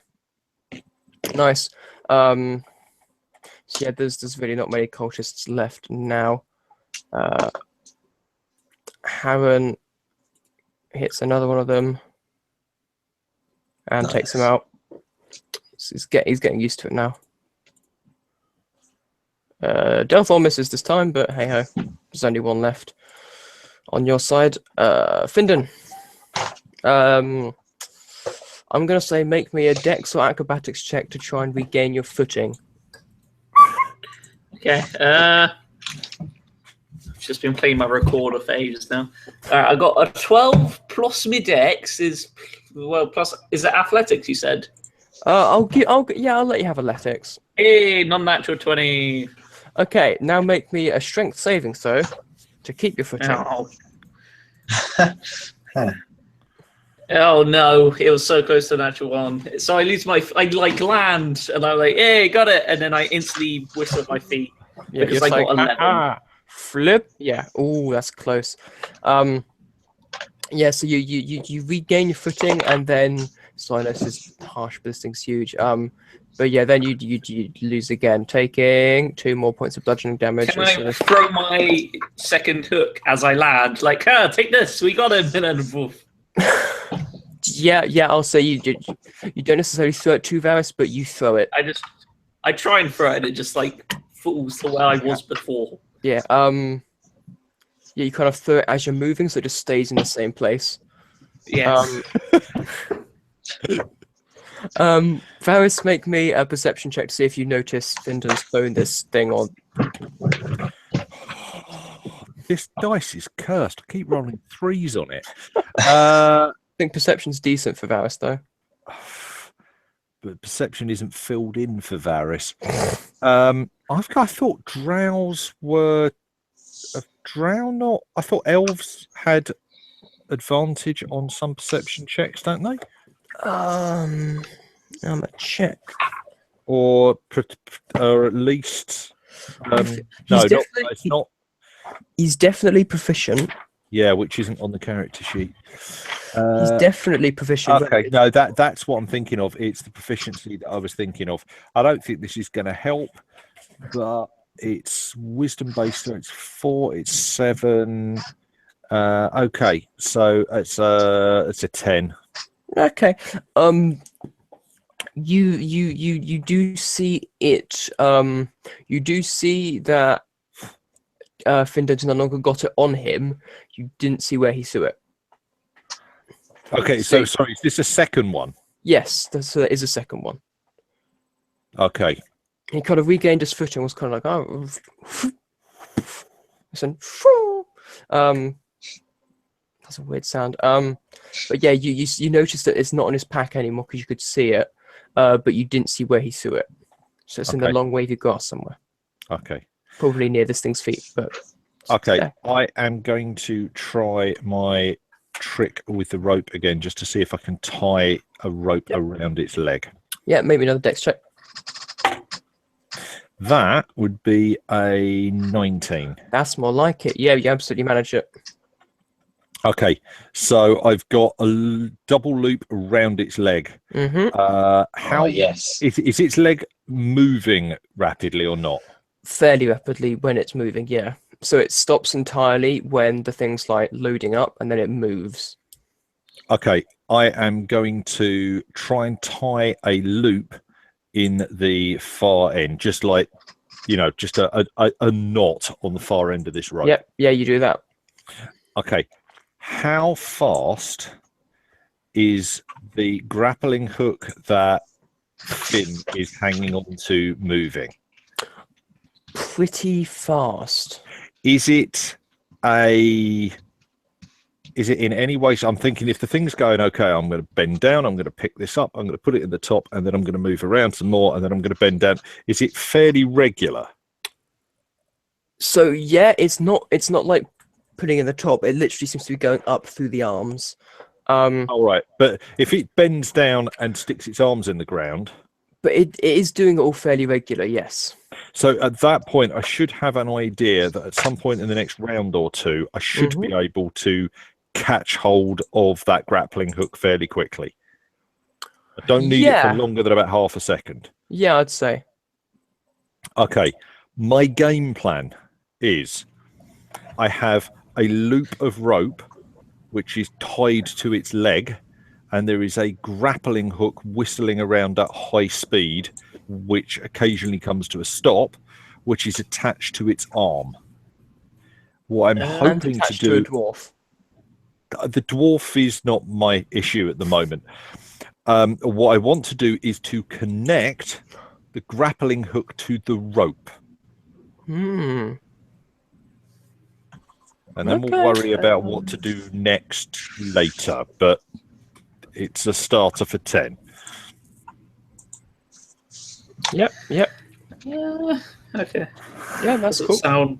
Nice. So yeah, there's really not many cultists left now. Harren hits another one of them and takes him Nice. out. So he's getting used to it now. Delthor misses this time, but hey ho, there's only one left on your side. Findon. I'm gonna say make me a dex or acrobatics check to try and regain your footing. Okay. I've just been playing my recorder for ages now. I got a 12 plus my dex is plus is it athletics? You said. I'll let you have athletics. Hey, non-natural 20. Okay, now make me a strength saving throw to keep your footing. Oh no, it was so close to the natural one. So I lose I like land and I'm like, hey, got it, and then I instantly whistle my feet. Yeah, because you're I got 11. Flip. Yeah. Oh, that's close. Yeah. So you regain your footing, and then so I know this is harsh, but this thing's huge. But yeah, then you lose again, taking 2 more points of bludgeoning damage. Can I throw my second hook as I land? Like, take this, we got him, and then woof. Yeah. I'll say you don't necessarily throw it to Varus, but you throw it. I try and throw it, and it just like falls to where I was before. Yeah. Yeah, you kind of throw it as you're moving, so it just stays in the same place. Yeah. Varus, make me a perception check to see if you notice Findon's throwing this thing on. This dice is cursed. I keep rolling 3s on it. I think perception's decent for Varus, though. But perception isn't filled in for Varus. I thought drows were... Drow not... I thought elves had advantage on some perception checks, don't they? I'm gonna check. Or at least no, definitely- it's not. He's definitely proficient. Yeah, which isn't on the character sheet. He's definitely proficient. Okay, no, that's what I'm thinking of. It's the proficiency that I was thinking of. I don't think this is going to help, but it's wisdom based, so it's 4, it's 7. Okay, so it's a 10. Okay. You do see it. You do see that Finden's no longer got it on him. You didn't see where he threw it. Okay, so sorry, is this a second one? Yes, so there is a second one. Okay. He kind of regained his footing, was kind of like, oh, listen, that's a weird sound. But yeah, you noticed that it's not on his pack anymore because you could see it, but you didn't see where he threw it. So it's in the long wavy grass somewhere. Okay. Probably near this thing's feet, but okay. Yeah. I am going to try my trick with the rope again, just to see if I can tie a rope around its leg. Yeah, maybe another dex check. That would be a 19. That's more like it. Yeah, you absolutely manage it. Okay, so I've got a double loop around its leg. Mm-hmm. How yes. is its leg moving rapidly or not? Fairly rapidly when it's moving, yeah. So it stops entirely when the thing's like loading up, and then it moves. Okay, I am going to try and tie a loop in the far end, just like, just a knot on the far end of this rope. Yep, yeah, you do that. Okay, how fast is the grappling hook that Finn is hanging on to moving? Pretty fast. Is it in any way? So I'm thinking, if the thing's going okay, I'm going to bend down, I'm going to pick this up, I'm going to put it in the top, and then I'm going to move around some more, and then I'm going to bend down. Is it fairly regular? So yeah, it's not like putting in the top. It literally seems to be going up through the arms. All right, but if it bends down and sticks its arms in the ground, but it is doing it all fairly regular, yes. So at that point, I should have an idea that at some point in the next round or two, I should be able to catch hold of that grappling hook fairly quickly. I don't need it for longer than about half a second. Yeah, I'd say. Okay, my game plan is I have a loop of rope which is tied to its leg, and there is a grappling hook whistling around at high speed, which occasionally comes to a stop, which is attached to its arm. What I'm hoping to do... to a dwarf. The dwarf is not my issue at the moment. What I want to do is to connect the grappling hook to the rope. And then we'll worry about what to do next later, but it's a starter for 10. Yep. Yeah. Okay. Yeah, that's cool. Sound.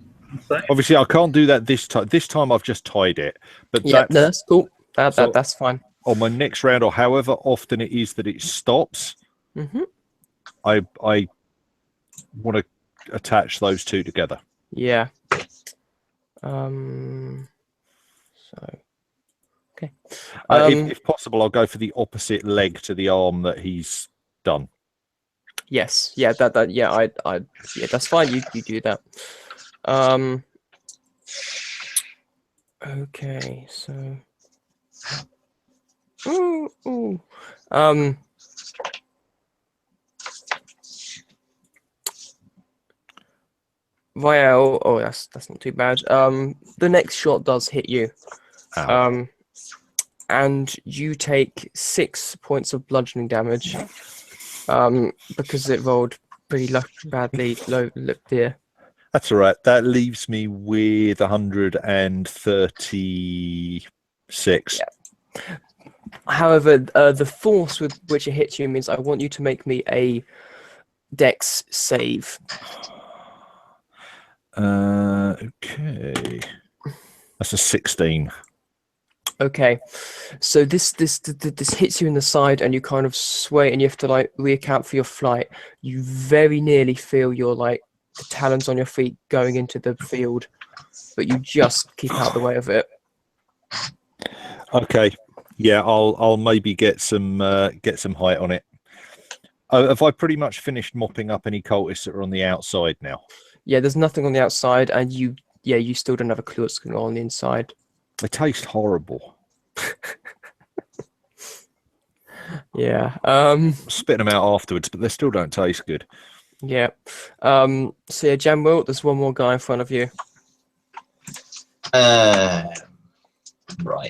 Obviously, I can't do that this time. This time I've just tied it. But yeah, that's cool. So That's fine. on my next round, or however often it is that it stops, I want to attach those two together. Yeah. Okay. If possible, I'll go for the opposite leg to the arm that he's done. Yes. Yeah. Yeah. Yeah. That's fine. You do that. Okay. So. Rael, oh, that's not too bad. The next shot does hit you. Ow. And you take 6 points of bludgeoning damage. Because it rolled pretty badly low there. That's all right. That leaves me with 136. Yeah. However, the force with which it hits you means I want you to make me a dex save. Okay. That's a 16. Okay, so this hits you in the side, and you kind of sway, and you have to like reaccount for your flight. You very nearly feel your like the talons on your feet going into the field, but you just keep out the way of it. Okay, yeah, I'll maybe get some height on it. Have I pretty much finished mopping up any cultists that are on the outside now? Yeah, there's nothing on the outside, and you still don't have a clue what's going on the inside. They taste horrible. Yeah. Spitting them out afterwards, but they still don't taste good. Yeah. So yeah, Jamwell, there's one more guy in front of you. Right.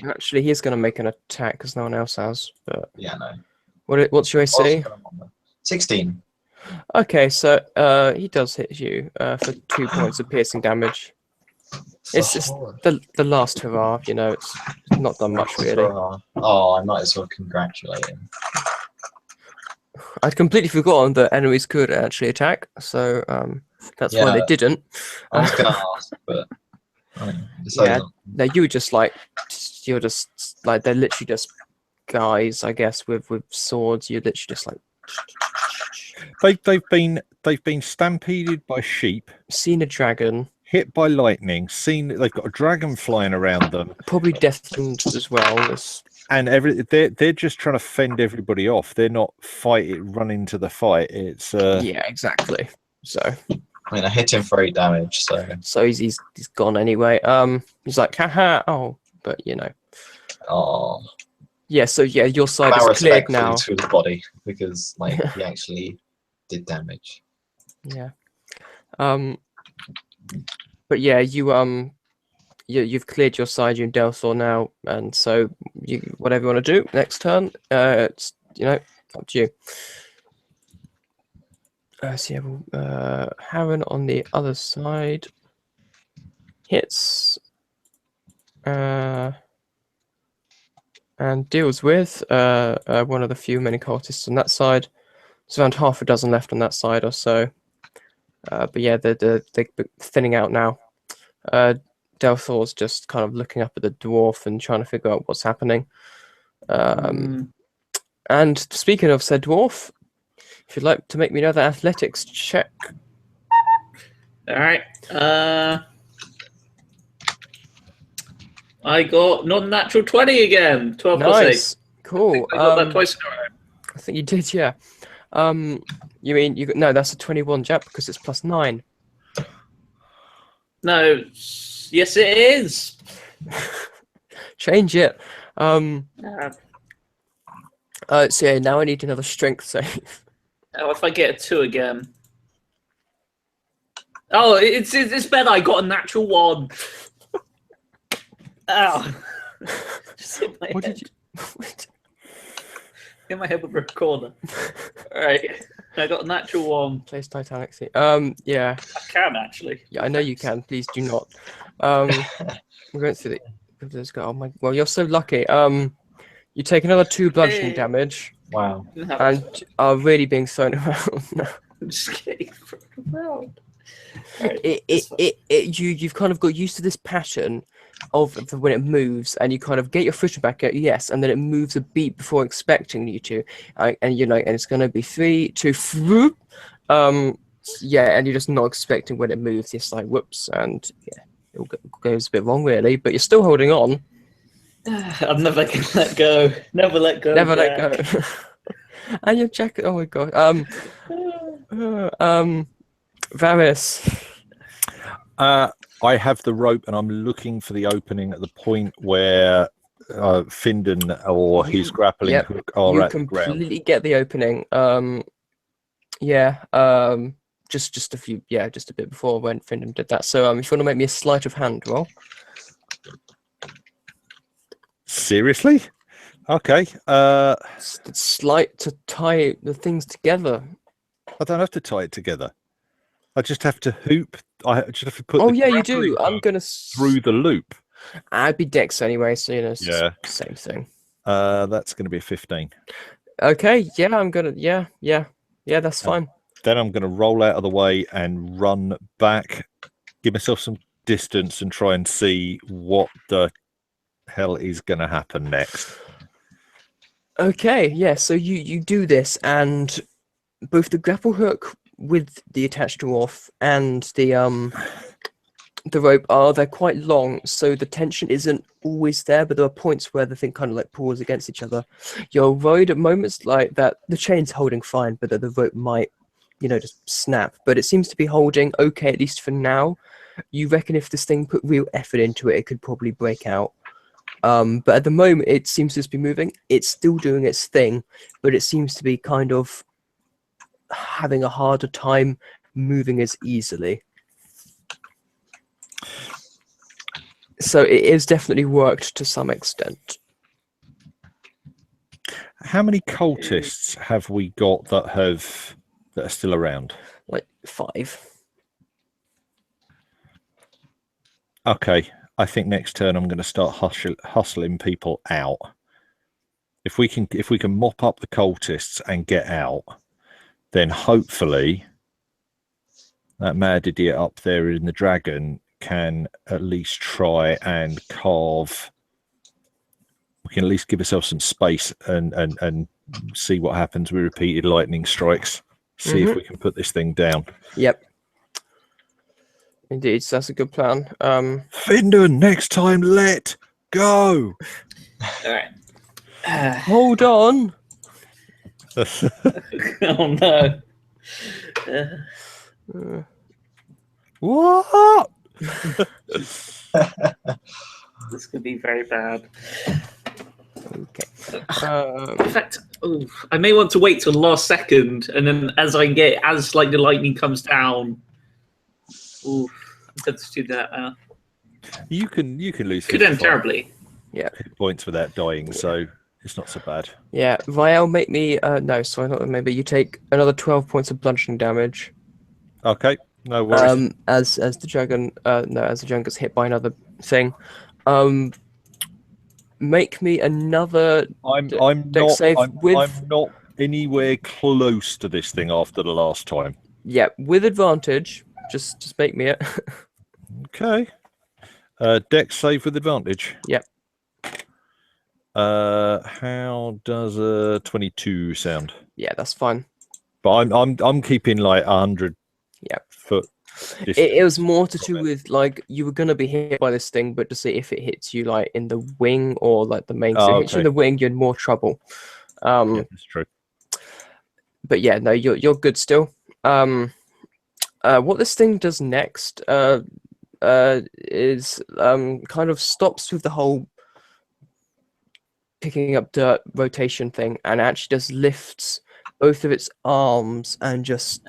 Actually, he's going to make an attack because no one else has. But Yeah, no. what's your AC? 16. Okay, so he does hit you for 2 points of piercing damage. It's the last hurrah, you know. It's not done much really. Oh, I might as well congratulate him. I'd completely forgotten that enemies could actually attack, so that's why they didn't. I was gonna ask, but yeah, no, you're just like they're literally just guys, I guess, with swords. You're literally just like They've been stampeded by sheep, seen a dragon, hit by lightning, they've got a dragon flying around them, probably deafened as well. and they're just trying to fend everybody off. They're not running to the fight. It's yeah, exactly. So I mean, I hit him for 8 damage, so he's gone anyway. He's like haha, oh, but you know. Oh. Yeah, so yeah, your side is cleared now. To his body because like he actually did damage. Yeah. But yeah, you've cleared your side. You're in Delthor now, and so whatever you want to do next turn, it's up to you. So yeah, Harren on the other side hits and deals with one of the few many cultists on that side. There's around half a dozen left on that side or so. But yeah, they're thinning out now. Delthor's just kind of looking up at the dwarf and trying to figure out what's happening. And speaking of said dwarf, if you'd like to make me another athletics check. All right. I got non-natural 20 again. 12 Nice. plus 8. Cool. I got that twice in a row. I think you did, yeah. You mean you got no? That's a 21, Jap, because it's plus 9. No. Yes, it is. Change it. Oh, So yeah, now I need another strength save. if I get a 2 again. Oh, it's better. I got a natural 1. Ow. Just hit my What head. did you? Hit my head with a corner. Alright. I got a natural 1. Place Titanic Sea. Yeah. I can actually. Yeah, I know you can. Please do not. We're going through the. Let's go. Oh my. Well, you're so lucky. You take another 2 bludgeoning damage, Wow. and are really being thrown around. I'm just getting thrown around. You've kind of got used to this pattern of when it moves, and you kind of get your footing back at yes, and then it moves a beat before expecting you to, and you're like, and it's going to be 3, 2, whoop. Yeah, and you're just not expecting when it moves. It's like whoops, and yeah, it goes a bit wrong really, but you're still holding on. I'm never gonna let go. Never let go. Never let go. And your jacket. Oh my god. Varys. I have the rope, and I'm looking for the opening at the point where Findon or his grappling hook are you at the ground. completely get the opening. Just a few, just a bit before when Findon did that. So if you want to make me a sleight of hand roll. Seriously? Okay. It's slight to tie the things together. I don't have to tie it together. I just have to hoop. I just have to put. Oh the yeah, you do. grappling I'm hook gonna through the loop. I'd be Dex anyway, so you know, it's Yeah. same thing. That's going to be a 15. Okay, yeah, I'm gonna, yeah, that's fine. Then I'm going to roll out of the way and run back, give myself some distance, and try and see hell is going to happen next? Okay, yeah. So you do this, and both the grapple hook with the attached dwarf and the rope they're quite long, so the tension isn't always there, but there are points where the thing kind of like pulls against each other. You're worried at moments like that the chain's holding fine, but that the rope might, just snap. But it seems to be holding okay, at least for now. You reckon if this thing put real effort into it, it could probably break out. But at the moment, it seems to just be moving. It's still doing its thing, but it seems to be kind of having a harder time moving as easily. So it is definitely worked to some extent. How many cultists have we got that are still around? Like 5. Okay, I think next turn I'm going to start hustling people out. If we can mop up the cultists and get out, then hopefully that mad idiot up there in the dragon can at least try and carve. We can at least give ourselves some space and see what happens with repeated lightning strikes. See if we can put this thing down. Yep. Indeed, so that's a good plan. Findon, next time, let go. All right. Hold on. Oh no. What? This could be very bad. Okay. In fact, I may want to wait till the last second, and then as the lightning comes down. I'm going to do that. You can lose Could end 55 terribly. hit points without dying, so it's not so bad. Yeah, Vial, make me no, sorry, not maybe you take another 12 points of bludgeoning damage. Okay, no worries. As the dragon as the dragon gets hit by another thing. Make me another I'm dex save with I'm not anywhere close to this thing after the last time. yeah, with advantage. Just make me it. Okay. Dex save with advantage. Yep. How does a 22 sound? Yeah, that's fine. But I'm keeping like 100 foot. It was more to do with like you were gonna be hit by this thing, but to see if it hits you like in the wing or like the main. So if it hits you in the wing, you're in more trouble. Yeah, that's true. But yeah, no, you're good still. What this thing does next is kind of stops with the whole picking up dirt rotation thing and actually just lifts both of its arms and just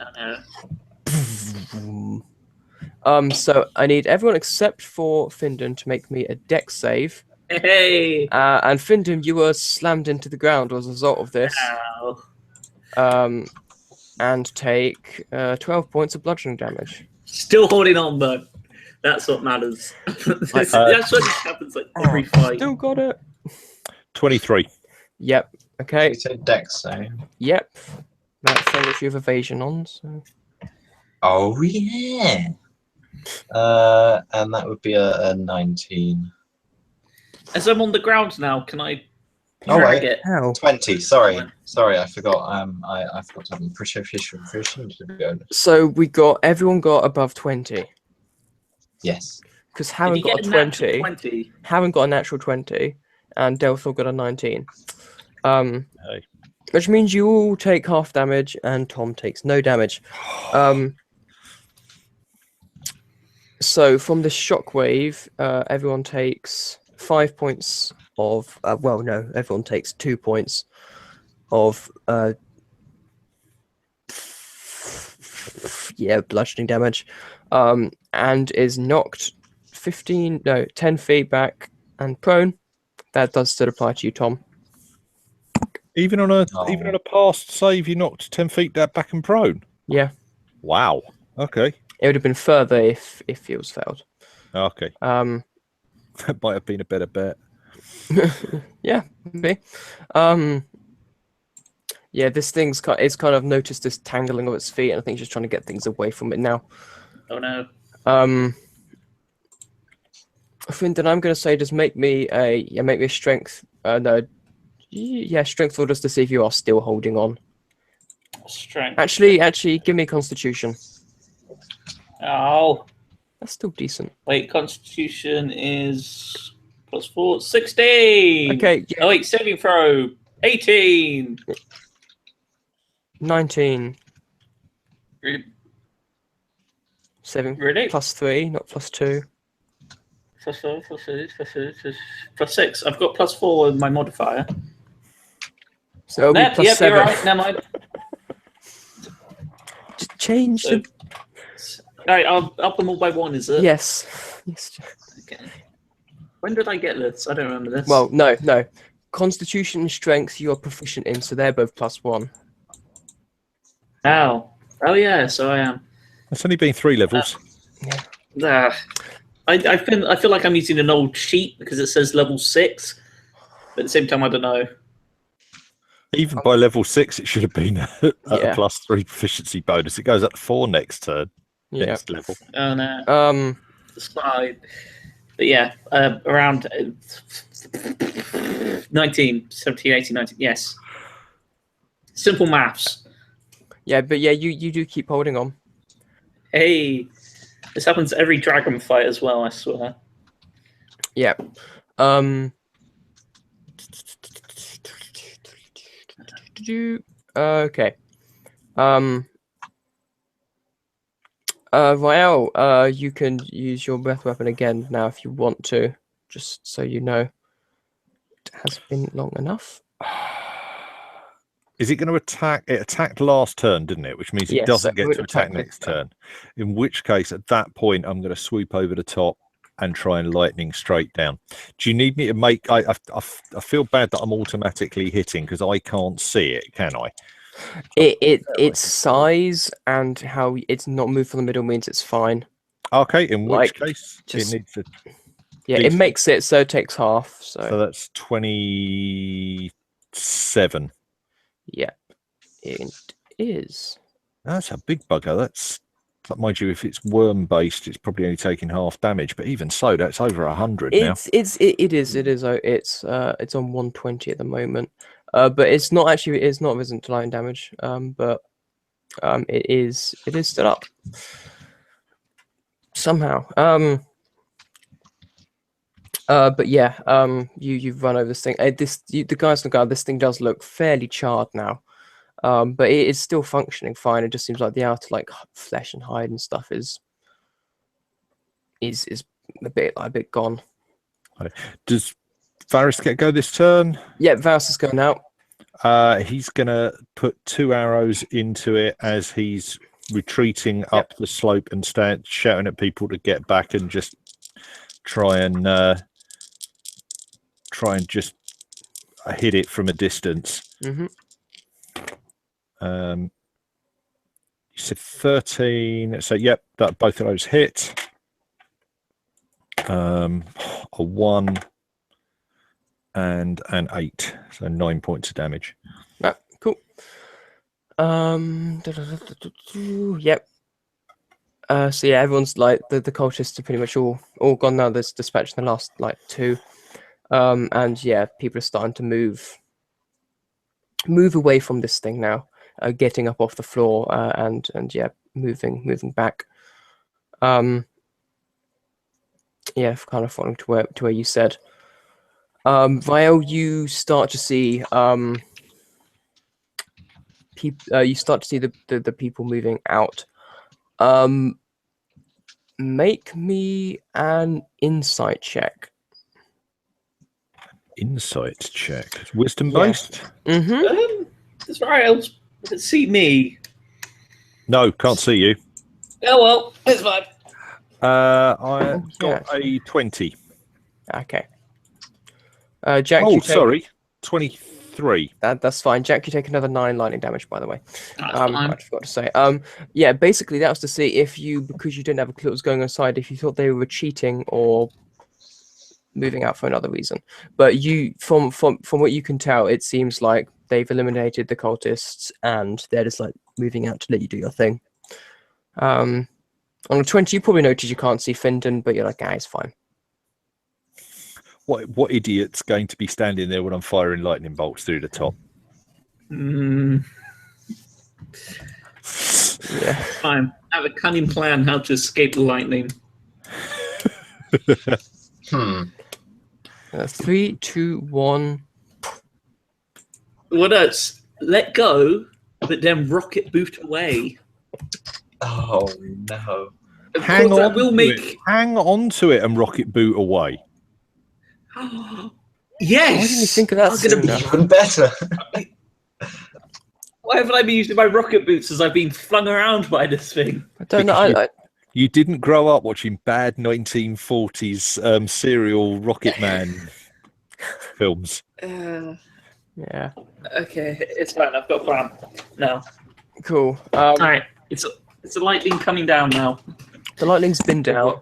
so I need everyone except for Findon to make me a dex save. Hey! And Findon, you were slammed into the ground as a result of this. Ow. And take 12 points of bludgeoning damage. Still holding on, though. That's what matters. That's what happens like every fight. Still got it. 23. Yep. Okay. You said dex, so. Yep. That thing which you have evasion on. So. Oh yeah. And that would be a 19. As I'm on the ground now, can I Oh drag wait, it? How? 20. Sorry, I forgot. I forgot to have a proficient. So everyone got above 20. Yes. Because Did Haven you got get a a natural 20. 20? Haven got a natural 20. And Delthor got a 19. Hey. Which means you all take half damage and Tom takes no damage. So from the shockwave, everyone takes 5 points of everyone takes 2 points of bludgeoning damage, and is knocked 10 feet back and prone. That does still apply to you, Tom. Even on a past save, you knocked 10 feet back and prone. Yeah. Wow. Okay. It would have been further if it was failed. Okay. That might have been a better bet. Yeah, maybe. Yeah, this thing's kind of noticed this tangling of its feet, and I think it's just trying to get things away from it now. Oh no. Then I'm going to say just make me a strength. No, yeah, strength roll just to see if you are still holding on. Strength. Actually, give me Constitution. Oh, That's still decent. wait. Constitution is +4, 16. Okay, yeah, Oh wait, saving throw, 18. 19. Really? 7 Really? +3, not +2. +4, +6. I've got +4 with my modifier. So it'll be Yep, +7. you're right. Never mind. Just change So, the. all right, I'll up them all by 1. Is it? Yes. Yes. Okay. When did I get this? I don't remember this. Well, no. Constitution and strength you are proficient in, so they're both +1. Oh yeah. So I am. It's only been 3 levels. I feel like I'm using an old sheet because it says level 6, but at the same time I don't know. Even by level 6, it should have been a Yeah. +3 proficiency bonus. It goes up to 4 next turn. Yeah. Next level. Oh no. It's fine. But yeah, around 19, 17, 18, 19. Yes. Simple maths. Yeah, but yeah, you do keep holding on. Hey, this happens every dragon fight as well, I swear. Yeah. Okay. Rael, you can use your breath weapon again now if you want to, just so you know. It has been long enough. Is it going to attack? It attacked last turn, didn't it? Which means it Yes, doesn't it get would to attack attack next next turn. turn. In which case, at that point, I'm going to swoop over the top and try and lightning straight down. Do you need me to make? I feel bad that I'm automatically hitting because I can't see it. Can I? Its size and how it's not moved from the middle means it's fine. Okay. In which case, just- it needs to. Yeah, it Decent. makes it so it takes half. So that's 27. Yeah, it is. That's a big bugger. That's, mind you, if it's worm based, it's probably only taking half damage. But even so, that's over 100 now. It is. It's on 120 at the moment. But it's not actually. It's not risen to line damage. But it is still up somehow. But yeah. You've run over this thing. The guys on the guard. This thing does look fairly charred now. But it is still functioning fine. It just seems like the outer flesh and hide and stuff is a bit gone. Does Varys get go this turn? Yeah, Varys is going out. He's going to put 2 arrows into it as he's retreating up the slope and start shouting at people to get back and just try and just hit it from a distance. Mm-hmm. You said 13, so yep, that both of those hit. A 1 and an 8, so 9 points of damage. Ah, cool. Yep. So yeah, everyone's the cultists are pretty much all gone now. There's dispatched in the last 2. And yeah, people are starting to move away from this thing now. Getting up off the floor and yeah, moving back. Yeah, kind of following to where you said. Vial, you start to see you start to see the people moving out. Make me an insight check. Insight check. It's wisdom based? Mm-hmm. That's right. Else see me. No, can't see you. Oh well, it's fine. I got a 20. Okay. Jack. Oh, sorry, 23. That's fine. Jack, you take another 9 lightning damage, by the way. I Fine. forgot to say. Yeah, basically that was to see if because you didn't have a clue what was going inside, if you thought they were cheating or moving out for another reason. But from what you can tell, it seems like they've eliminated the cultists and they're just moving out to let you do your thing. On a 20, you probably notice you can't see Findon, but you're like, it's fine. What idiot's going to be standing there when I'm firing lightning bolts through the top? Mm, Yeah. fine. I have a cunning plan how to escape the lightning. Hmm. 3, 2, 1. What else? Let go, but then rocket boot away. Oh no. Of Hang course, that on will to make. it. Hang on to it and rocket boot away. Yes. Why didn't you think of that I'm gonna sooner? be. Even better. Why haven't I been using my rocket boots as I've been flung around by this thing? I don't know. Because You didn't grow up watching bad 1940s serial Rocket Man films. Yeah. Okay, it's fine. I've got a plan. No. Cool. All right. It's a lightning coming down now. The lightning's been down.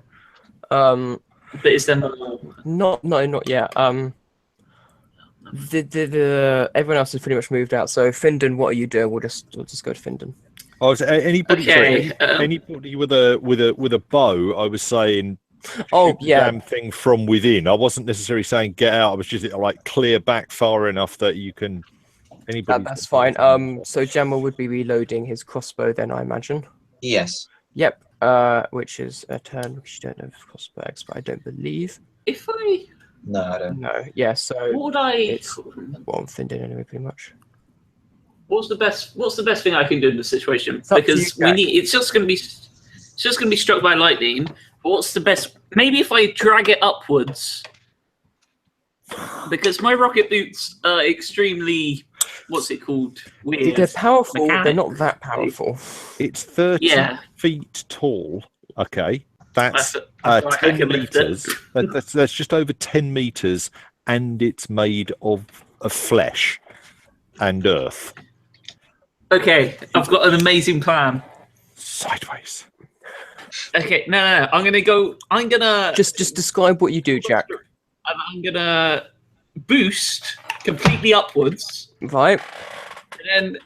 But is there more? Not yet. The everyone else has pretty much moved out. So Findon, what are you doing? We'll just go to Findon. Oh, so anybody? Okay, Sorry, anybody with a bow? I was saying. Oh, shoot the yeah. damn thing from within. I wasn't necessarily saying get out. I was just like clear back far enough that you can. Anybody. That's fine. So Gemma would be reloading his crossbow then, I imagine. Yes. Yep. Which is a turn which you don't know if crossbow expert, I don't believe. If I. No, I don't. No. Yeah. So What would I? it's well, Findon anyway, pretty much. What's the best thing I can do in this situation? It's up to Because you, we Jack. need. It's just going to be struck by lightning. But what's the best? Maybe if I drag it upwards. Because my rocket boots are extremely. What's it called? Weird. They're powerful. They're Mechanic. not that powerful. It's 30 Yeah. feet tall. Okay, that's I feel like I 10 can lift it. meters. That's just over 10 meters, and it's made of flesh and earth. Okay, I've got an amazing plan. Sideways. Okay, no. I'm gonna Just describe what you do, Jack. I'm gonna boost completely upwards, Right. and then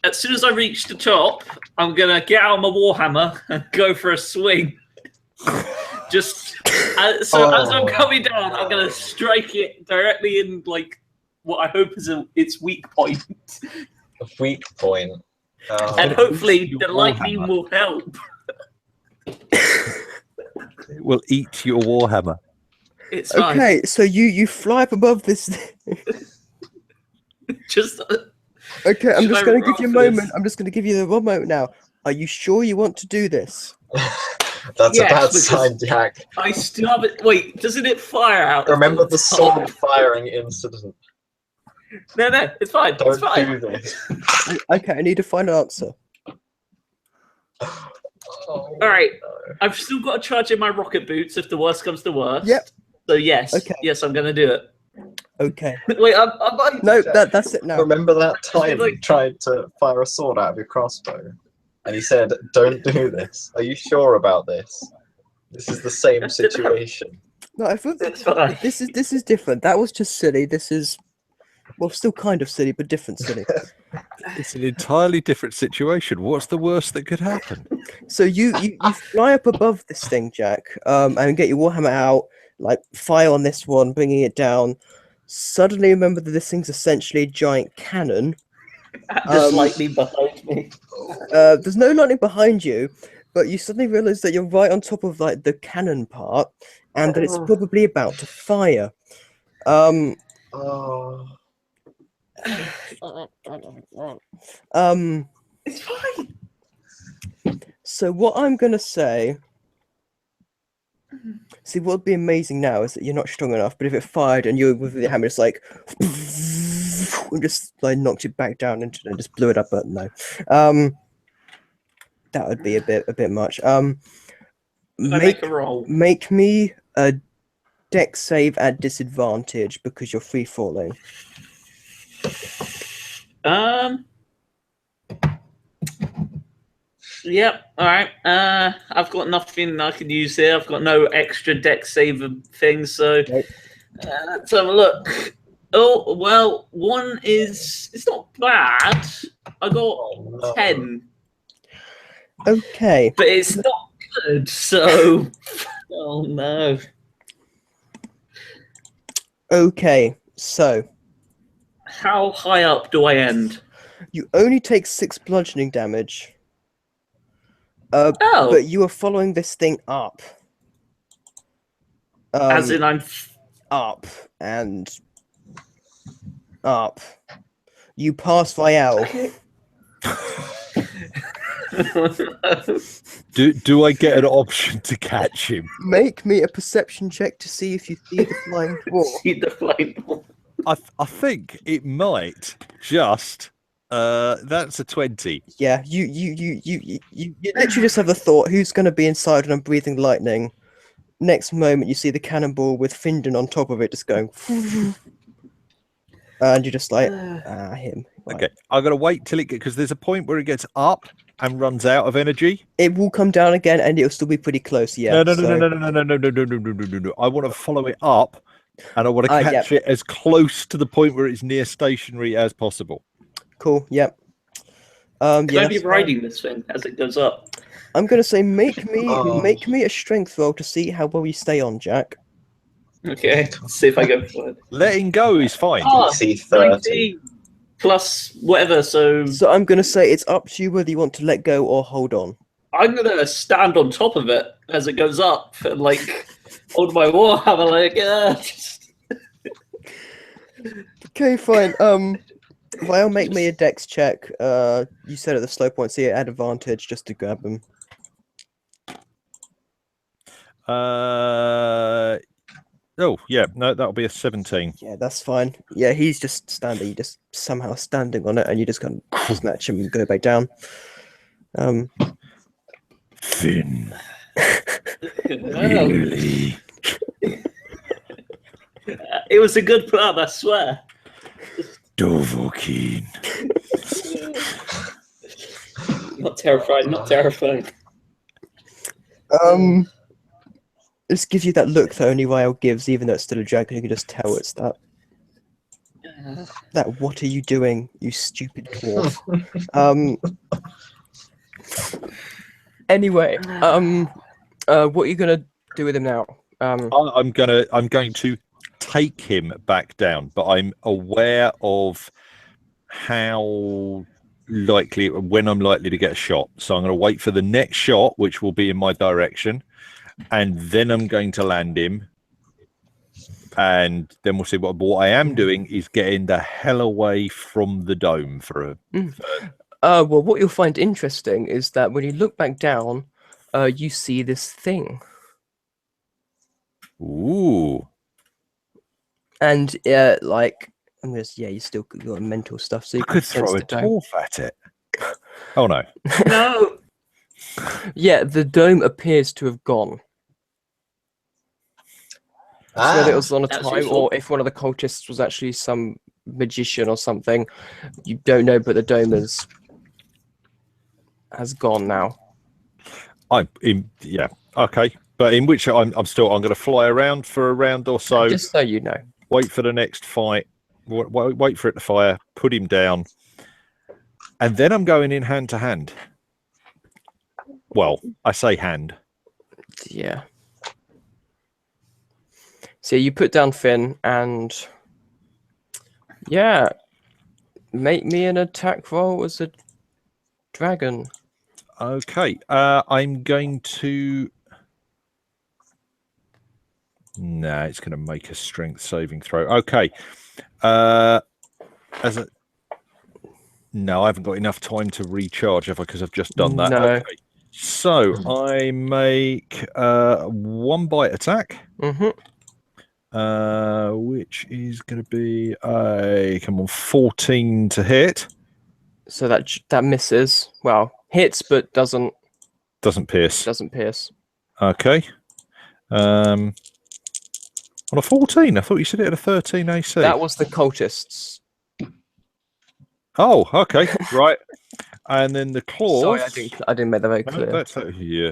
as soon as I reach the top, I'm gonna get out my warhammer and go for a swing. Just as I'm coming down, I'm gonna strike it directly in like what I hope is its weak point, A weak point. and hopefully Your the lightning warhammer. will help. It will eat your warhammer. It's fine. Okay. So you fly up above this. Just Okay, I'm Should just I going to roll give you a for this? moment. I'm just going to give you the 1 moment now. Are you sure you want to do this? That's Yes, a bad because- sign, Jack. I still have it. Wait, doesn't it fire out? Remember the top? sword firing incident. No, it's fine. It's Don't fine. do this. Okay, I need a final answer. Oh, All right. I've still got to charge in my rocket boots if the worst comes to worst. Yep. So yes, Okay. yes, I'm gonna do it. Okay. Wait, I'm No, that's it now. Remember that time like- you tried to fire a sword out of your crossbow? And he said, don't do this. Are you sure about this? This is the same situation. No, I thought It's fine. this is different. That was just silly. This is well, still kind of silly, but different silly. It's an entirely different situation. What's the worst that could happen? So you fly up above this thing, Jack, and get your warhammer out, like fire on this one, bringing it down. Suddenly remember that this thing's essentially a giant cannon. There's lightning behind me. There's no lightning behind you, but you suddenly realize that you're right on top of like the cannon part, and that it's probably about to fire. Oh. It's fine. So what I'm gonna say, see, what would be amazing now is that you're not strong enough, but if it fired and you with the hammer, it's like, and just like knocked it back down and just blew it up. But no, that would be a bit much. I make a roll. Make me a deck save at disadvantage because you're free falling. Yep. All right. I've got nothing I can use here. I've got no extra deck saver things. So Nope. let's have a look. Oh well, one is it's not bad. I got Oh, no. 10, Okay. but it's not good. So oh no. Okay, so How high up do I end? you only take 6 bludgeoning damage. Oh, But you are following this thing up. as in I'm. Up and up. You pass Vial. Do I get an option to catch him? Make me a perception check to see if you see the flying dwarf. See the flying dwarf. I think it might just. That's a 20. Yeah, you literally just have the thought, who's going to be inside when I'm breathing lightning? Next moment, you see the cannonball with Findon on top of it just going. And you're just like, him. Right. Okay, I'm gonna wait till it because there's a point where it gets up and runs out of energy. It will come down again and it'll still be pretty close, yeah. No. I want to follow it up, and I want to catch yep. it as close to the point where it's near stationary as possible. Cool, yep. Can yeah, I be riding this thing as it goes up? I'm gonna say make me a strength roll to see how well you stay on, Jack. Okay, let's see if I go for it. Letting go is fine. Oh, DC 30. 19 plus whatever, so So I'm gonna say it's up to you whether you want to let go or hold on. I'm gonna stand on top of it as it goes up and like hold my warhammer like just... Okay, fine. Vial, make me a dex check. You said at the slow point, so you add advantage just to grab him. Oh yeah, no, that'll be a 17. Yeah, that's fine. Yeah, he's just standing. You just somehow standing on it, and you just kind of snatch him and go back down. Finn, Well, really? it was a good plan, I swear. Dovahkiin. Not terrifying, not terrifying. This gives you that look that only Vial gives, even though it's still a dragon. You can just tell it's that. That what are you doing, you stupid dwarf? Anyway, what are you gonna do with him now? I'm going to take him back down, but I'm aware of how likely when I'm likely to get a shot. So I'm going to wait for the next shot, which will be in my direction, and then I'm going to land him. And then we'll see what I am doing is getting the hell away from the dome for a. Well, what you'll find interesting is that when you look back down, you see this thing. Ooh. And like I'm just you still got mental stuff, so you I could throw a dwarf at it. Oh no. No. Yeah, the dome appears to have gone. So whether it was on a that's time useful. or if one of the cultists was actually some magician or something, you don't know, but the dome has gone now. Yeah, okay. But in which I'm going to fly around for a round or so. Just so you know. Wait for the next fight. Wait for it to fire. Put him down, and then I'm going in hand to hand. Well, I say hand. Yeah. So you put down Finn and yeah, make me an attack roll as a dragon. Okay. I'm going to. No, it's going to make a strength saving throw. Okay. No, I haven't got enough time to recharge, have I? Because I've just done that. No. Okay. So I make 1 bite attack. Mm-hmm. Which is going to be 14 to hit. So that misses. Well, hits but doesn't Pierce. Doesn't pierce. Okay. On a 14, I thought you said it had a 13 AC. That was the cultists. Oh, okay, right. And then the claws. Sorry, I didn't make that very No, clear. that's yeah.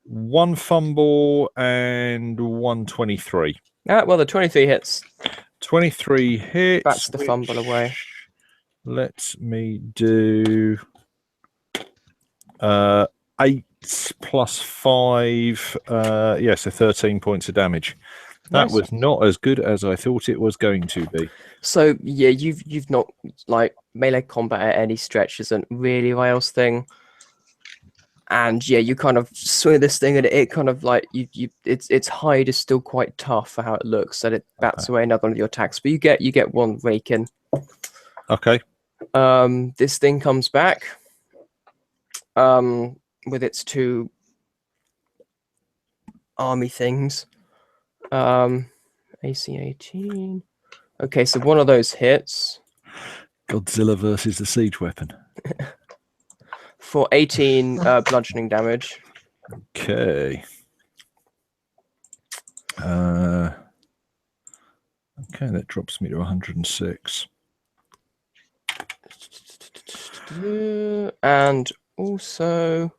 1 fumble and 123. Well, the 23 hits. 23 hits. Bats the fumble away. Let me do 8 plus 5. So 13 points of damage. That Nice. was not as good as I thought it was going to be. So yeah, you've not like melee combat at any stretch isn't really Rael's thing. And yeah, you kind of swing this thing and it kind of like its hide is still quite tough for how it looks, and it bats away another one of your attacks. But you get one rake in. Okay. This thing comes back. With its two army things. AC 18. Okay, so one of those hits. Godzilla versus the siege weapon. For 18 bludgeoning damage. Okay. Okay, that drops me to 106. And also...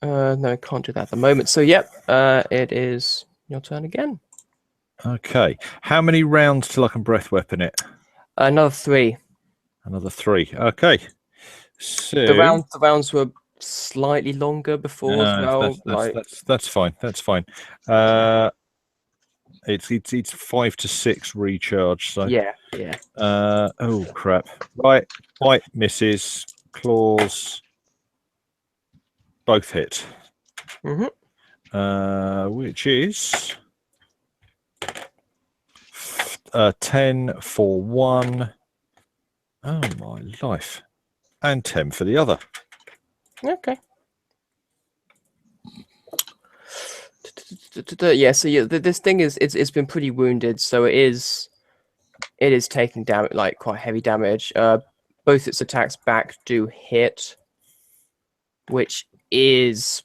no, I can't do that at the moment. So, yep, it is your turn again. Okay. How many rounds till I can breath weapon it? Another 3. Another 3. Okay. So The rounds were slightly longer before as well. That's fine. That's fine. It's 5 to 6 recharge. So yeah. oh crap! Right, bite misses, claws, both hit. Which is 10 for one. Oh my life. And 10 for the other. Okay. Yeah, so yeah, this thing it's been pretty wounded, so it is taking damage, like quite heavy damage. Both its attacks back do hit, which is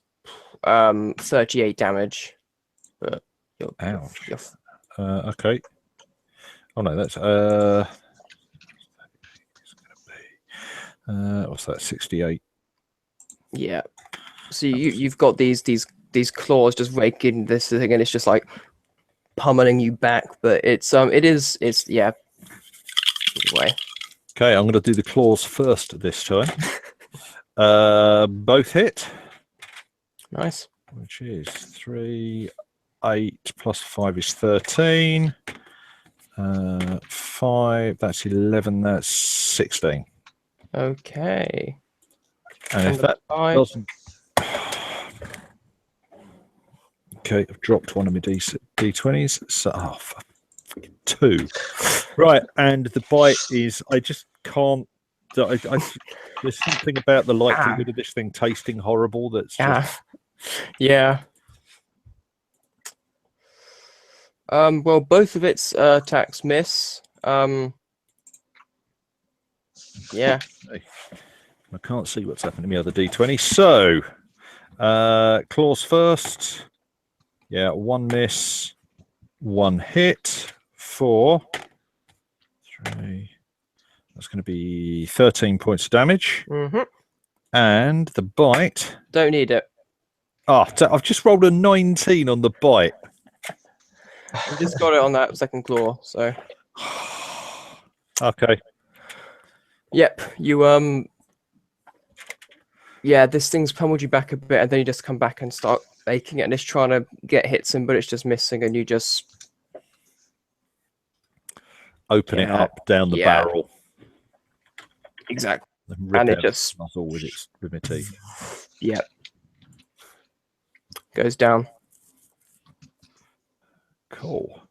38 damage. But Ouch. you're Okay. Oh no, that's what's that? 68. yeah. So you've got these claws just raking this thing, and it's just like pummeling you back. But it's yeah. Anyway. Okay, I'm going to do the claws first this time. Both hit. Nice. Which is 3, 8 plus 5 is 13. 5, that's 11, that's 16. Okay. And if that doesn't... Okay, I've dropped one of my D20s. So, 2. Right, and the bite is... I just can't... there's something about the likelihood of this thing tasting horrible that's just... Yeah. Well, both of its attacks miss. Yeah. I can't see what's happened to my other D20. So, claws first. Yeah, 1 miss, 1 hit, 4, 3. That's going to be 13 points of damage. And the bite. Don't need it. Oh, I've just rolled a 19 on the bite. You just got it on that second claw, so. Okay. Yep, you yeah, this thing's pummeled you back a bit, and then you just come back and start making it, and it's trying to get hits in, but it's just missing, and you just open it up down the barrel. Exactly. And it just muscle with my teeth. Yep. Goes down. Cool.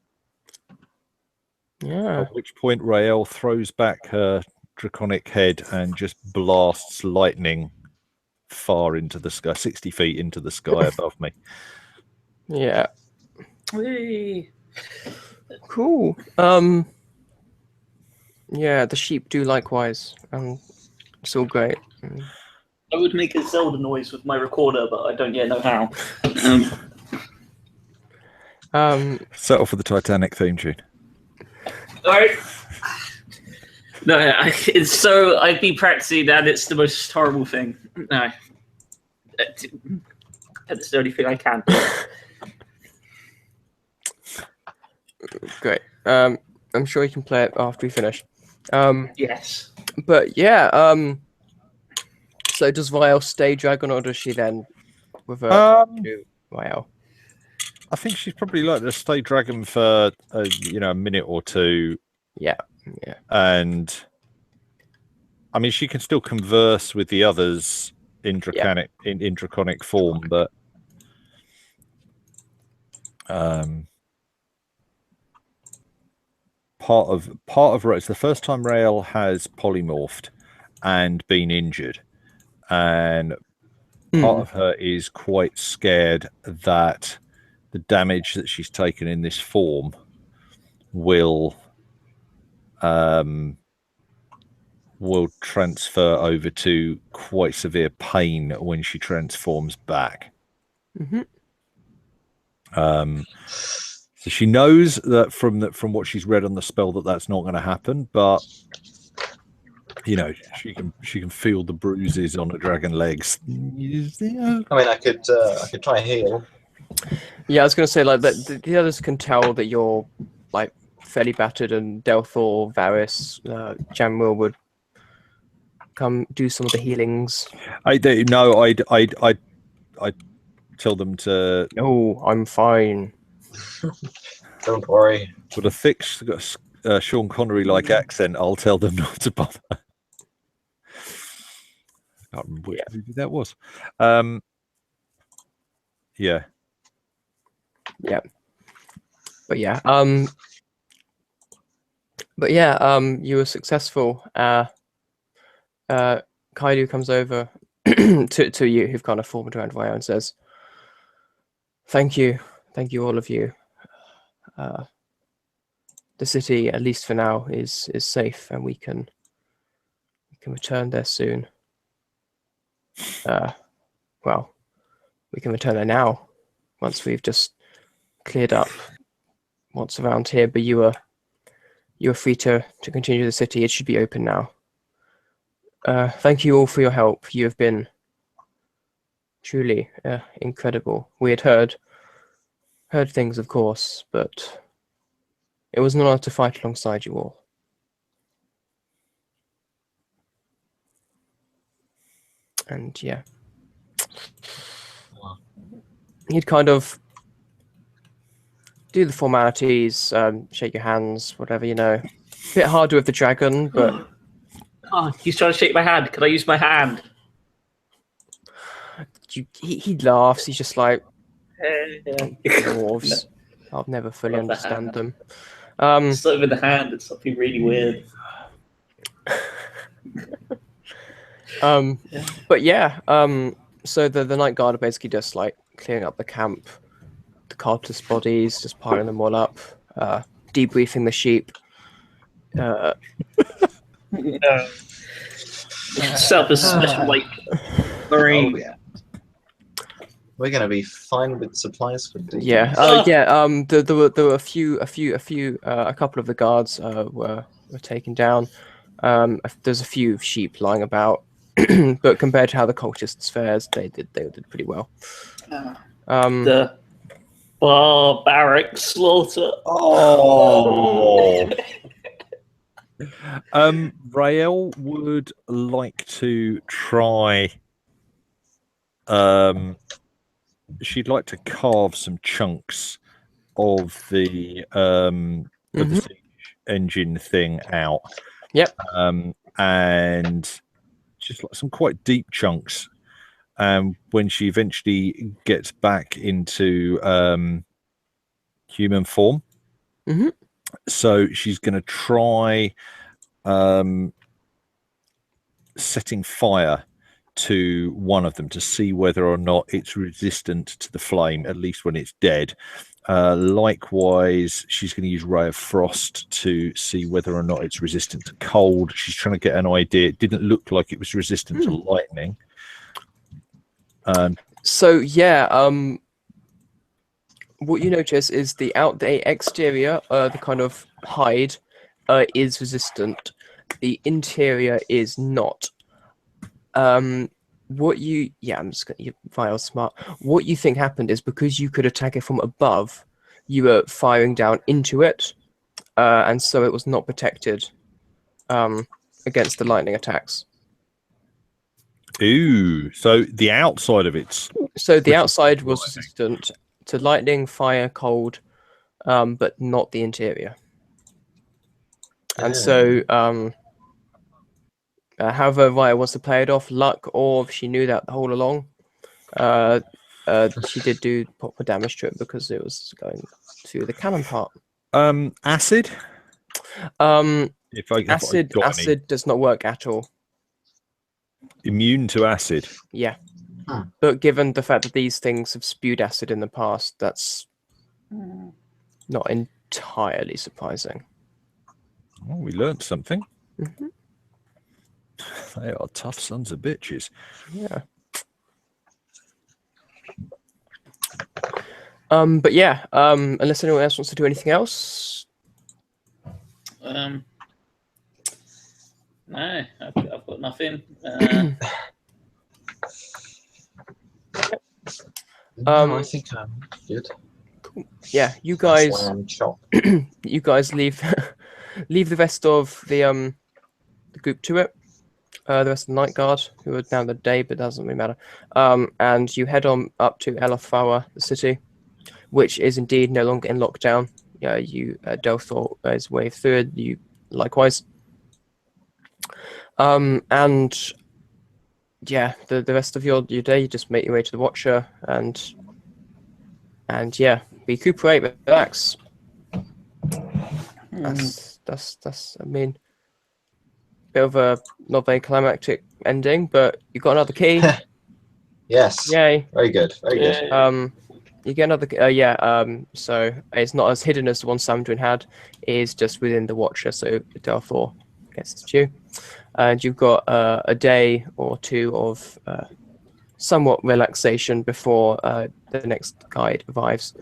Yeah. At which point Rael throws back her draconic head and just blasts lightning far into the sky, 60 feet into the sky above me. Yeah. Whee. Cool. Yeah, the sheep do likewise. It's all great. I would make a Zelda noise with my recorder, but I don't yet know how. Set off with the Titanic theme tune. All right. No, it's so I've been practicing, and it's the most horrible thing. No, that's the only thing I can. Great. I'm sure you can play it after we finish. Yes. But yeah. So does Rael stay dragon, or does she then revert to Rael? I think she's probably like to stay dragon for a minute or two. Yeah. And I mean, she can still converse with the others in draconic form, but part of it's the first time Rael has polymorphed and been injured, and part of her is quite scared that the damage that she's taken in this form will transfer over to quite severe pain when she transforms back. So she knows that from what she's read on the spell that's not going to happen, but she can feel the bruises on the dragon legs. I mean, I could try and heal. Yeah, I was going to say, like, the others can tell that you're, like, fairly battered, and Delthor, Varys, Jamwil would come do some of the healings. I'd tell them to. Oh, I'm fine. Don't worry. With a thick Sean Connery-like accent, I'll tell them not to bother. I can't remember which movie that was. Yeah. Yeah. But you were successful. Kaidu comes over to you, who've kind of formed around Vio, and says, Thank you, all of you. The city, at least for now, is safe, and we can return there soon. Well, we can return there now, once we've just cleared up what's around here. But you are free to continue the city. It should be open now. Thank you all for your help. You have been truly incredible. We had heard things, of course, but it was an honor to fight alongside you all. And he'd kind of do the formalities, shake your hands, whatever, A bit harder with the dragon, but... Oh, he's trying to shake my hand. Can I use my hand? He laughs. He's just like, dwarves. No. I'll never fully understand them. It's not even the hand. It's something really weird. So the Night Guard are basically just like clearing up the camp, the cultist bodies, just piling them all up, debriefing the sheep. Set up a special marine. Oh, yeah. We're gonna be fine with supplies for days. There were a couple of the guards were taken down. There's a few sheep lying about, but compared to how the cultists fared, they did pretty well. The barbaric slaughter. Oh. Rael would like to try. She'd like to carve some chunks of the siege engine thing out. Yep. And just like some quite deep chunks. When she eventually gets back into human form. Mm-hmm. So she's going to try setting fire to one of them to see whether or not it's resistant to the flame, at least when it's dead. Likewise, she's going to use Ray of Frost to see whether or not it's resistant to cold. She's trying to get an idea. It didn't look like it was resistant to lightning. What you notice is the exterior, the kind of hide, is resistant. The interior is not. I'm just gonna file smart. What you think happened is because you could attack it from above, you were firing down into it, and so it was not protected against the lightning attacks. Ooh, so the outside of it's... So the outside was resistant. to lightning, fire, cold, but not the interior. And so, however Raya wants to play it off, luck, or if she knew that all along, she did do proper damage to it because it was going to the cannon part. Acid. If I Acid got any does not work at all. immune to acid. Yeah. Hmm. But given the fact that these things have spewed acid in the past, that's not entirely surprising. Oh, we learned something. Mhm. They are tough sons of bitches. Yeah. But yeah, unless anyone else wants to do anything else. No, I've got nothing. No, I think I'm good. Yeah, you guys Lamb chop. you guys leave leave the rest of the group to it. The rest of the night guard, who are down the day, but doesn't really matter. And you head on up to Eloth, the city, which is indeed no longer in lockdown. Delthor is way through it. You likewise. And yeah, the rest of your day, you just make your way to the Watcher and yeah, recuperate, relax. That's I mean, bit of a not very climactic ending, but you got another key. Yes. Yay. Very good. Very good. You get another so it's not as hidden as the one Samdrin had. It is just within the Watcher, so Delthor gets it to you. And you've got a day or two of somewhat relaxation before the next guide arrives.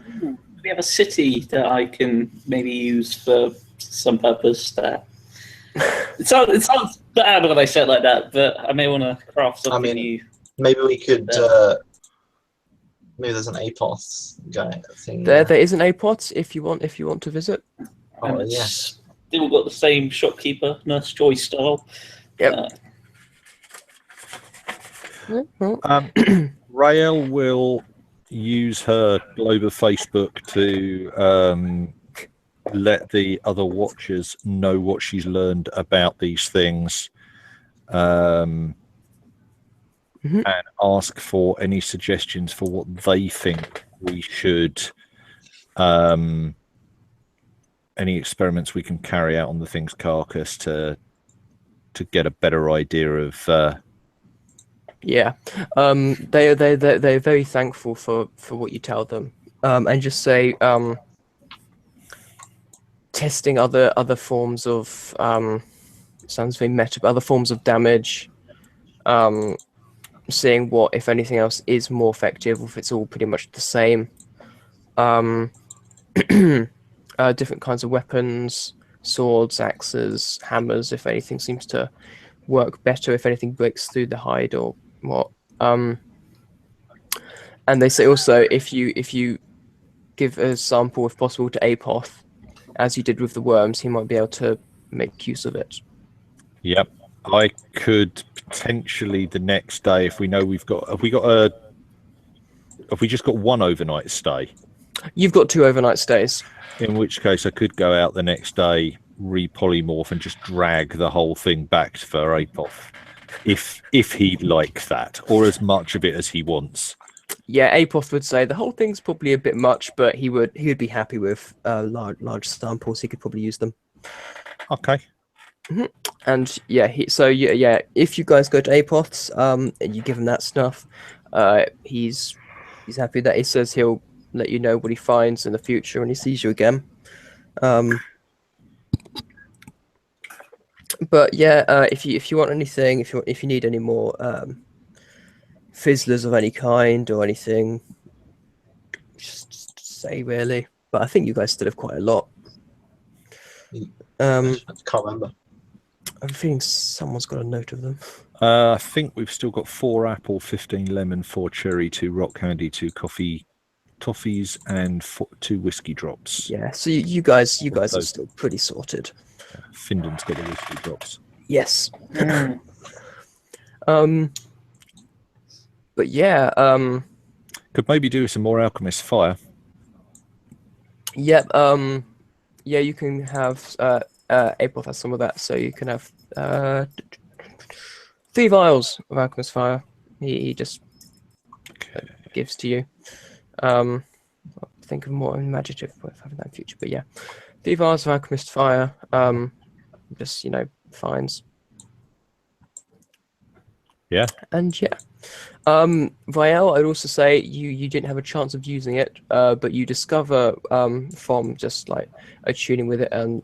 We have a city that I can maybe use for some purpose there. It sounds bad when I say it like that, but I may want to craft something new. Maybe we could. Maybe there's an Apoth guy thing. There is an Apot if you want to visit. And Oh, it's still got the same shopkeeper, Nurse Joy style. Yep. Rael will use her global Facebook to let the other Watchers know what she's learned about these things, and ask for any suggestions for what they think we should, any experiments we can carry out on the thing's carcass to get a better idea of. Yeah, they're very thankful for what you tell them, and just say testing other forms of sounds very meta, but other forms of damage, seeing what, if anything else, is more effective, or if it's all pretty much the same. Different kinds of weapons, swords, axes, hammers, if anything seems to work better, if anything breaks through the hide or what. And they say also, if you give a sample, if possible, to Apoth, as you did with the worms, he might be able to make use of it. Yep, I could potentially the next day, if we know have we just got one overnight stay? You've got 2 overnight stays. In which case, I could go out the next day, repolymorph, and just drag the whole thing back for Apoth, if he'd like that, or as much of it as he wants. Yeah, Apoth would say the whole thing's probably a bit much, but he would be happy with large samples. He could probably use them. Okay. And yeah, if you guys go to Apoth's, and you give him that stuff, he's happy that he says he'll let you know what he finds in the future when he sees you again. But yeah, if you want anything, if you need any more fizzlers of any kind or anything, just say really. But I think you guys still have quite a lot. I can't remember. I'm feeling someone's got a note of them. I think we've still got 4 apple, 15 lemon, 4 cherry, 2 rock candy, 2 coffee toffees, and 2 whiskey drops. Yeah, so you guys are still pretty sorted. Finden's got the whiskey drops. Yes. But yeah, Could maybe do some more alchemist fire. Yep. Yeah, you can have. April has some of that, so you can have 3 vials of alchemist fire. He just gives to you. I'll think of more imaginative way of having that in future, but yeah, 3 vials of alchemist fire. Just finds. Yeah. And yeah. Vial, I'd also say you didn't have a chance of using it, but you discover from just like tuning with it and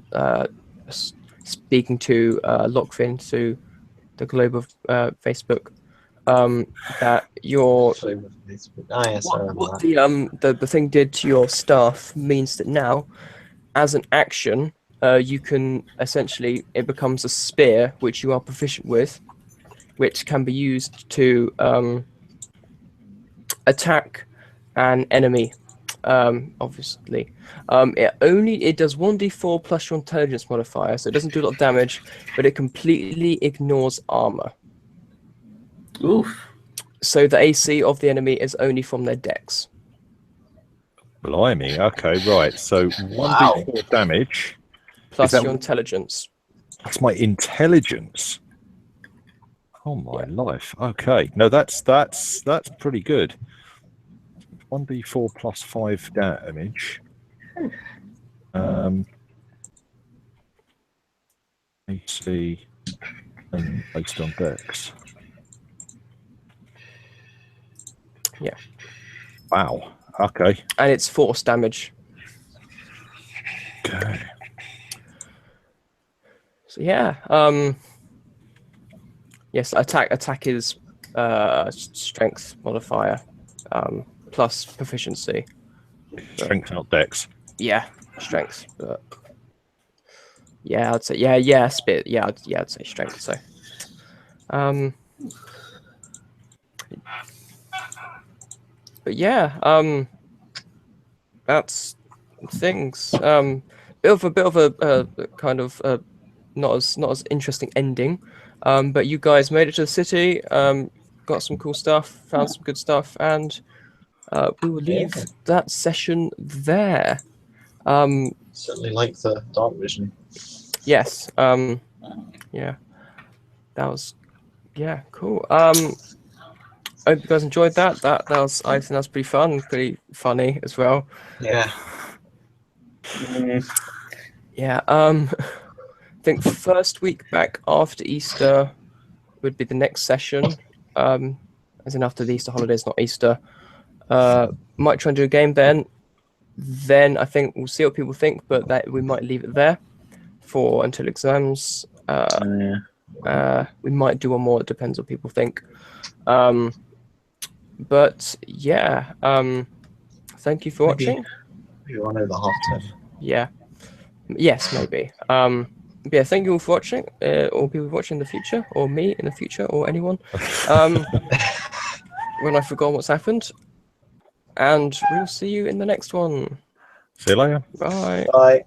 speaking to Lockfin to the globe of Facebook, that your Ah, yes, I remember what that. the thing did to your staff means that now, as an action, you can essentially it becomes a spear which you are proficient with, which can be used to attack an enemy. Obviously, it does 1d4 plus your intelligence modifier, so it doesn't do a lot of damage, but it completely ignores armor. Oof. So the AC of the enemy is only from their dex. Blimey. Okay, right. So 1d4 damage. Plus that your what- intelligence. That's my intelligence. Oh my life. Okay. No, that's pretty good. 1d4 plus 5 damage. AC and based on dex. Yeah. Wow. Okay. And it's force damage. Okay. So yeah. Yes, attack is strength modifier plus proficiency. Strength, not dex. Yeah, strength. But yeah, I'd say yeah, spit. Yeah, I'd say strength. So, but yeah, that's things. Bit of a kind of not as interesting ending. But you guys made it to the city. Got some cool stuff. Found some good stuff, and we will leave that session there. Certainly like the dark vision. Yes. Yeah. That was cool. I hope you guys enjoyed that. That was I think that's pretty fun, pretty funny as well. Yeah. Yeah. I think first week back after Easter would be the next session. As in after the Easter holidays, not Easter. Might try and do a game then. Then I think we'll see what people think, but that we might leave it there for until exams. We might do one more. It depends what people think. But yeah. Thank you for watching. You want to know the half term. Yeah. Yes, maybe. Yeah, thank you all for watching, or people watching in the future, or me in the future, or anyone. When I've forgotten what's happened. And we'll see you in the next one. See you later. Bye. Bye.